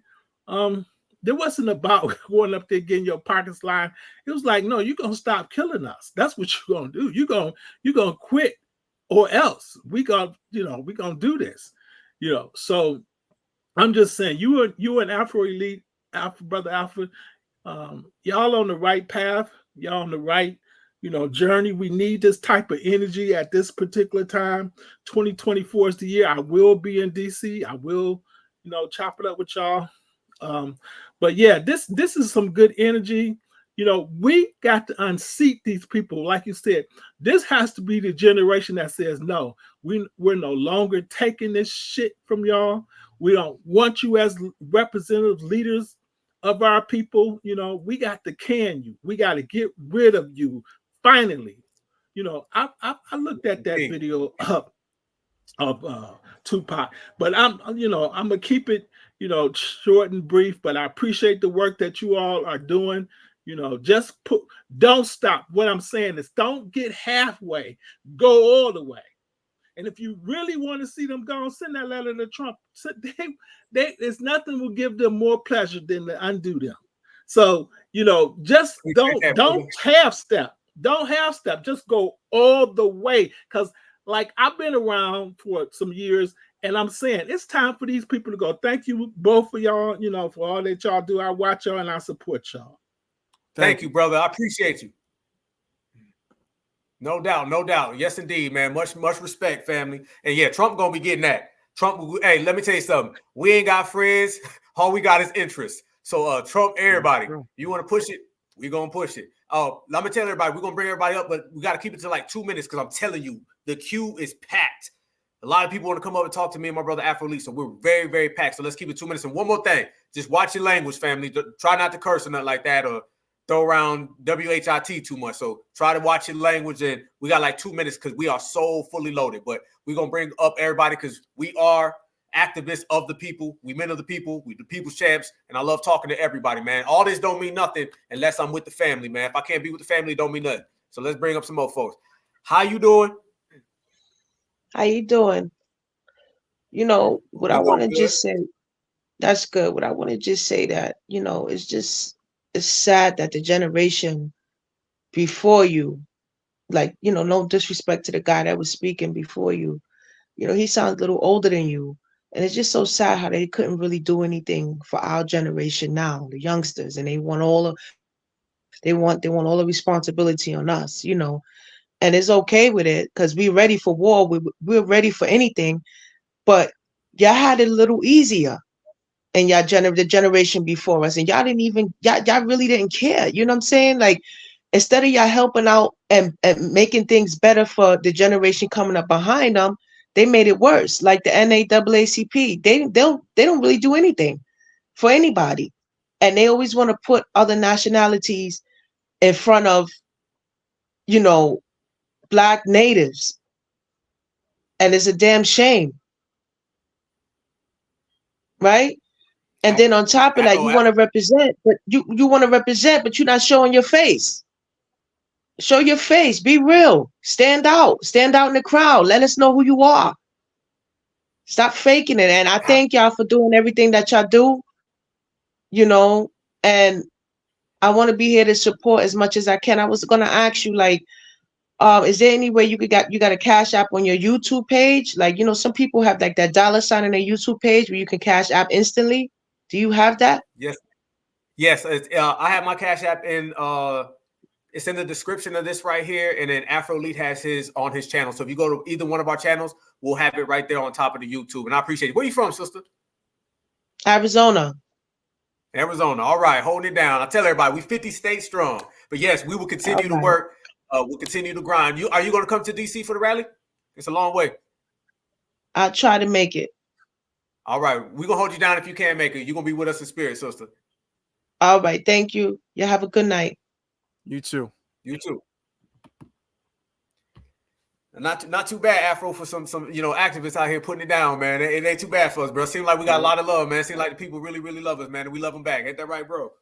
There wasn't about going up there getting your pockets lined. It was like, no, you're gonna stop killing us. That's what you're gonna do. You're gonna quit, or else we're gonna do this. So I'm just saying, you and Afro Elite, Brother Alpha, y'all on the right path. Y'all on the right, journey. We need this type of energy at this particular time. 2024 is the year. I will be in DC. I will, chop it up with y'all. But yeah, this is some good energy. We got to unseat these people. Like you said, this has to be the generation that says, no, we're no longer taking this shit from y'all. We don't want you as representative leaders of our people. We got to can you. We got to get rid of you. Finally, I looked at that video of Tupac, but I'm gonna keep it, short and brief. But I appreciate the work that you all are doing. Don't stop. What I'm saying is, don't get halfway. Go all the way. And if you really want to see them go, send that letter to Trump. So there's nothing will give them more pleasure than to undo them. So just don't half step. Don't half step. Just go all the way. Because like I've been around for some years, and I'm saying it's time for these people to go. Thank you both for y'all, for all that y'all do. I watch y'all and I support y'all. Thank you, brother. I appreciate you. No doubt, no doubt. Yes, indeed, man. Much respect, family. And yeah, Trump gonna be getting that. Trump, hey, let me tell you something. We ain't got friends. All we got is interest. So Trump, everybody, you want to push it? We gonna push it. Let me tell everybody, we're gonna bring everybody up, but we gotta keep it to like 2 minutes because I'm telling you, the queue is packed. A lot of people want to come up and talk to me and my brother Afro Lee, so we're very, very packed. So let's keep it 2 minutes. And one more thing, just watch your language, family. Try not to curse or nothing like that, or throw around WHIT too much. So try to watch your language, and we got like 2 minutes because we are so fully loaded. But we're going to bring up everybody because we are activists of the people. We men of the people. We the people's champs. And I love talking to everybody, man. All this don't mean nothing unless I'm with the family, man. If I can't be with the family, it don't mean nothing. So let's bring up some more folks. How you doing? How you doing? What I want to just say, that's good. What I want to just say that, it's sad that the generation before you, like, no disrespect to the guy that was speaking before you, he sounds a little older than you. And it's just so sad how they couldn't really do anything for our generation now, the youngsters, and they want all the responsibility on us, and it's okay with it because we're ready for war. We're ready for anything, but y'all had it a little easier. And the generation before us, and y'all really didn't care. You know what I'm saying? Like, instead of y'all helping out and making things better for the generation coming up behind them, they made it worse. Like the NAACP, they don't really do anything for anybody, and they always want to put other nationalities in front of, Black natives, and it's a damn shame, right? And then on top of that, you want to represent, but you want to represent, but you're not showing your face. Show your face. Be real. Stand out in the crowd. Let us know who you are. Stop faking it. And I thank y'all for doing everything that y'all do. And I want to be here to support as much as I can. I was gonna ask you, like, is there any way you got a Cash App on your YouTube page? Like, some people have like that $sign on their YouTube page where you can Cash App instantly. Do you have that? Yes. I have my Cash App it's in the description of this right here, and then Afro Elite has his on his channel. So if you go to either one of our channels, we'll have it right there on top of the YouTube. And I appreciate it. Where you from, sister? Arizona. All right, holding it down. I tell everybody, we 50 states strong. But yes, we will continue to work. We'll continue to grind. Are you going to come to DC for the rally? It's a long way. I'll try to make it. All right. We're going to hold you down if you can't make it. You're going to be with us in spirit, sister. All right. Thank you. You have a good night. You too. You too. Not too bad, Afro, for some activists out here putting it down, man. It ain't too bad for us, bro. Seems like we got a lot of love, man. Seems like the people really, really love us, man. And we love them back. Ain't that right, bro?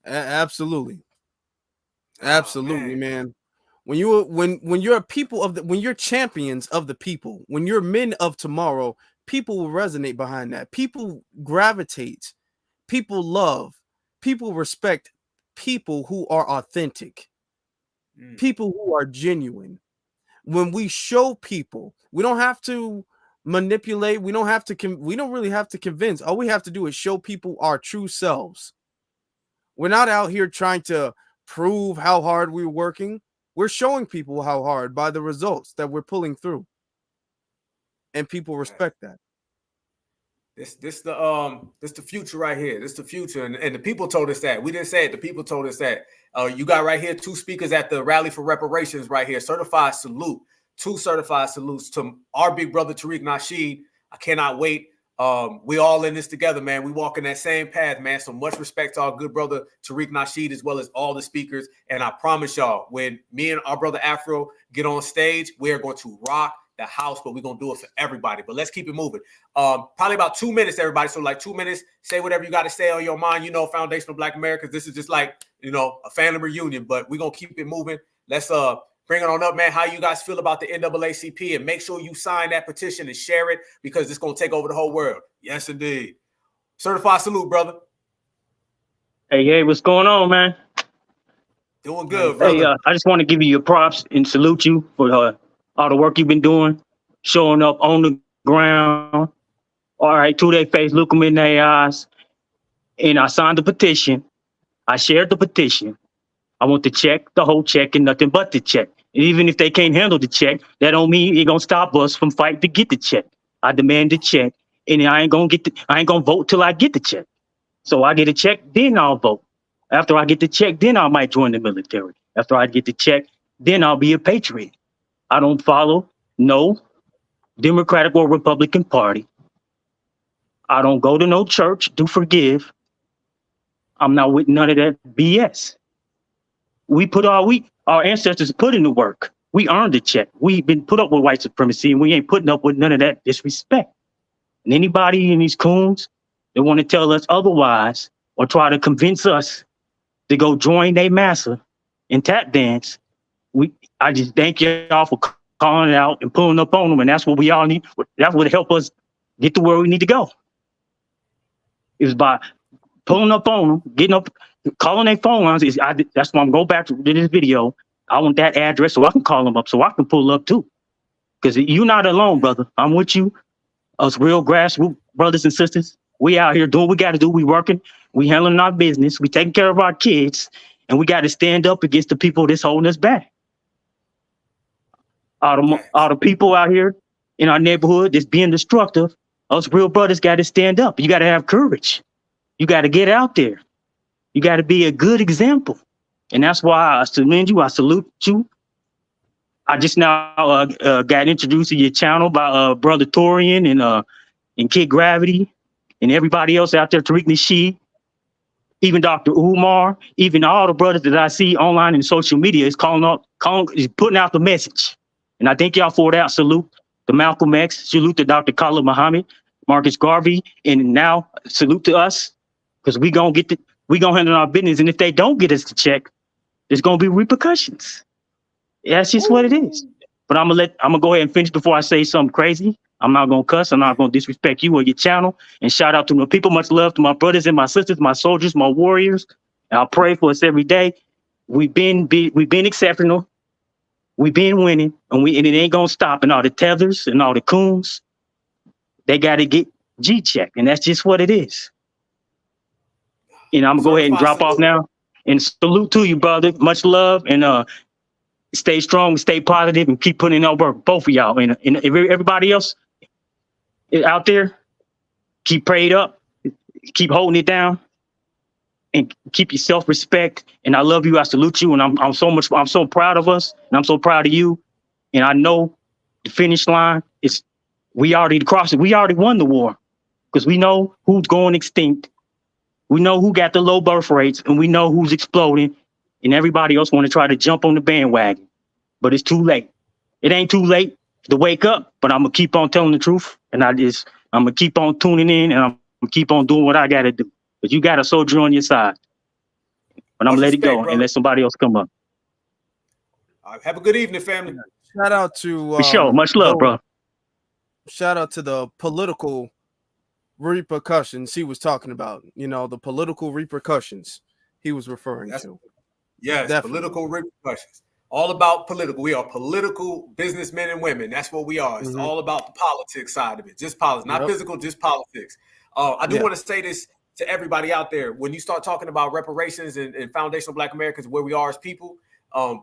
Absolutely. Absolutely, man. When you're when you're champions of the people, when you're men of tomorrow, people will resonate behind that. People gravitate. People love. people respect people who are authentic, people who are genuine. When we show people, we don't have to manipulate. We don't have to. We don't really have to convince. All we have to do is show people our true selves. We're not out here trying to prove how hard we're working. We're showing people how hard by the results that we're pulling through, and people respect that. This the future right here. This the future, and the people told us that. We didn't say it. The people told us that. You got right here 2 speakers at the rally for reparations right here. Certified salute. 2 certified salutes to our big brother Tariq Nasheed. I cannot wait. We all in this together, man. We walk in that same path, man. So much respect to our good brother Tariq Nasheed, as well as all the speakers. And I promise y'all, when me and our brother Afro get on stage, we are going to rock the house, but we're going to do it for everybody. But let's keep it moving. Probably about 2 minutes, everybody. So like 2 minutes, say whatever you got to say on your mind. You know, Foundational Black Americans, this is just like, you know, a family reunion, but we're going to keep it moving. Let's bring it on up, man. How you guys feel about the NAACP, and make sure you sign that petition and share it, because it's going to take over the whole world. Yes, indeed. Certified salute, brother. Hey, what's going on, man? Doing good, brother. Hey, I just want to give you your props and salute you for all the work you've been doing, showing up on the ground. All right, to their face, look them in their eyes. And I signed the petition. I shared the petition. I want the check, the whole check, and nothing but the check. And even if they can't handle the check, that don't mean it gonna stop us from fighting to get the check. I demand the check, and I ain't gonna vote till I get the check. So I get a check, then I'll vote. After I get the check, then I might join the military. After I get the check, then I'll be a patriot. I don't follow no Democratic or Republican Party. I don't go to no church, do forgive. I'm not with none of that BS. We put our ancestors put in the work. We earned the check. We've been put up with white supremacy, and we ain't putting up with none of that disrespect. And anybody in these coons that want to tell us otherwise or try to convince us to go join their massa and tap dance, I just thank y'all for calling it out and pulling up on them, and that's what we all need. That's what help us get to where we need to go. Is by pulling up on them, getting up, calling their phone lines. That's why I'm going back to this video. I want that address so I can call them up, so I can pull up too. Because you're not alone, brother. I'm with you. Us real grassroots brothers and sisters. We out here doing what we got to do. We working. We handling our business. We taking care of our kids. And we got to stand up against the people that's holding us back. All the people out here in our neighborhood that's being destructive, us real brothers got to stand up. You got to have courage. You got to get out there. You got to be a good example. And that's why I salute you. I salute you. I just now got introduced to your channel by Brother Torian and Kid Gravity and everybody else out there, Tariq Nasheed, even Dr. Umar, even all the brothers that I see online and social media is is putting out the message. And I thank y'all for that. Salute to Malcolm X, salute to Dr. Khalid Muhammad, Marcus Garvey, and now salute to us, because we gonna handle our business. And if they don't get us the check, there's gonna be repercussions. That's just what it is. But I'm gonna go ahead and finish before I say something crazy. I'm not gonna cuss. I'm not gonna disrespect you or your channel. And shout out to my people. Much love to my brothers and my sisters, my soldiers, my warriors. And I pray for us every day. We've been exceptional. We've been winning, and it ain't gonna stop. And all the tethers and all the coons, they gotta get G-check, and that's just what it is. And I'm gonna go ahead and drop off now. And salute to you, brother. Much love, and stay strong, stay positive, and keep putting in that work, both of y'all. And everybody else out there, keep prayed up, keep holding it down, and keep your self-respect. And I love you. I salute you, and I'm so proud of us, and I'm so proud of you. And I know the finish line is we already crossed it. We already won the war, because we know who's going extinct. We know who got the low birth rates, and we know who's exploding, and everybody else want to try to jump on the bandwagon. But it's too late. It ain't too late to wake up, but I'm going to keep on telling the truth, and I'm going to keep on tuning in, and I'm going to keep on doing what I got to do. But you got a soldier on your side. But I'm going to let it go and let somebody else come up. Have a good evening, family. Shout out to for sure. Much love, bro. Shout out to the political repercussions he was talking about. You know, the political repercussions he was referring to. Yes, Definitely. political repercussions. All about political. We are political businessmen and women. That's what we are. It's all about the politics side of it. Just politics, not physical, just politics. I do want to say this to everybody out there. When you start talking about reparations and foundational Black Americans, where we are as people,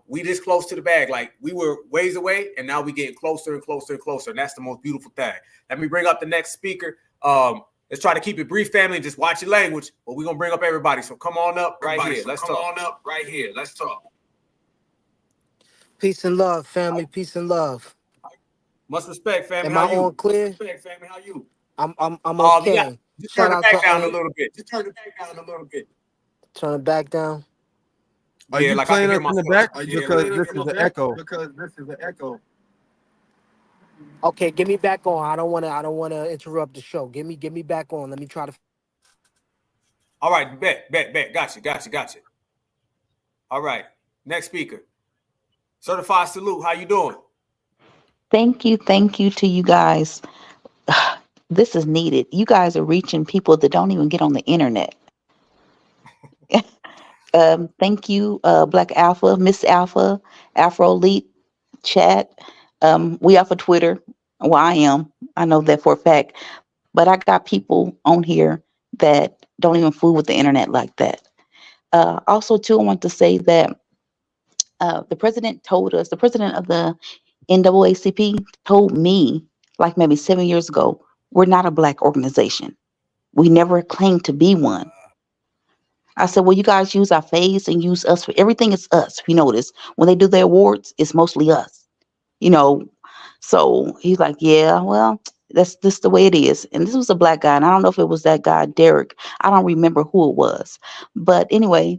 we this close to the bag. Like, we were ways away, and now we getting closer and closer and closer. And that's the most beautiful thing. Let me bring up the next speaker. Let's try to keep it brief, family, and just watch your language. But we're gonna bring up everybody. So come on up right here. Let's talk. Peace and love, family. Peace and love. Much respect, family. Am I on clear? Respect, family. How you? I'm okay. Just turn it back down a little bit. Turn it back down. Are you playing up in the back? Because this is an echo. Okay, get me back on. I don't wanna interrupt the show. Get me back on. Let me try to. All right, bet. Gotcha. All right, next speaker. Certified salute. How you doing? Thank you to you guys. This is needed. You guys are reaching people that don't even get on the internet. Thank you, Black Alpha, Miss Alpha, Afro Elite, chat. We off of Twitter. Well, I am. I know that for a fact. But I got people on here that don't even fool with the internet like that. Also, too, I want to say that the president of the NAACP told me, like maybe 7 years ago, we're not a Black organization. We never claimed to be one. I said, well, you guys use our face and use us for everything. It's us. You notice when they do their awards, it's mostly us. You know, so he's like, yeah, well, that's just the way it is. And this was a Black guy, and I don't know if it was that guy, Derek. I don't remember who it was. But anyway,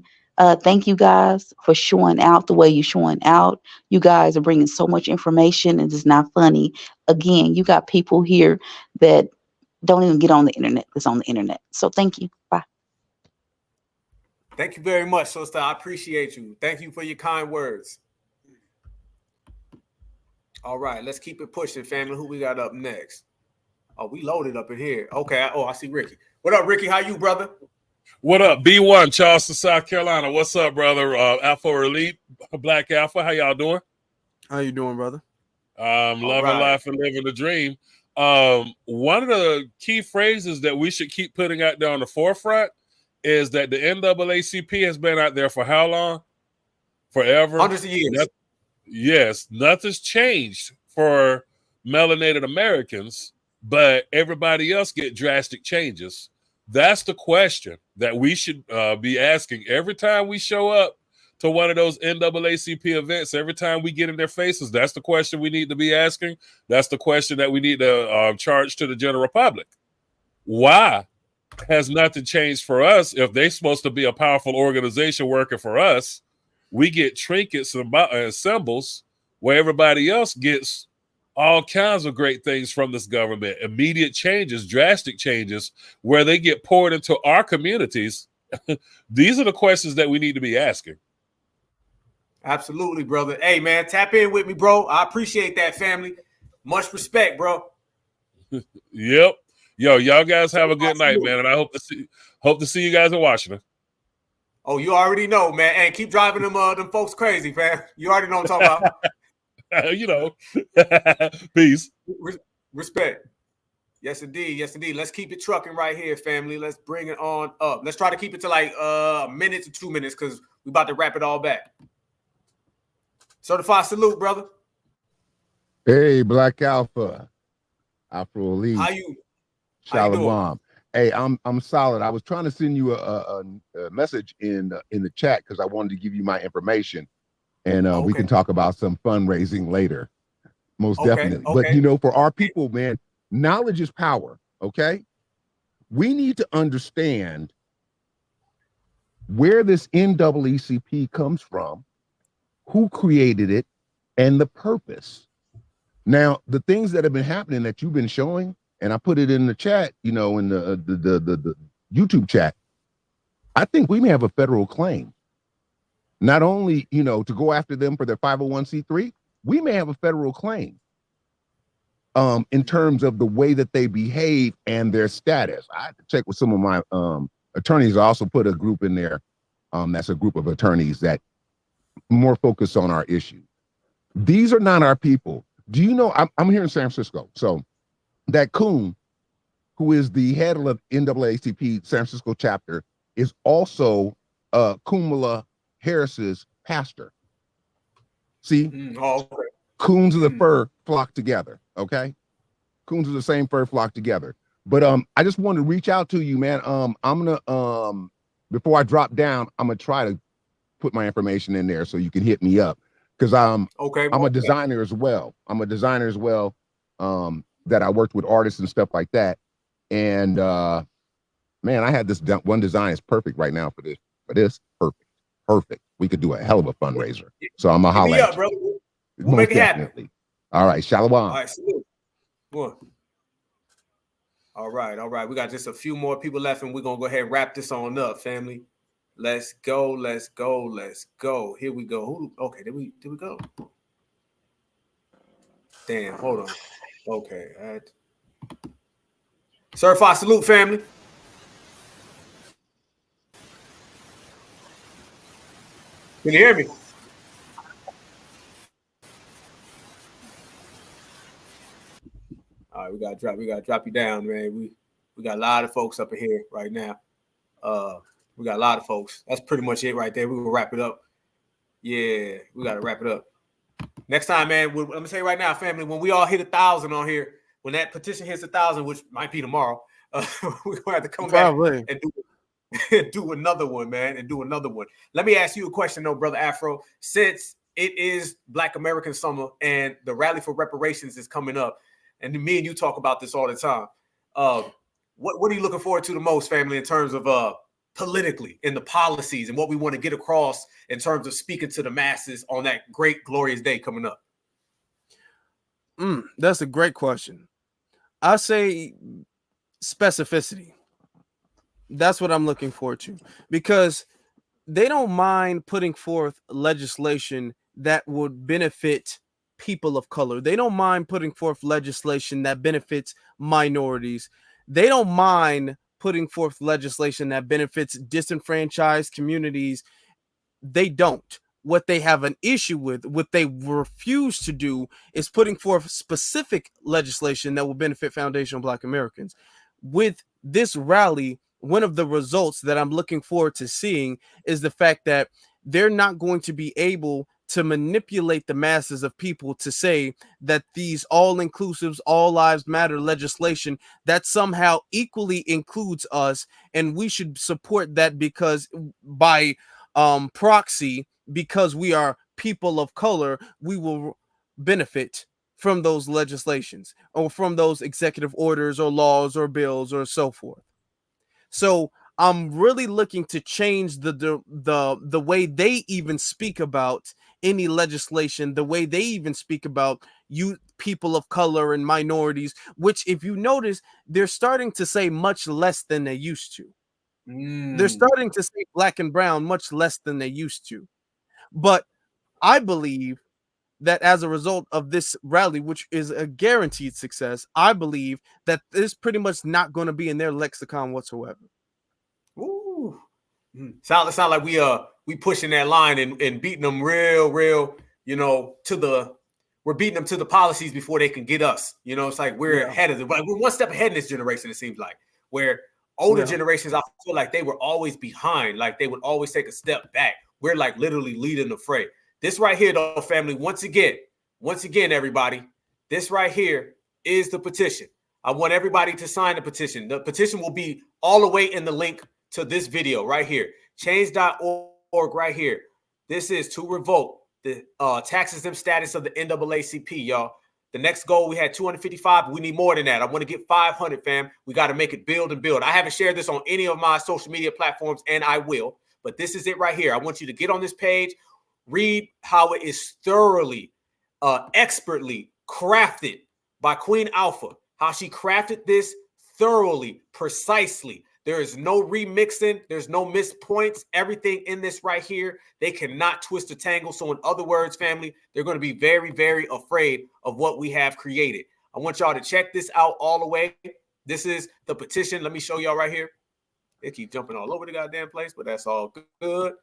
thank you guys for showing out the way you're showing out. You guys are bringing so much information, and it's not funny. Again, you got people here that don't even get on the internet. That's on the internet. So thank you. Bye. Thank you very much, sister. I appreciate you. Thank you for your kind words. All right, let's keep it pushing, family. Who we got up next? Oh, we loaded up in here. Okay. Oh, I see Ricky. What up, Ricky? How you, brother? What up? B1, Charleston, South Carolina. What's up, brother? Alpha Elite, Black Alpha. How y'all doing? How you doing, brother? Loving life and living the dream. One of the key phrases that we should keep putting out there on the forefront is that the NAACP has been out there for how long? Forever. Hundreds of years. Yes, nothing's changed for melanated Americans, but everybody else get drastic changes. That's the question that we should be asking every time we show up to one of those NAACP events. Every time we get in their faces, that's the question we need to be asking. That's the question that we need to charge to the general public. Why has nothing changed for us if they're supposed to be a powerful organization working for us? We get trinkets and symbols where everybody else gets all kinds of great things from this government, immediate changes, drastic changes, where they get poured into our communities. These are the questions that we need to be asking. Absolutely, brother. Hey, man, tap in with me, bro. I appreciate that, family. Much respect, bro. Yep. Yo, y'all guys have a good night, man, and I hope to see you guys in Washington. Oh, you already know, man. And keep driving them folks crazy, man. You already know what I'm talking about. You know. Peace. Respect. Yes, indeed. Yes, indeed. Let's keep it trucking right here, family. Let's bring it on up. Let's try to keep it to like a minute to 2 minutes because we're about to wrap it all back. Certified salute, brother. Hey, Black Alpha. Afro Elite. How you? Shalom. Hey, I'm solid. I was trying to send you a message in the chat because I wanted to give you my information, and we can talk about some fundraising later. Most definitely. But you know, for our people, man, knowledge is power. Okay, we need to understand where this NAACP comes from, who created it, and the purpose. Now, the things that have been happening that you've been showing. And I put it in the chat, you know, in the YouTube chat. I think we may have a federal claim. Not only, you know, to go after them for their 501c3, we may have a federal claim. in terms of the way that they behave and their status. I had to check with some of my attorneys. I also put a group in there. That's a group of attorneys that more focus on our issue. These are not our people. Do you know, I'm here in San Francisco. So that Coon, who is the head of the NAACP San Francisco chapter, is also Kumala Harris's pastor. See, coons of the fur flock together. Okay, coons of the same fur flock together. But I just wanted to reach out to you, man. I'm gonna before I drop down, I'm gonna try to put my information in there so you can hit me up, because I'm a designer as well. I'm a designer as well. That I worked with artists and stuff like that. And man, I had this one design is perfect right now for this. Perfect. We could do a hell of a fundraiser. So I'm gonna holler at you. Bro. We'll make it happen. All right, shalom. All right, salute. All right. We got just a few more people left, and we're gonna go ahead and wrap this on up, family. Let's go. Here we go. Okay, did we go? Damn, hold on. Okay. Certified salute, family. Can you hear me? All right, we gotta drop you down, man. We got a lot of folks up in here right now. We got a lot of folks. That's pretty much it right there. We're gonna wrap it up. Yeah, we gotta wrap it up. Next time, man, let me tell you right now, family, when we all hit 1,000 on here, when that petition hits 1,000, which might be tomorrow, we're gonna have to come back and do another one, man, and do another one. Let me ask you a question, though, Brother Afro. Since it is Black American Summer and the rally for reparations is coming up, and me and you talk about this all the time, what are you looking forward to the most, family, in terms of politically in the policies and what we want to get across in terms of speaking to the masses on that great, glorious day coming up? That's a great question. I say specificity. That's what I'm looking forward to, because they don't mind putting forth legislation that would benefit people of color. They don't mind putting forth legislation that benefits minorities. They don't mind putting forth legislation that benefits disenfranchised communities. They don't. What they have an issue with, what they refuse to do, is putting forth specific legislation that will benefit foundational Black Americans. With this rally, one of the results that I'm looking forward to seeing is the fact that they're not going to be able to manipulate the masses of people to say that these all-inclusives, all lives matter legislation that somehow equally includes us, and we should support that because by proxy, because we are people of color, we will benefit from those legislations or from those executive orders or laws or bills or so forth. So I'm really looking to change the way they even speak about any legislation, the way they even speak about you people of color and minorities, which, if you notice, they're starting to say much less than they used to. They're starting to say Black and brown much less than they used to. But I believe that as a result of this rally, which is a guaranteed success, I believe that this pretty much not going to be in their lexicon whatsoever. Ooh. Sound like we pushing that line and beating them real, we're beating them to the policies before they can get us. It's like we're ahead of them. But we're one step ahead in this generation, it seems like, where older generations, I feel like they were always behind, like they would always take a step back. We're like literally leading the fray. This right here, though, family, once again, everybody, this right here is the petition. I want everybody to sign the petition. The petition will be all the way in the link to this video right here. Change.org right here. This is to revoke the tax exempt status of the NAACP, y'all. The next goal, we had 255. We need more than that. I want to get 500, fam. We got to make it build and build. I haven't shared this on any of my social media platforms, and I will. But this is it right here. I want you to get on this page, read how it is thoroughly, expertly crafted by Queen Alpha, how she crafted this thoroughly, precisely. There is no remixing. There's no missed points. Everything in this right here, they cannot twist or tangle. So in other words, family, they're going to be very, very afraid of what we have created. I want y'all to check this out all the way. This is the petition. Let me show y'all right here. They keep jumping all over the goddamn place, but that's all good.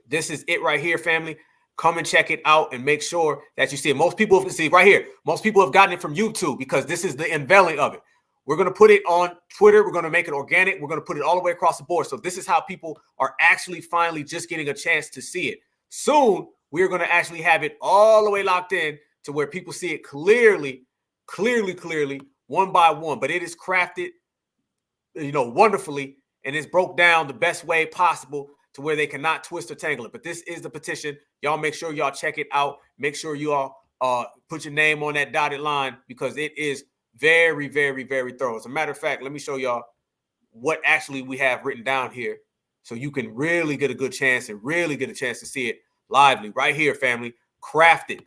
This is it right here, family. Come and check it out and make sure that you see it. Most people have see right here. Most people have gotten it from YouTube because this is the unveiling of it. We're going to put it on Twitter. We're going to make it organic. We're going to put it all the way across the board. So this is how people are actually finally just getting a chance to see it. Soon, we're going to actually have it all the way locked in to where people see it clearly, one by one. But it is crafted, wonderfully, and it's broke down the best way possible to where they cannot twist or tangle it. But this is the petition. Y'all make sure y'all check it out. Make sure you all put your name on that dotted line because it is very, very, very thorough. As a matter of fact, let me show y'all what actually we have written down here so you can really get a good chance and really get a chance to see it lively. Right here, family. Crafted.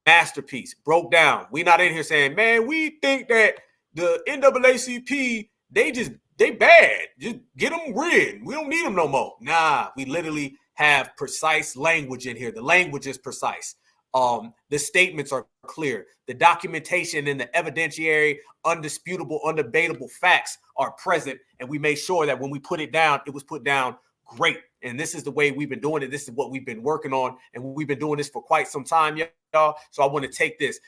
Masterpiece. Broke down. We not in here saying, man, we think that the NAACP, they bad. Just get them rid. We don't need them no more. Nah, we literally have precise language in here. The language is precise. The statements are clear. The documentation and the evidentiary, undisputable, undebatable facts are present. And we made sure that when we put it down, it was put down great. And this is the way we've been doing it. This is what we've been working on. And we've been doing this for quite some time, y'all. So I want to take this.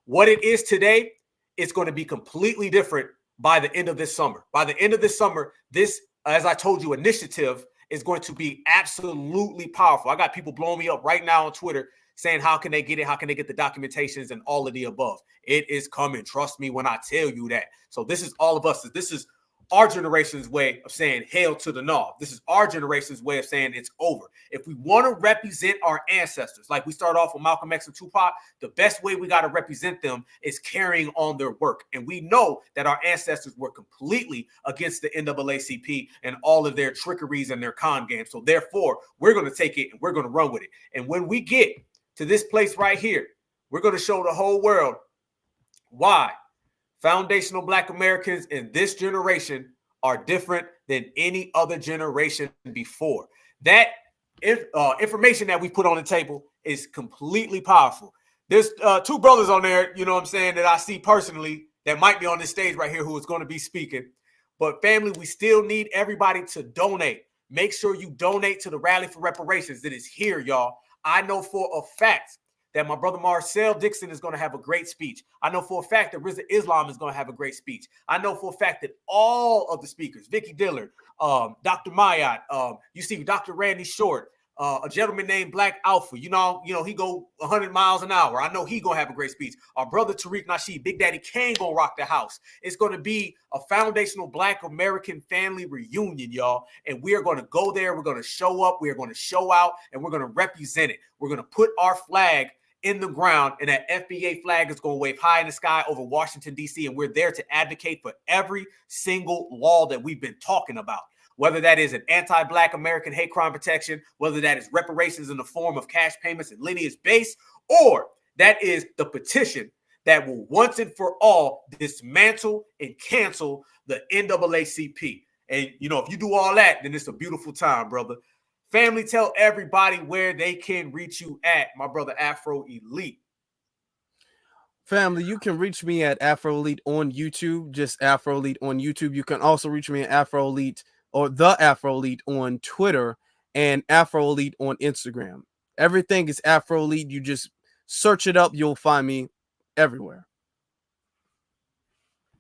What it is today, it's going to be completely different by the end of this summer. By the end of this summer, this, as I told you, initiative is going to be absolutely powerful. I got people blowing me up right now on Twitter saying, how can they get it? How can they get the documentations and all of the above? It is coming. Trust me when I tell you that. So this is all of us. This is our generation's way of saying hail to the North. This is our generation's way of saying it's over. If we want to represent our ancestors, like we start off with Malcolm X and Tupac, the best way we got to represent them is carrying on their work. And we know that our ancestors were completely against the NAACP and all of their trickeries and their con games. So therefore, we're going to take it and we're going to run with it. And when we get to this place right here, we're going to show the whole world why foundational Black Americans in this generation are different than any other generation before. That information that we put on the table is completely powerful. There's two brothers on there, you know what I'm saying, that I see personally that might be on this stage right here who is going to be speaking. But family, we still need everybody to donate. Make sure you donate to the Rally for Reparations that is here, y'all. I know for a fact that my brother Marcel Dixon is going to have a great speech. I know for a fact that Rizza Islam is going to have a great speech. I know for a fact that all of the speakers, Vicky Dillard, Dr. Mayat, you see Dr. Randy Short, a gentleman named Black Alpha, you know, he go 100 miles an hour. I know he going to have a great speech. Our brother Tariq Nasheed, Big Daddy Kane going to rock the house. It's going to be a foundational Black American family reunion, y'all. And we are going to go there. We're going to show up. We are going to show out, and we're going to represent it. We're going to put our flag in the ground, and that FBA flag is going to wave high in the sky over Washington, D.C., and we're there to advocate for every single law that we've been talking about, whether that is an anti-Black American hate crime protection, whether that is reparations in the form of cash payments and lineage base, or that is the petition that will once and for all dismantle and cancel the NAACP. And, if you do all that, then it's a beautiful time, brother. Family, tell everybody where they can reach you at, my brother Afro Elite. Family, you can reach me at Afro Elite on YouTube, just Afro Elite on YouTube. You can also reach me at Afro Elite or the Afro Elite on Twitter and Afro Elite on Instagram. Everything is Afro Elite. You just search it up. You'll find me everywhere.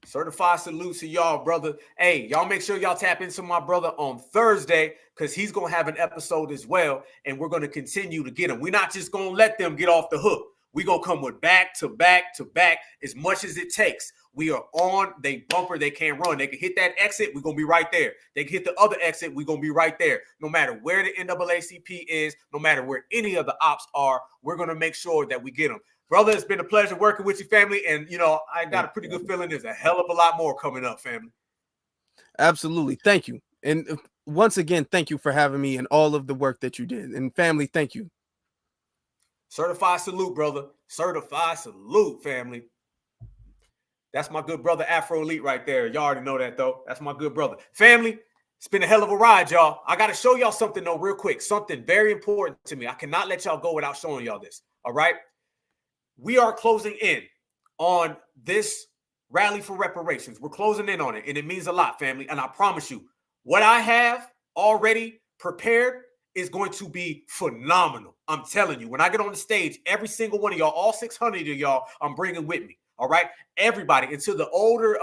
Certified salute to y'all, brother. Hey, y'all make sure y'all tap into my brother on Thursday because he's going to have an episode as well, and we're going to continue to get him. We're not just going to let them get off the hook. We're going to come with back to back to back as much as it takes. We are on. They bumper. They can't run. They can hit that exit. We're going to be right there. They can hit the other exit. We're going to be right there. No matter where the NAACP is, no matter where any of the ops are, we're going to make sure that we get them. Brother, it's been a pleasure working with you, family. And, I got a pretty good feeling there's a hell of a lot more coming up, family. Absolutely. Thank you. And once again, thank you for having me and all of the work that you did. And family, thank you. Certified salute, brother. Certified salute, family. That's my good brother, Afro Elite, right there. Y'all already know that, though. That's my good brother. Family, it's been a hell of a ride, y'all. I got to show y'all something, though, real quick. Something very important to me. I cannot let y'all go without showing y'all this, all right? We are closing in on this rally for reparations. We're closing in on it, and it means a lot, family. And I promise you, what I have already prepared is going to be phenomenal. I'm telling you, when I get on the stage, every single one of y'all, all 600 of y'all, I'm bringing with me. All right, everybody. And to the older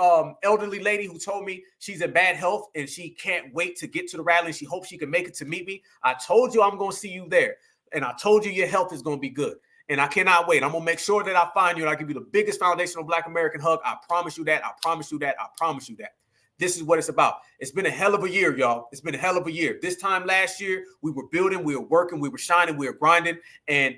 elderly lady who told me she's in bad health and she can't wait to get to the rally and she hopes she can make it to meet me, I told you I'm going to see you there. And I told you your health is going to be good. And I cannot wait. I'm going to make sure that I find you and I give you the biggest foundational Black American hug. I promise you that. I promise you that. I promise you that. This is what it's about. It's been a hell of a year, y'all. It's been a hell of a year. This time last year, we were building, we were working, we were shining, we were grinding, and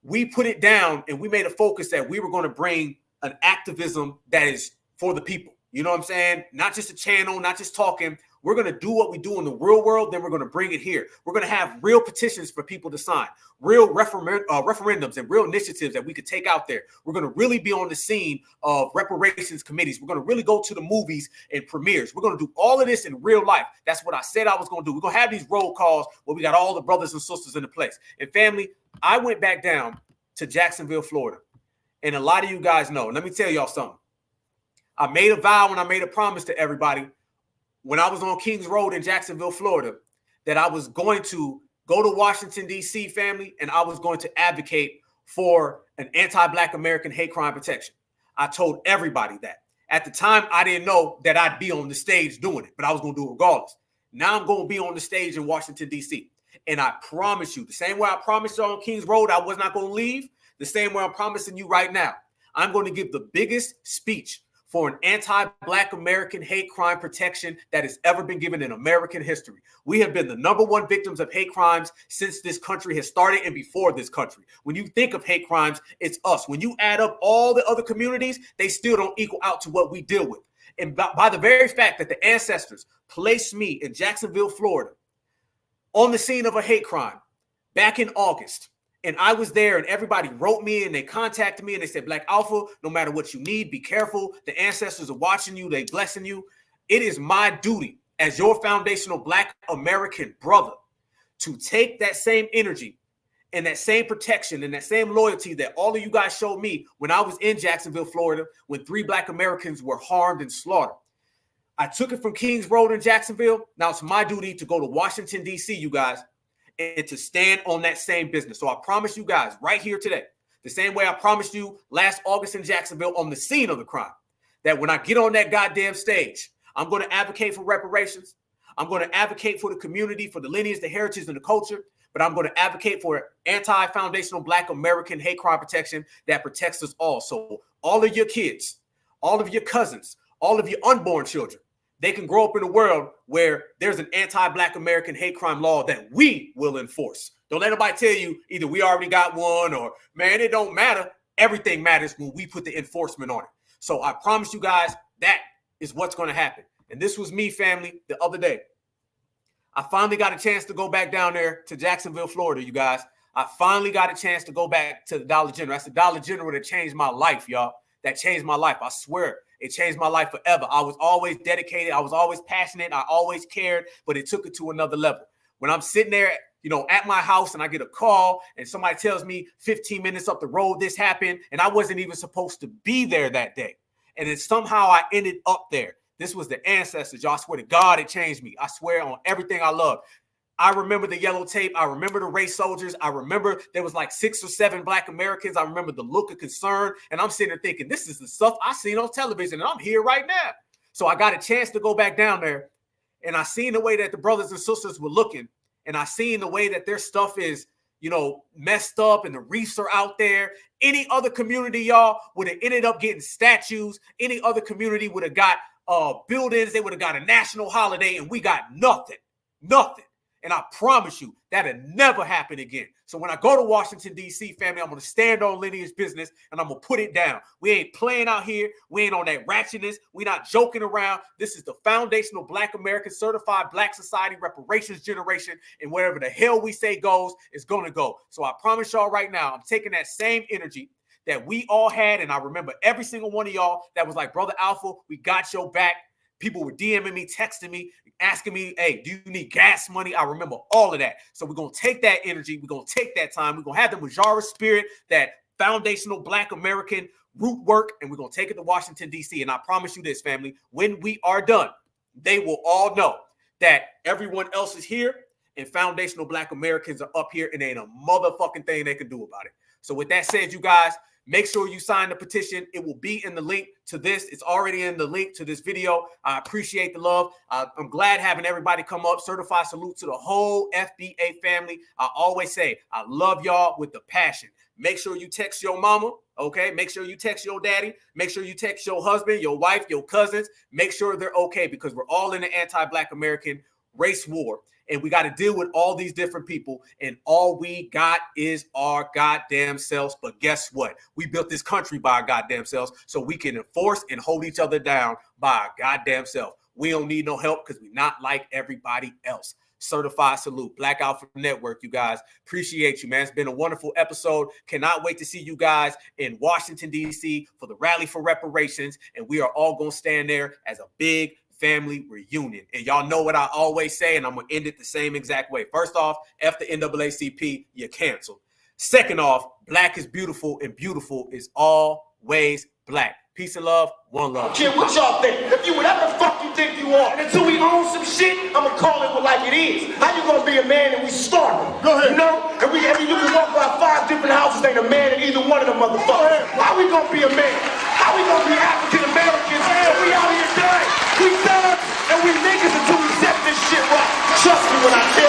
we put it down and we made a focus that we were going to bring an activism that is for the people. You know what I'm saying? Not just a channel, not just talking. We're going to do what we do in the real world, then we're going to bring it here. We're going to have real petitions for people to sign, real referendums and real initiatives that we could take out there. We're going to really be on the scene of reparations committees. We're going to really go to the movies and premieres. We're going to do all of this in real life. That's what I said I was going to do. We're going to have these roll calls where we got all the brothers and sisters in the place. And family, I went back down to Jacksonville, Florida. And a lot of you guys know. Let me tell y'all something. I made a vow and I made a promise to everybody when I was on Kings Road in Jacksonville, Florida, that I was going to go to Washington, D.C., family, and I was going to advocate for an anti-Black American hate crime protection. I told everybody that. At the time, I didn't know that I'd be on the stage doing it, but I was going to do it regardless. Now I'm going to be on the stage in Washington, D.C., and I promise you, the same way I promised you on Kings Road I was not going to leave, the same way I'm promising you right now, I'm going to give the biggest speech for an anti-Black American hate crime protection that has ever been given in American history. We have been the #1 victims of hate crimes since this country has started and before this country. When you think of hate crimes, it's us. When you add up all the other communities, they still don't equal out to what we deal with. And by the very fact that the ancestors placed me in Jacksonville, Florida, on the scene of a hate crime back in August, and I was there and everybody wrote me and they contacted me and they said, Black Alpha, no matter what you need, be careful. The ancestors are watching you. They blessing you. It is my duty as your foundational Black American brother to take that same energy and that same protection and that same loyalty that all of you guys showed me when I was in Jacksonville, Florida, when 3 Black Americans were harmed and slaughtered. I took it from Kings Road in Jacksonville. Now it's my duty to go to Washington, D.C., you guys, and to stand on that same business. So I promise you guys right here today, the same way I promised you last August in Jacksonville on the scene of the crime, that when I get on that goddamn stage, I'm going to advocate for reparations. I'm going to advocate for the community, for the lineage, the heritage, and the culture. But I'm going to advocate for anti-foundational Black American hate crime protection that protects us all. So all of your kids, all of your cousins, all of your unborn children, they can grow up in a world where there's an anti-Black American hate crime law that we will enforce. Don't let nobody tell you either we already got one or, man, it don't matter. Everything matters when we put the enforcement on it. So I promise you guys that is what's going to happen. And this was me, family, the other day. I finally got a chance to go back down there to Jacksonville, Florida, you guys. I finally got a chance to go back to the Dollar General. That's the Dollar General that changed my life, y'all. That changed my life. I swear. It changed my life forever. I was always dedicated. I was always passionate. I always cared, but it took it to another level. When I'm sitting there, at my house and I get a call and somebody tells me 15 minutes up the road, this happened, and I wasn't even supposed to be there that day. And then somehow I ended up there. This was the ancestors. Y'all, I swear to God, it changed me. I swear on everything I love. I remember the yellow tape. I remember the race soldiers. I remember there was like 6 or 7 Black Americans. I remember the look of concern. And I'm sitting there thinking, this is the stuff I seen on television. And I'm here right now. So I got a chance to go back down there. And I seen the way that the brothers and sisters were looking. And I seen the way that their stuff is, messed up and the reefs are out there. Any other community, y'all, would have ended up getting statues. Any other community would have got buildings. They would have got a national holiday. And we got nothing. And I promise you that'll never happen again. So when I go to Washington, D.C., family, I'm going to stand on lineage business and I'm going to put it down. We ain't playing out here. We ain't on that ratchetness. We're not joking around. This is the foundational Black American certified Black society reparations generation. And wherever the hell we say goes, it's going to go. So I promise y'all right now, I'm taking that same energy that we all had. And I remember every single one of y'all that was like, Brother Alpha, we got your back. People were DMing me, texting me, asking me, hey, do you need gas money? I remember all of that. So we're going to take that energy. We're going to take that time. We're going to have the Majara spirit, that foundational Black American root work, and we're going to take it to Washington, D.C. And I promise you this, family, when we are done, they will all know that everyone else is here and foundational Black Americans are up here, and there ain't a motherfucking thing they can do about it. So with that said, you guys, make sure you sign the petition. It will be in the link to this. It's already in the link to this video. I appreciate the love. I'm glad having everybody come up. Certified salute to the whole FBA family. I always say, I love y'all with the passion. Make sure you text your mama, okay? Make sure you text your daddy. Make sure you text your husband, your wife, your cousins. Make sure they're okay, because we're all in an anti-Black American race war. And we got to deal with all these different people. And all we got is our goddamn selves. But guess what? We built this country by our goddamn selves, so we can enforce and hold each other down by our goddamn self. We don't need no help because we're not like everybody else. Certified salute. Black Alpha Network, you guys. Appreciate you, man. It's been a wonderful episode. Cannot wait to see you guys in Washington, D.C. for the Rally for Reparations. And we are all going to stand there as a big family reunion. And y'all know what I always say, and I'm going to end it the same exact way. First off, F the NAACP, you're canceled. Second off, Black is beautiful, and beautiful is always Black. Peace and love, one love. Kid, what y'all think? If you whatever the fuck you think you are, and until we own some shit, I'm gonna call it like it is. How you gonna be a man and we starving? Go ahead. You know? And you can walk by 5 different houses, ain't a man in either one of them motherfuckers. How we gonna be a man? How we gonna be African Americans? And we out here dying. We thugs and we niggas until we set this shit right. Trust me when I tell you.